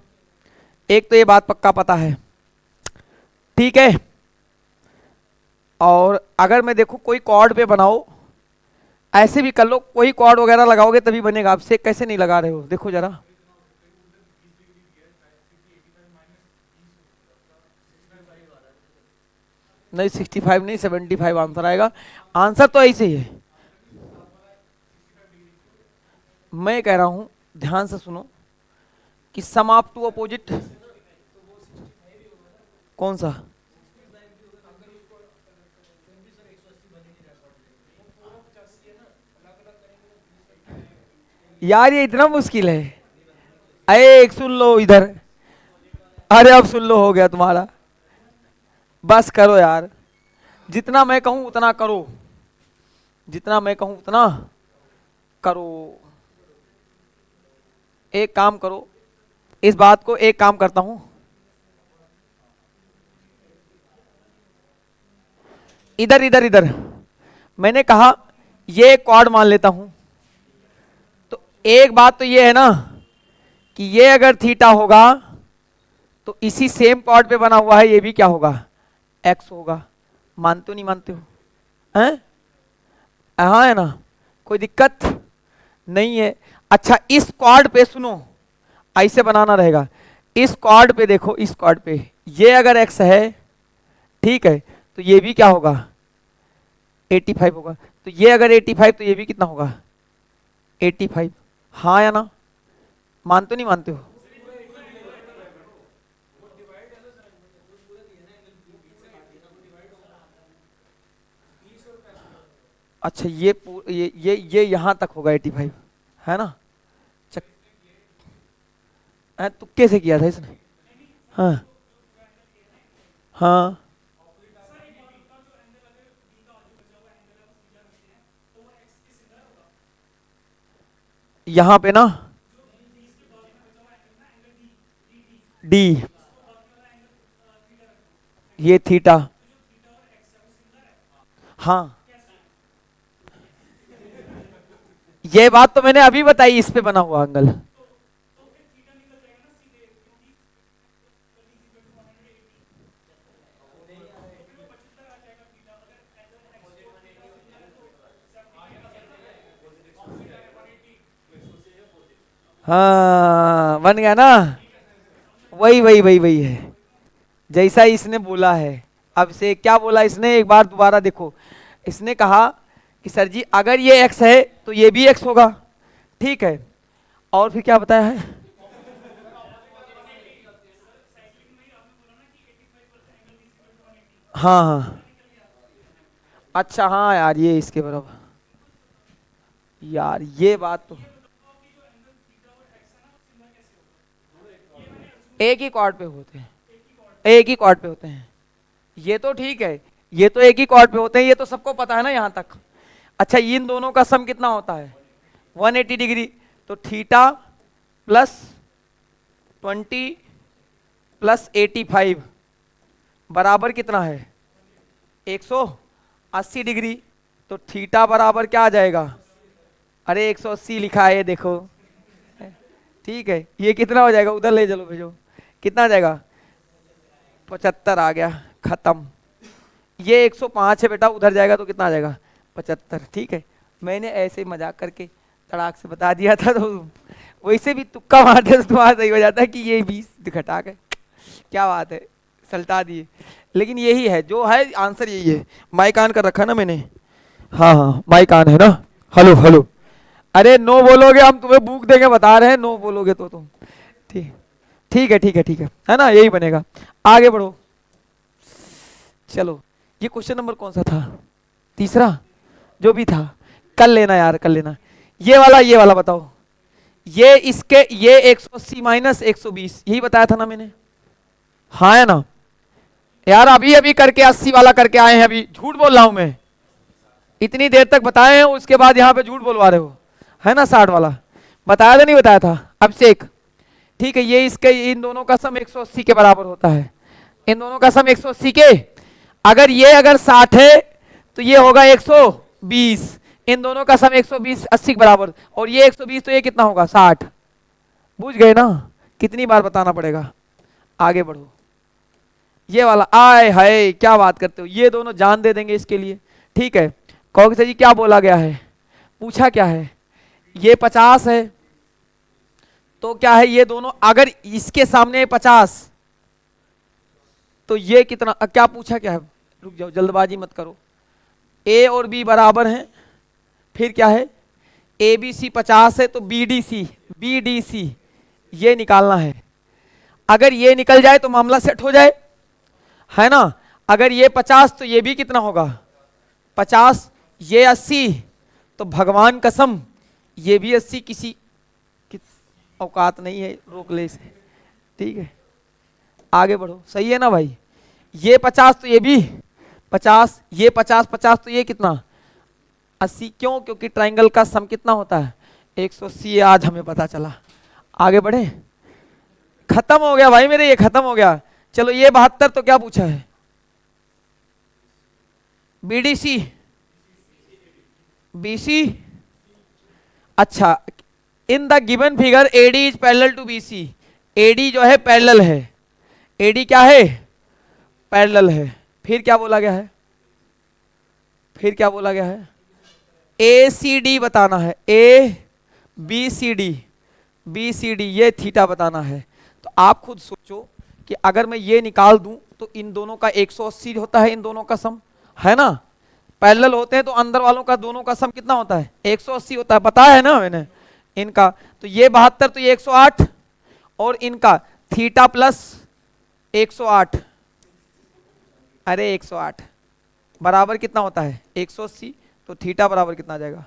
एक तो ये बात पक्का पता है। ठीक है और अगर मैं देखूं कोई कॉर्ड पे बनाओ, ऐसे भी कर लो, कोई कॉर्ड वगैरह लगाओगे तभी बनेगा। आप से कैसे नहीं लगा रहे हो देखो जरा। नहीं 65 नहीं 75 आंसर आएगा। आंसर तो ऐसे ही है। मैं कह रहा हूं ध्यान से सुनो कि सम ऑफ टू अपोजिट। कौन सा? यार ये इतना मुश्किल है। अरे एक सुन लो इधर। अरे अब सुन लो, हो गया तुम्हारा। बस करो यार। जितना मैं कहूं उतना करो। जितना मैं कहूं उतना करो। एक काम करो, इस बात को एक काम करता हूं। इधर इधर इधर मैंने कहा ये क्वाड मान लेता हूं। तो एक बात तो ये है ना कि ये अगर थीटा होगा तो इसी सेम क्वाड पे बना हुआ है ये भी क्या होगा? एक्स होगा। मानते हो नहीं मानते हो? हैं? हाँ है ना, कोई दिक्कत नहीं है। अच्छा इस क्वाड पे सुनो, ऐसे बनाना रहेगा। इस क्वाड पे देखो, इस क्वाड पे ये अगर एक्स है, ठीक है, तो ये भी क्या होगा? 85 होगा। तो ये अगर 85 तो ये भी कितना होगा? 85। हाँ या ना? मानते हो नहीं मानते हो? अच्छा ये यहां तक होगा 85, है ना? चक तुक्के से किया था इसने। हाँ हाँ यहाँ पे ना डी, ये थीटा। हाँ ये बात तो मैंने अभी बताई, इस पे बना हुआ एंगल। हाँ बन गया ना? वही वही वही वही है जैसा इसने बोला है। अब से क्या बोला इसने, एक बार दोबारा देखो। इसने कहा कि सर जी अगर ये एक्स है तो ये भी एक्स होगा। ठीक है और फिर क्या बताया है? हाँ हाँ अच्छा हाँ यार ये इसके बराबर। यार ये बात तो एक ही कॉर्ड पे होते हैं। एक ही कॉर्ड पे होते हैं। ये तो ठीक है, ये तो एक ही कॉर्ड पे होते हैं, ये तो सबको पता है ना यहाँ तक। अच्छा इन दोनों का सम कितना होता है? 180 डिग्री। तो थीटा प्लस 20 प्लस 85 बराबर कितना है? 100। 80 डिग्री, तो थीटा बराबर क्या आ जाएगा? अरे 180 लिखा है ये देखो, ठीक है। ये कितना हो जाएगा? उधर ले चलो भेजो, कितना आ जाएगा? 75 आ गया, खत्म। ये 105 है बेटा, उधर जाएगा तो कितना आ जाएगा? 75, ठीक है। मैंने ऐसे मजाक करके तड़ाक से बता दिया था, तो वैसे भी तुक्का मारते तो तुम्हारा सही हो जाता है कि ये 20 घटा के, क्या बात है, सल्टा दिए। लेकिन यही है जो है, आंसर यही है। माइक ऑन कर रखा ना मैंने? हाँ हाँ माइक ऑन है ना। हेलो हेलो, अरे नो बोलोगे हम तुम्हें बुक देंगे, बता रहे हैं, नो बोलोगे तो तुम, ठीक ठीक है ठीक है ठीक है ना, यही बनेगा। आगे बढ़ो, चलो। ये क्वेश्चन नंबर कौन सा था? तीसरा, जो भी था कल लेना यार, कल लेना। ये वाला बताओ। ये इसके ये 180 माइनस 120, यही बताया था ना मैंने, हाँ है ना यार? अभी अभी करके 80 वाला करके आए हैं, अभी झूठ बोल रहा हूं मैं? इतनी देर तक बताए हैं, उसके बाद यहाँ पे झूठ बोलवा रहे हो, है ना? 60 वाला बताया था, नहीं बताया था? अब चेक, ठीक है। ये इसके, इन दोनों का सम 180 के बराबर होता है, इन दोनों का सम 180 के। अगर ये अगर 60 है तो ये होगा 120, इन दोनों का सम 120 80 के बराबर, और ये 120 तो ये कितना होगा? 60। बुझ गए ना? कितनी बार बताना पड़ेगा? आगे बढ़ो। ये वाला, आए हाय क्या बात करते हो, ये दोनों जान दे देंगे इसके लिए, ठीक है। कहोगे जी क्या बोला गया है, पूछा क्या है? ये 50 है, तो क्या है, ये दोनों अगर इसके सामने 50, तो ये कितना, क्या पूछा क्या है? रुक जाओ, जल्दबाजी मत करो। ए और बी बराबर हैं, फिर क्या है? ए बी सी 50 है, तो बी डी सी ये निकालना है। अगर ये निकल जाए तो मामला सेट हो जाए, है ना? अगर ये 50 तो ये भी कितना होगा? 50, ये 80, तो भगवान कसम ये भी 80, किसी की औकात नहीं है रोक ले इसे, ठीक है। आगे बढ़ो, सही है ना भाई? ये 50 तो ये भी 50, ये 50 50 तो ये कितना? 80। क्यों? क्योंकि ट्राइंगल का सम कितना होता है? 180। आज हमें पता चला। आगे बढ़े, खत्म हो गया भाई मेरे, ये खत्म हो गया। चलो ये 72 तो क्या पूछा है? बीडीसी, बीसी, अच्छा। In the given figure AD is parallel to BC, AD जो है पैरेलल है, एडी क्या है? पैरेलल है। फिर क्या बोला गया है? फिर क्या बोला गया है? ए सी डी बताना है, ए बी सी डी ये थीटा बताना है। तो आप खुद सोचो कि अगर मैं ये निकाल दूं तो इन दोनों का 180 होता है, इन दोनों का सम, है ना? पैरेलल होते हैं तो अंदर वालों का दोनों का सम कितना होता है? 180 होता है, पता है ना मैंने इनका। तो ये 72 तो ये 108, और इनका थीटा प्लस 108, अरे 108 बराबर कितना होता है? 180, तो थीटा बराबर कितना आ जाएगा?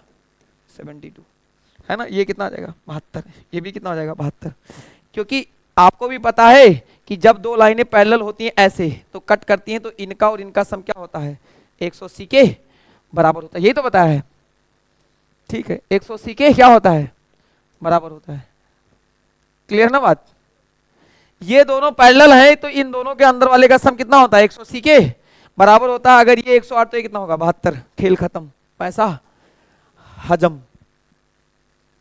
72, है ना? ये कितना आ जाएगा? 72, ये भी कितना हो जाएगा? 72। क्योंकि आपको भी पता है कि जब दो लाइनें पैरेलल होती हैं ऐसे तो कट करती हैं, तो इनका और इनका सम क्या होता है? 180 के बराबर होता है, यही तो बताया है, ठीक है। 180 के क्या होता है? बराबर होता है। क्लियर ना बात? ये दोनों पैरेलल हैं तो इन दोनों के अंदर वाले का सम कितना होता है? 180 के बराबर होता है। अगर ये 108 तो ये कितना होगा? 72। खेल खत्म, पैसा हजम।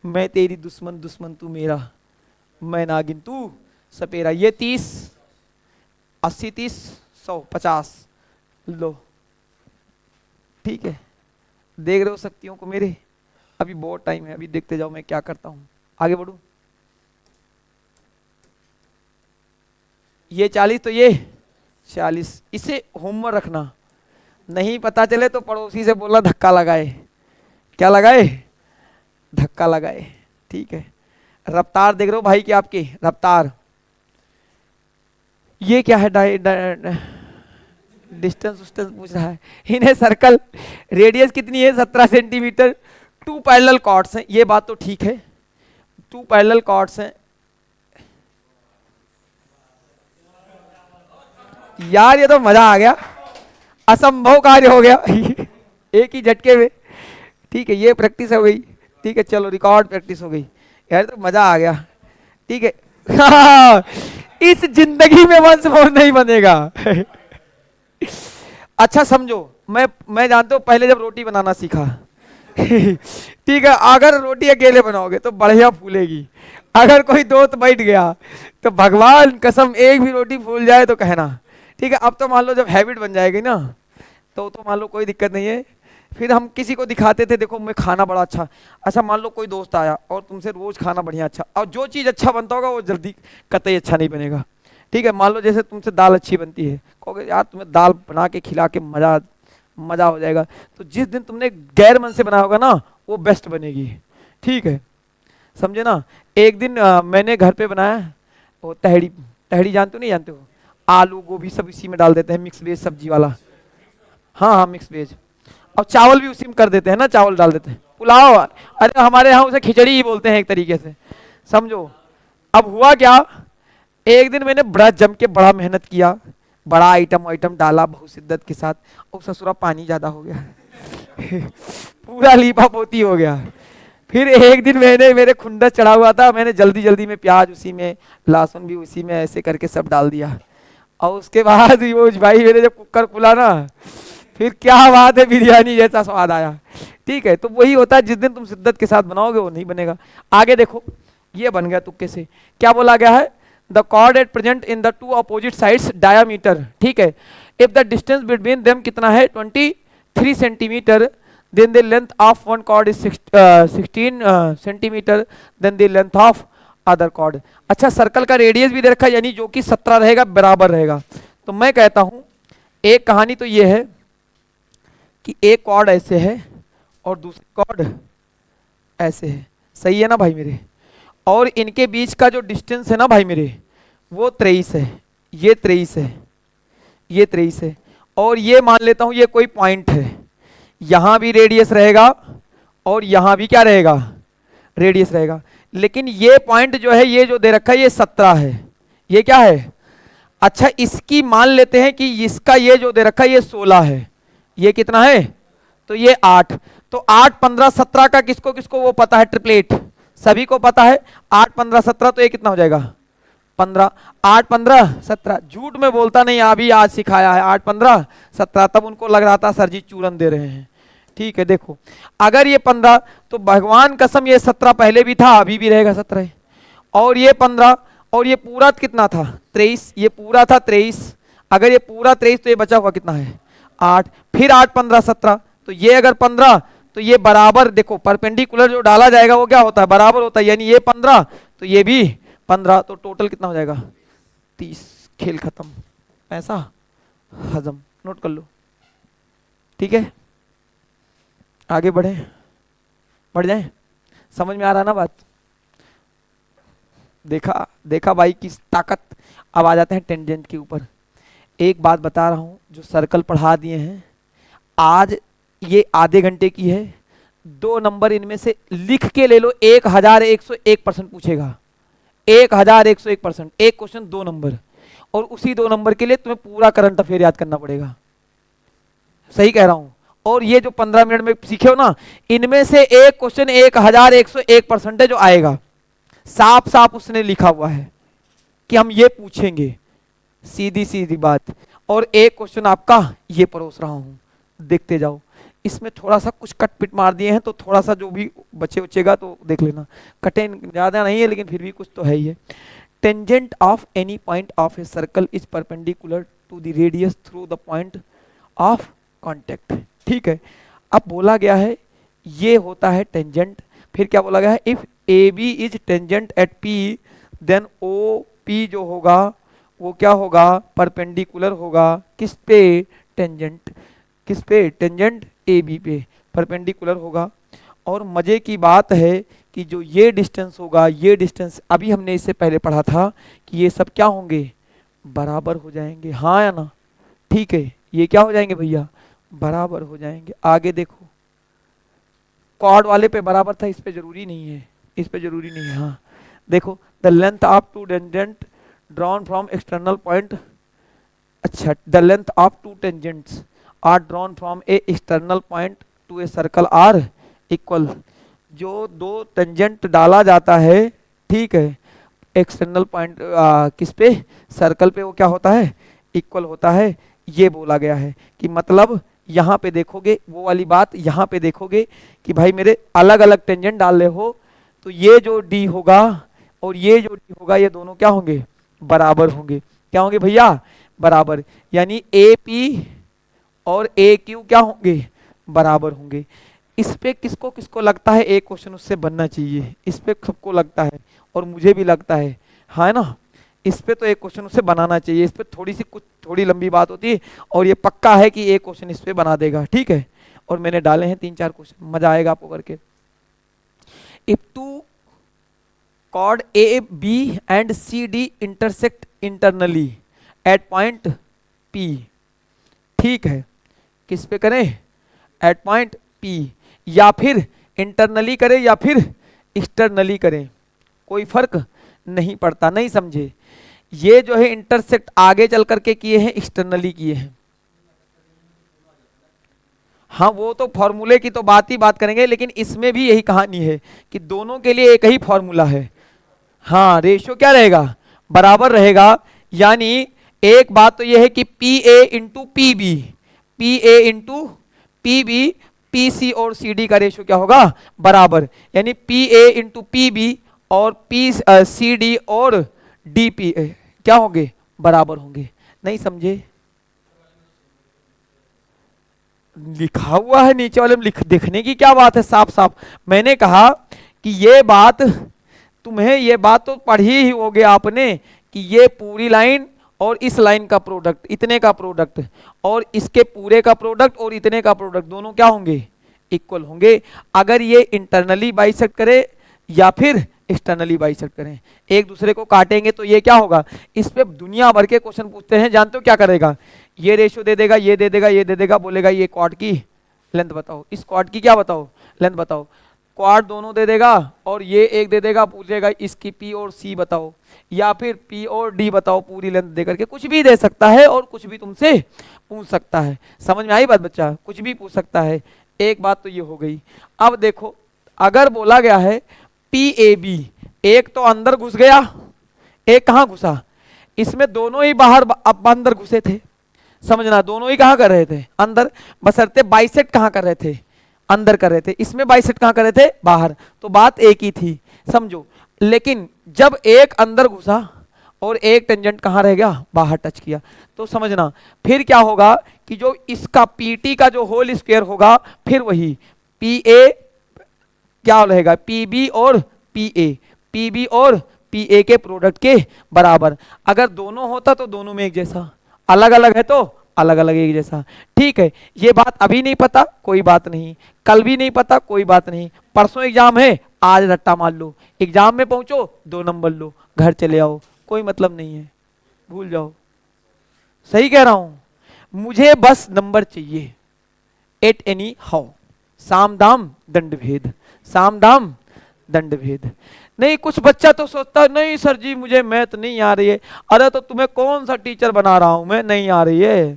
मैं तेरी दुश्मन, दुश्मन तू मेरा, मैं नागिन तू सपेरा। ये 30, 80 30 100 50 लो, ठीक है। देख रहे हो शक्तियों को मेरे? अभी बहुत टाइम है, अभी देखते जाओ मैं क्या करता हूं। आगे बढ़ू। ये 40 तो ये 40, इसे होमवर्क रखना, नहीं पता चले तो पड़ोसी से बोलना धक्का लगाए। क्या लगाए? धक्का लगाए, ठीक है। रफ्तार देख रहे हो भाई की, आपकी रफ्तार। ये क्या है? डिस्टेंस उस्टेंस पूछ रहा है। इन्हें सर्कल रेडियस कितनी है? 17 सेंटीमीटर। 2 पैरेलल कॉर्ड्स हैं, ये बात तो ठीक है, 2 पैरेलल कॉर्ड्स हैं। यार ये तो मजा आ गया, असंभव कार्य हो गया एक ही झटके में, ठीक है। ये प्रैक्टिस हो गई, ठीक है। चलो रिकॉर्ड प्रैक्टिस हो गई यार, तो मजा आ गया, ठीक है इस जिंदगी में वंस मोर नहीं बनेगा अच्छा समझो, मैं जानता हूँ पहले जब रोटी बनाना सीखा ठीक है, अगर रोटी अकेले बनाओगे तो बढ़िया फूलेगी, अगर कोई दोस्त बैठ गया तो भगवान कसम एक भी रोटी फूल जाए तो कहना। ठीक है, अब तो मान लो जब हैबिट बन जाएगी ना, तो मान लो कोई दिक्कत नहीं है। फिर हम किसी को दिखाते थे, देखो मैं खाना बड़ा अच्छा, अच्छा मान लो कोई दोस्त आया और तुमसे रोज खाना बढ़िया अच्छा, और जो चीज़ अच्छा बनता होगा वो जल्दी कतई अच्छा नहीं बनेगा। ठीक है, मान लो जैसे तुमसे दाल अच्छी बनती है, कहोगे यार तुम्हें दाल बना के खिला के मजा मजा हो जाएगा, तो जिस दिन तुमने गैर मन से बनाया होगा ना वो बेस्ट बनेगी। ठीक है, समझे ना। एक दिन मैंने घर पे बनाया, वो तहड़ी, तहड़ी जानते हो नहीं जानते हो, आलू गोभी सब इसी में डाल देते हैं, मिक्स वेज सब्जी वाला। हाँ हाँ मिक्स वेज, और चावल भी उसी में कर देते हैं ना, चावल डाल देते हैं, पुलाव, अरे हमारे यहाँ उसे खिचड़ी ही बोलते हैं एक तरीके से, समझो। अब हुआ क्या, एक दिन मैंने बड़ा जम के बड़ा मेहनत किया, बड़ा आइटम आइटम डाला बहुत शिद्दत के साथ, और ससुरा पानी ज्यादा हो गया पूरा लीपा पोती हो गया। फिर एक दिन मैंने, मेरे खुंडस चढ़ा हुआ था, मैंने जल्दी जल्दी में प्याज उसी में, लहसुन भी उसी में, ऐसे करके सब डाल दिया, और उसके बाद वो भाई मेरे जब कुकर खुला ना, फिर क्या बात है, बिरयानी जैसा स्वाद आया। ठीक है, तो वही होता है, जिस दिन तुम शिद्दत के साथ बनाओगे वो नहीं बनेगा। आगे देखो, ये बन गया तुक्के से, क्या बोला गया है, the chord at present in the two opposite sides diameter. ठीक है, if the distance between them कितना है 23 centimetre, then the length of one chord is 16 centimetre, then the length of other chord। अच्छा, सर्कल का radius भी दे रखा है, यानी जो कि 17 रहेगा, बराबर रहेगा। तो मैं कहता हूं एक कहानी तो ये है कि एक कॉर्ड ऐसे है और दूसरी कॉर्ड ऐसे है, सही है ना भाई मेरे, और इनके बीच का जो डिस्टेंस है ना भाई मेरे, वो 23 है, ये 23 है, ये 23 है, और ये मान लेता हूं ये कोई पॉइंट है, यहां भी रेडियस रहेगा और यहां भी क्या रहेगा, रेडियस रहेगा। लेकिन ये पॉइंट जो है, ये जो दे रखा है, ये 17 है, ये क्या है, अच्छा इसकी मान लेते हैं कि इसका ये जो दे रखा है ये 16 है, ये कितना है, तो ये 8, तो 8 15 17 का किसको किसको वो पता है, ट्रिपलेट सभी को पता है, 8 15 17, तो ये कितना हो जाएगा 15, 8 15 17, झूठ में बोलता नहीं, अभी आज सिखाया है 8 15 17, तब उनको लग रहा था सर जी चूरन दे रहे हैं। ठीक है, देखो अगर ये 15, तो भगवान कसम ये 17 पहले भी था, अभी भी रहेगा 17, और ये 15, और ये पूरा कितना था 23, ये पूरा था 23, अगर ये पूरा 23 तो ये बचा हुआ कितना है 8, फिर 8 15 17, तो ये अगर 15, तो ये बराबर, देखो परपेंडिकुलर जो डाला जाएगा वो क्या होता है, बराबर होता है, यानी ये 15 तो ये भी 15, तो टोटल कितना हो जाएगा 30, खेल खत्म, ऐसा हजम, नोट कर लो। ठीक है, आगे बढ़े, बढ़ जाए, समझ में आ रहा ना बात, देखा देखा भाई की ताकत। अब आ जाते हैं टेंजेंट के ऊपर। एक बात बता रहा हूं, जो सर्कल पढ़ा दिए हैं आज, ये आधे घंटे की है, 2 नंबर इनमें से लिख के ले लो, 1101% पूछेगा, 1101%, एक क्वेश्चन 2 नंबर, और उसी 2 नंबर के लिए तुम्हें पूरा करंट अफेयर याद करना पड़ेगा, सही कह रहा हूं। और ये जो 15 मिनट में सीखे हो ना, इनमें से एक क्वेश्चन 1101% है जो आएगा, साफ साफ उसने लिखा हुआ है कि हम ये पूछेंगे, सीधी सीधी बात। और एक क्वेश्चन आपका ये परोस रहा हूं, देखते जाओ, इसमें थोड़ा सा कुछ कट पिट मार दिए हैं, तो थोड़ा सा जो भी बचे बचेगा तो देख लेना, कटे ज्यादा नहीं है लेकिन फिर भी कुछ तो है ही है। Tangent of any point of a circle is perpendicular to the radius through the point of contact. ठीक है, अब बोला गया है ये होता है टेंजेंट, फिर क्या बोला गया है, if A B is tangent at P, then O P जो होगा वो क्या होगा, परपेंडिकुलर होगा किस पे, टेंजेंट, किस पे, टेंजेंट ए बी पे परपेंडिकुलर होगा। और मजे की बात है कि जो ये डिस्टेंस होगा, ये डिस्टेंस अभी हमने इससे पहले पढ़ा था कि ये सब क्या होंगे, बराबर हो जाएंगे, हाँ या ना, ठीक है, ये क्या हो जाएंगे भैया, बराबर हो जाएंगे। आगे देखो, कॉर्ड वाले पे बराबर था, इस पे जरूरी नहीं है, इस पे जरूरी नहीं है, हाँ देखो, the length of two tangent drawn from external point, अच्छा the length of two tangents are drawn from a external point to a circle are equal. जो 2 टेंजेंट डाला जाता है, ठीक है, एक्सटर्नल पॉइंट किस पे, सर्कल पे, वो क्या होता है, इक्वल होता है। ये बोला गया है कि मतलब यहाँ पे देखोगे वो वाली बात, यहाँ पे देखोगे कि भाई मेरे अलग अलग टेंजेंट डाल रहे हो, तो ये जो डी होगा और ये जो डी होगा ये दोनों क्या होंगे, बराबर होंगे। क्या होंगे भैया, बराबर। यानी ए पी और ए क्यू क्या होंगे, बराबर होंगे। इस पे किसको किसको लगता है एक क्वेश्चन उससे बनना चाहिए, इस पे सबको लगता है और मुझे भी लगता है, हाँ ना। इस पे तो एक क्वेश्चन उससे बनाना चाहिए, इस पे थोड़ी सी कुछ थोड़ी लंबी बात होती है और ये पक्का है कि एक क्वेश्चन इस पे बना देगा, ठीक है। और मैंने डाले हैं 3-4 क्वेश्चन, मजा आएगा आपको करके। If two chord A, B and C, D intersect internally at point P, ठीक है, किस पे करें, एट पॉइंट P, या फिर इंटरनली करें या फिर एक्सटर्नली करें, कोई फर्क नहीं पड़ता। नहीं समझे, ये जो है इंटरसेक्ट आगे चल करके किए हैं, एक्सटर्नली किए हैं। हाँ वो तो फॉर्मूले की तो बात ही बात करेंगे, लेकिन इसमें भी यही कहानी है कि दोनों के लिए एक ही फॉर्मूला है। हाँ रेशियो क्या रहेगा, बराबर रहेगा। यानी एक बात तो यह है कि P A into P B, P A into P B, P C और सी डी का रेशियो क्या होगा, बराबर। यानी P A into P B और पी सी डी और डी पी क्या होंगे, बराबर होंगे। नहीं समझे, लिखा हुआ है नीचे वाले में, लिख देखने की क्या बात है, साफ साफ मैंने कहा कि ये बात तुम्हें, ये बात तो पढ़ी ही होगे आपने कि ये पूरी लाइन और इस लाइन का प्रोडक्ट, इतने का प्रोडक्ट और इसके पूरे का प्रोडक्ट और इतने का प्रोडक्ट, दोनों क्या होंगे, इक्वल होंगे। अगर ये इंटरनली बाइसेक्ट करे या फिर एक्सटर्नली बाइसेक्ट करें, एक दूसरे को काटेंगे तो ये क्या होगा। इस पे दुनिया भर के क्वेश्चन पूछते हैं, जानते हो क्या करेगा, ये रेशियो दे देगा, ये दे देगा, ये दे देगा, बोलेगा ये क्वाड की लेंथ बताओ, इस क्वाड की क्या बताओ, लेंथ बताओ। क्वाड दोनों दे देगा और ये एक दे देगा, पूछेगा इसकी पी और सी बताओ या फिर पी और डी बताओ, पूरी लेंथ दे करके कुछ भी दे सकता है और कुछ भी तुमसे पूछ सकता है। समझ में आई बात बच्चा, कुछ भी पूछ सकता है। एक बात तो ये हो गई। अब देखो अगर बोला गया है पी ए बी, एक तो अंदर घुस गया, एक कहाँ घुसा, इसमें दोनों ही बाहर अब अंदर घुसे थे, समझना, दोनों ही कहाँ कर रहे थे, अंदर, बशर्ते बाइसेक्ट कहाँ कर रहे थे, अंदर कर रहे थे, इसमें बाइसेक्ट कहाँ कर रहे थे, बाहर, तो बात एक ही थी, समझो। लेकिन जब एक अंदर घुसा और एक टेंजेंट कहाँ रह गया, बाहर टच किया, तो समझना फिर क्या होगा कि जो इसका पीटी का जो होल स्क्वायर होगा, फिर वही पी ए क्या रहेगा, पी बी और पी ए, पी बी और पी ए के प्रोडक्ट के बराबर। अगर दोनों होता तो दोनों में एक जैसा, अलग अलग है तो अलग अलग एक जैसा, ठीक है। ये बात अभी नहीं पता कोई बात नहीं, कल भी नहीं पता कोई बात नहीं, परसों एग्जाम है, आज रट्टा मार लो, एग्जाम में पहुंचो 2 नंबर लो, घर चले आओ, कोई मतलब नहीं है, भूल जाओ। सही कह रहा हूं, मुझे बस नंबर चाहिए, एट एनी हाउ, साम दाम दंड भेद, साम दाम दंड भेद। नहीं कुछ बच्चा तो सोचता है नहीं सर जी मुझे मैथ नहीं आ रही है, अरे तो तुम्हें कौन सा टीचर बना रहा हूं मैं, नहीं आ रही है,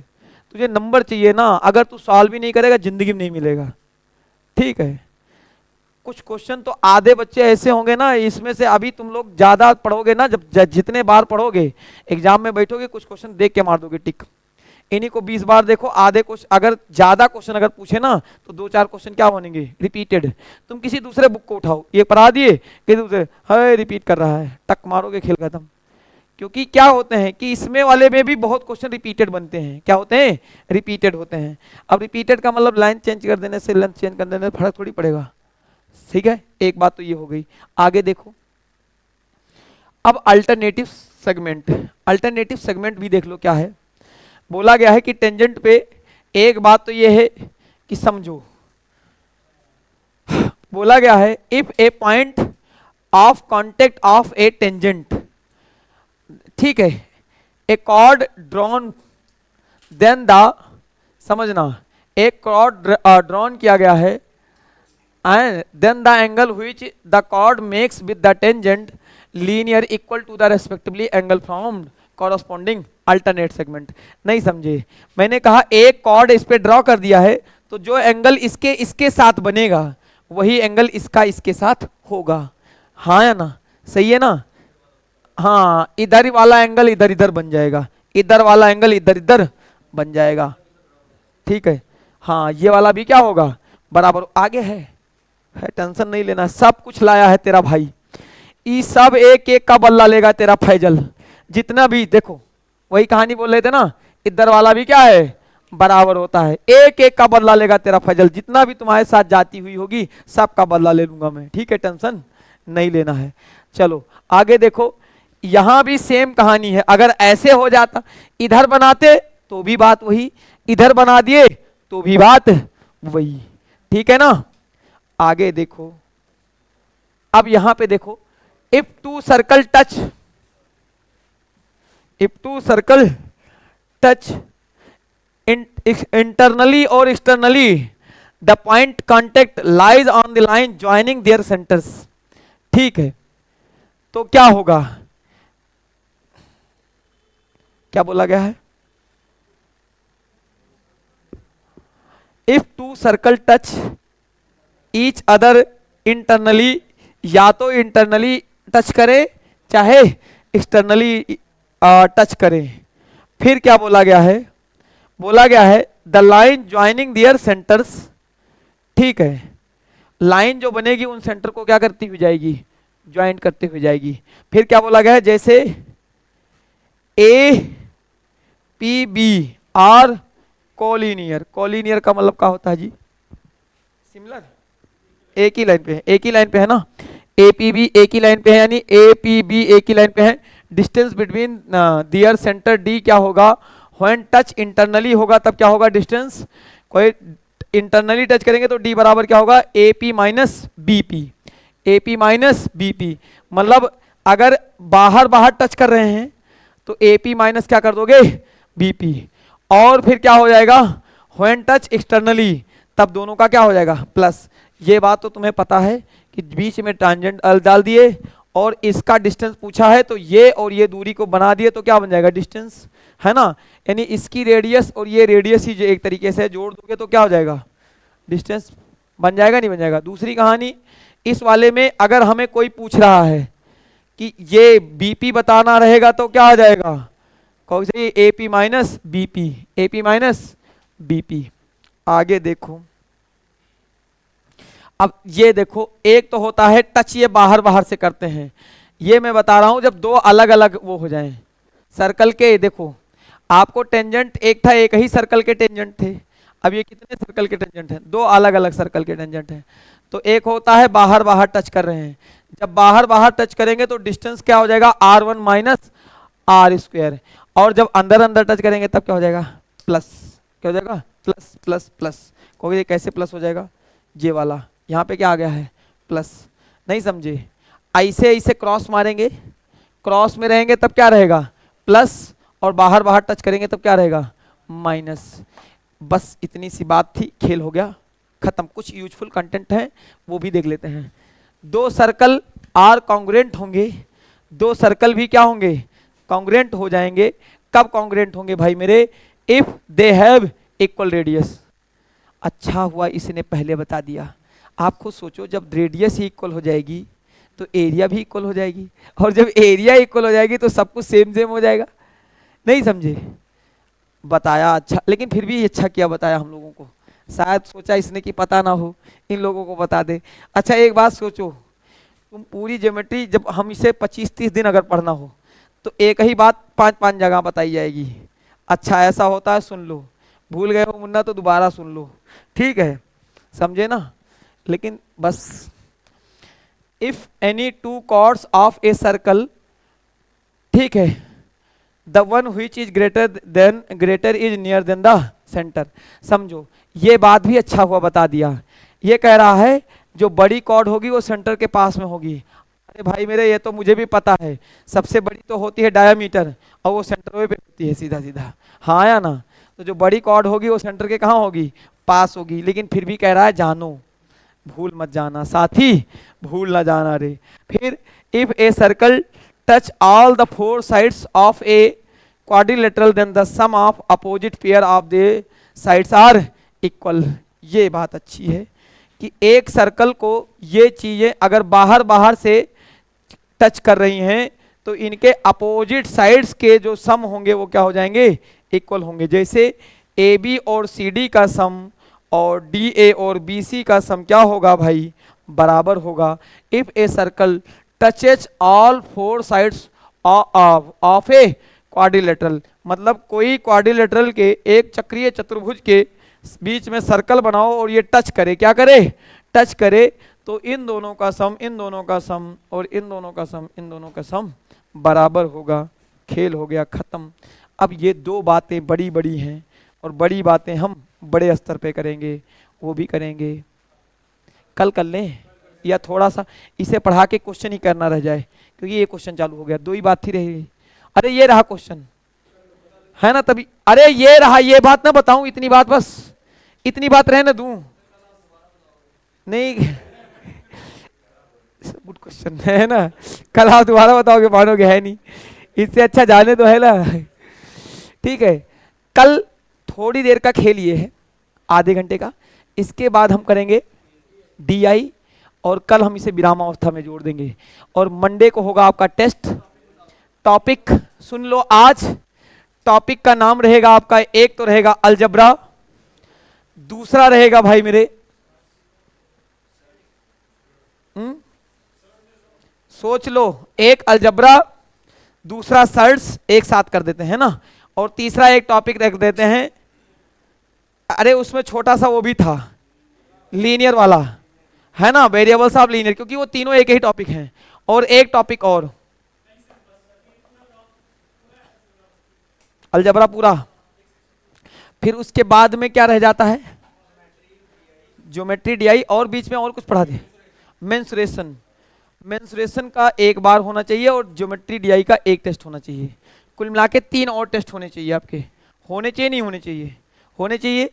तुझे नंबर चाहिए ना, अगर तू सॉल्व भी नहीं करेगा जिंदगी में नहीं मिलेगा, ठीक है। कुछ क्वेश्चन तो आधे बच्चे ऐसे होंगे ना, इसमें से अभी तुम लोग ज्यादा पढ़ोगे ना, जब जितने बार पढ़ोगे एग्जाम में बैठोगे कुछ क्वेश्चन देख के मार दोगे टिक, इन्हीं को 20 बार देखो, आधे क्वेश्चन अगर ज्यादा क्वेश्चन अगर पूछे ना तो 2-4 क्वेश्चन क्या बनेंगे, रिपीटेड। तुम किसी दूसरे बुक को उठाओ, ये पढ़ा दिए कि दूसरे है रिपीट कर रहा है, टक मारोगे खेल खत्म। क्योंकि क्या होते हैं कि इसमें वाले में भी बहुत क्वेश्चन रिपीटेड बनते हैं, क्या होते हैं, रिपीटेड होते हैं। अब रिपीटेड का मतलब लाइन चेंज कर देने से, लेंथ चेंज कर देने से फर्क थोड़ी पड़ेगा, ठीक है। एक बात तो ये हो गई। आगे देखो अब अल्टरनेटिव सेगमेंट, अल्टरनेटिव सेगमेंट भी देख लो क्या है। बोला गया है कि टेंजेंट पे एक बात तो ये है कि समझो, बोला गया है if a point of contact of a tangent, ठीक है, a chord drawn then the, समझना, एक कॉर्ड ड्रॉन किया गया है and then the angle which the chord makes with the tangent linear equal to the respectively angle from corresponding alternate segment. नहीं समझे, मैंने कहा एक कॉर्ड इस पे ड्रॉ कर दिया है तो जो एंगल इसके साथ बनेगा वही एंगल इसका इसके साथ होगा, हाँ या ना, सही है ना। हाँ इधर वाला एंगल इधर इधर बन जाएगा, इधर वाला एंगल इधर इधर बन जाएगा। ठीक है, हाँ ये वाला भी क्या होगा, बराबर आगे है टेंशन नहीं लेना, सब कुछ लाया है तेरा भाई। ई सब एक एक का बदला लेगा तेरा फैजल, जितना भी देखो वही कहानी बोल रहे थे ना, इधर वाला भी क्या है, बराबर होता है, एक एक का बदला लेगा तेरा फैजल, जितना भी तुम्हारे साथ जाती हुई होगी सब का बदला ले लूंगा मैं। ठीक है, टेंशन नहीं लेना है। चलो आगे देखो, यहां भी सेम कहानी है। अगर ऐसे हो जाता, इधर बनाते तो भी बात वही, इधर बना दिए तो भी बात वही। ठीक है ना, आगे देखो, अब यहां पे देखो, if two circle touch, if two circle touch internally और externally, the point contact lies on the line joining their centres. ठीक है, तो क्या होगा, क्या बोला गया है, if two circle touch each other internally, या तो इंटरनली टच करे चाहे एक्सटर्नली टच करे, फिर क्या बोला गया है, बोला गया है the line joining their centres. ठीक है, लाइन जो बनेगी उन सेंटर को क्या करती हुई जाएगी, ज्वाइन करते हुए जाएगी। फिर क्या बोला गया है, जैसे A P B are collinear, collinear का मतलब क्या होता है जी, सिमिलर, एक ही लाइन पे है, एक ही लाइन पे है ना, ए पी बी एक ही लाइन पे है, यानी ए पी बी एक ही लाइन पे है। Distance between their centre D क्या होगा, व्हेन टच इंटरनली होगा तब क्या होगा डिस्टेंस, कोई इंटरनली टच करेंगे तो डी बराबर क्या होगा, A P minus B P, A P minus B P, मतलब अगर बाहर बाहर टच कर रहे हैं तो ए पी माइनस क्या कर दोगे, बी पी, और फिर क्या हो जाएगा, व्हेन टच एक्सटर्नली तब दोनों का क्या हो जाएगा प्लस। ये बात तो तुम्हें पता है कि बीच में टांजेंट डाल दिए और इसका डिस्टेंस पूछा है तो ये और ये दूरी को बना दिए तो क्या बन जाएगा डिस्टेंस, है ना, यानी इसकी रेडियस और ये रेडियस ही जो एक तरीके से जोड़ दोगे तो क्या हो जाएगा, डिस्टेंस बन जाएगा, नहीं बन जाएगा। दूसरी कहानी, इस वाले में अगर हमें कोई पूछ रहा है कि ये बीपी बताना रहेगा तो क्या आ जाएगा, कौन से, A P minus B P, A P minus B P. आगे देखो, अब ये देखो, एक तो होता है टच, ये बाहर बाहर से करते हैं, ये मैं बता रहा हूं जब दो अलग अलग वो हो जाएं सर्कल के। देखो आपको टेंजेंट एक था, एक ही सर्कल के टेंजेंट थे, अब ये कितने सर्कल के टेंजेंट हैं, दो अलग अलग सर्कल के टेंजेंट हैं। तो एक होता है बाहर बाहर टच कर रहे हैं, जब बाहर बाहर टच करेंगे तो डिस्टेंस क्या हो जाएगा, R one minus R square, और जब अंदर अंदर टच करेंगे तब क्या हो जाएगा, प्लस, क्या हो जाएगा, प्लस प्लस प्लस। कोई कैसे प्लस हो जाएगा, ये वाला यहाँ पे क्या आ गया है प्लस, नहीं समझे, ऐसे ऐसे क्रॉस मारेंगे, क्रॉस में रहेंगे तब क्या रहेगा प्लस, और बाहर बाहर टच करेंगे तब क्या रहेगा माइनस। बस इतनी सी बात थी, खेल हो गया खत्म। कुछ यूजफुल कंटेंट है वो भी देख लेते हैं। दो सर्कल आर कॉन्ग्रुएंट होंगे, दो सर्कल भी क्या होंगे, कॉन्ग्रुएंट हो जाएंगे। कब कॉन्ग्रुएंट होंगे भाई मेरे, if they have equal radius. अच्छा हुआ इसने पहले बता दिया। आप खुद सोचो, जब रेडियस ही इक्वल हो जाएगी तो एरिया भी इक्वल हो जाएगी, और जब एरिया इक्वल हो जाएगी तो सब कुछ सेम सेम हो जाएगा। नहीं समझे, बताया अच्छा, लेकिन फिर भी अच्छा किया बताया हम लोगों को, शायद सोचा इसने कि पता ना हो, इन लोगों को बता दे। अच्छा एक बात सोचो, तुम पूरी ज्योमेट्री जब हम इसे 25-30 दिन अगर पढ़ना हो तो एक ही बात 5-5 जगह बताई जाएगी। अच्छा ऐसा होता है, सुन लो, भूल गए हो मुन्ना तो दोबारा सुन लो, ठीक है, समझे ना। लेकिन बस, if any two chords of a circle, ठीक है, the one which is greater is near than the centre. समझो, ये बात भी अच्छा हुआ बता दिया। ये कह रहा है जो बड़ी कॉर्ड होगी वो सेंटर के पास में होगी। अरे भाई मेरे, ये तो मुझे भी पता है, सबसे बड़ी तो होती है डायमीटर और वो सेंटर में पे होती है सीधा सीधा, हाँ या ना। तो जो बड़ी कॉर्ड होगी वो सेंटर के कहाँ होगी, पास होगी। लेकिन फिर भी कह रहा है जानो, भूल मत जाना साथी, भूल ना जाना रे। फिर if a circle touch all the four sides of a quadrilateral then the sum of opposite pair of the sides are equal. ये बात अच्छी है कि एक सर्कल को ये चीजें अगर बाहर बाहर से टच कर रही हैं तो इनके अपोजिट साइड्स के जो सम होंगे वो क्या हो जाएंगे, इक्वल होंगे। जैसे ए बी और सी डी का सम और डी ए और बी सी का सम क्या होगा भाई, बराबर होगा। If a circle touches all four sides of a quadrilateral, मतलब कोई क्वाड्रिलेटरल के, एक चक्रीय चतुर्भुज के बीच में सर्कल बनाओ और ये टच करे, क्या करे, टच करे, तो इन दोनों का सम, इन दोनों का सम और इन दोनों का सम, इन दोनों का सम बराबर होगा। खेल हो गया खत्म। अब ये दो बातें बड़ी बड़ी हैं और बड़ी बातें हम बड़े स्तर पे करेंगे, वो भी करेंगे कल कर लें, या थोड़ा सा इसे पढ़ा के क्वेश्चन ही करना रह जाए, क्योंकि ये क्वेश्चन चालू हो गया, दो ही बात थी रही। अरे ये रहा क्वेश्चन, है ना, तभी, अरे ये रहा, ये बात ना बताऊं, इतनी बात, बस इतनी बात रहने दूं, नहीं गुड क्वेश्चन है ना, कल आप दोबारा बताओगे, मानोगे है नहीं, इससे अच्छा जाने तो है ना। ठीक है, कल थोड़ी देर का खेल ये है, आधे घंटे का, इसके बाद हम करेंगे डीआई, और कल हम इसे विरामावस्था में जोड़ देंगे, और मंडे को होगा आपका टेस्ट। टॉपिक सुन लो, आज टॉपिक का नाम रहेगा आपका, एक तो रहेगा अलजबरा, दूसरा रहेगा भाई मेरे सोच लो, एक अलजबरा, दूसरा सर्ट्स, एक साथ कर देते हैं ना, और तीसरा एक टॉपिक रख देते हैं, अरे उसमें छोटा सा वो भी था लीनियर वाला, है ना, वेरिएबल्स ऑफ लीनियर, क्योंकि वो तीनों एक ही टॉपिक हैं, और एक टॉपिक और अलजबरा पूरा। फिर उसके बाद में क्या रह जाता है, ज्योमेट्री डीआई, और बीच में और कुछ पढ़ा दे, मेंसुरेशन, मेंसुरेशन का एक बार होना चाहिए, और ज्योमेट्री डीआई का एक टेस्ट होना चाहिए, कुल मिला के 3 और टेस्ट होने चाहिए आपके, होने चाहिए नहीं होने चाहिए, होने चाहिए।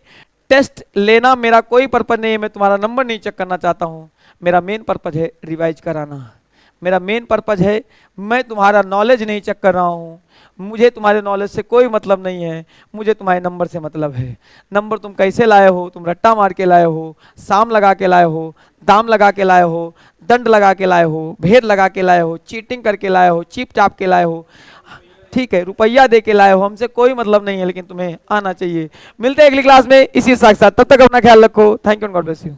टेस्ट लेना मेरा कोई पर्पज नहीं है, मैं तुम्हारा नंबर नहीं चेक करना चाहता हूँ, मेरा मेन पर्पज है रिवाइज कराना, मेरा मेन पर्पज है, मैं तुम्हारा नॉलेज नहीं चेक कर रहा हूँ, मुझे तुम्हारे नॉलेज से कोई मतलब नहीं है, मुझे तुम्हारे नंबर से मतलब है। नंबर तुम कैसे लाए हो, तुम रट्टा मार के लाए हो, साम लगा के लाए हो, दाम लगा के लाए हो, दंड लगा के लाए हो, भेद लगा के लाए हो, चीटिंग करके लाए हो, चिप चाप के लाए हो, ठीक है, रुपया दे के लाए हो, हमसे कोई मतलब नहीं है, लेकिन तुम्हें आना चाहिए। मिलते हैं अगली क्लास में इसी साथ, तब तक अपना ख्याल रखो। Thank you, God bless you.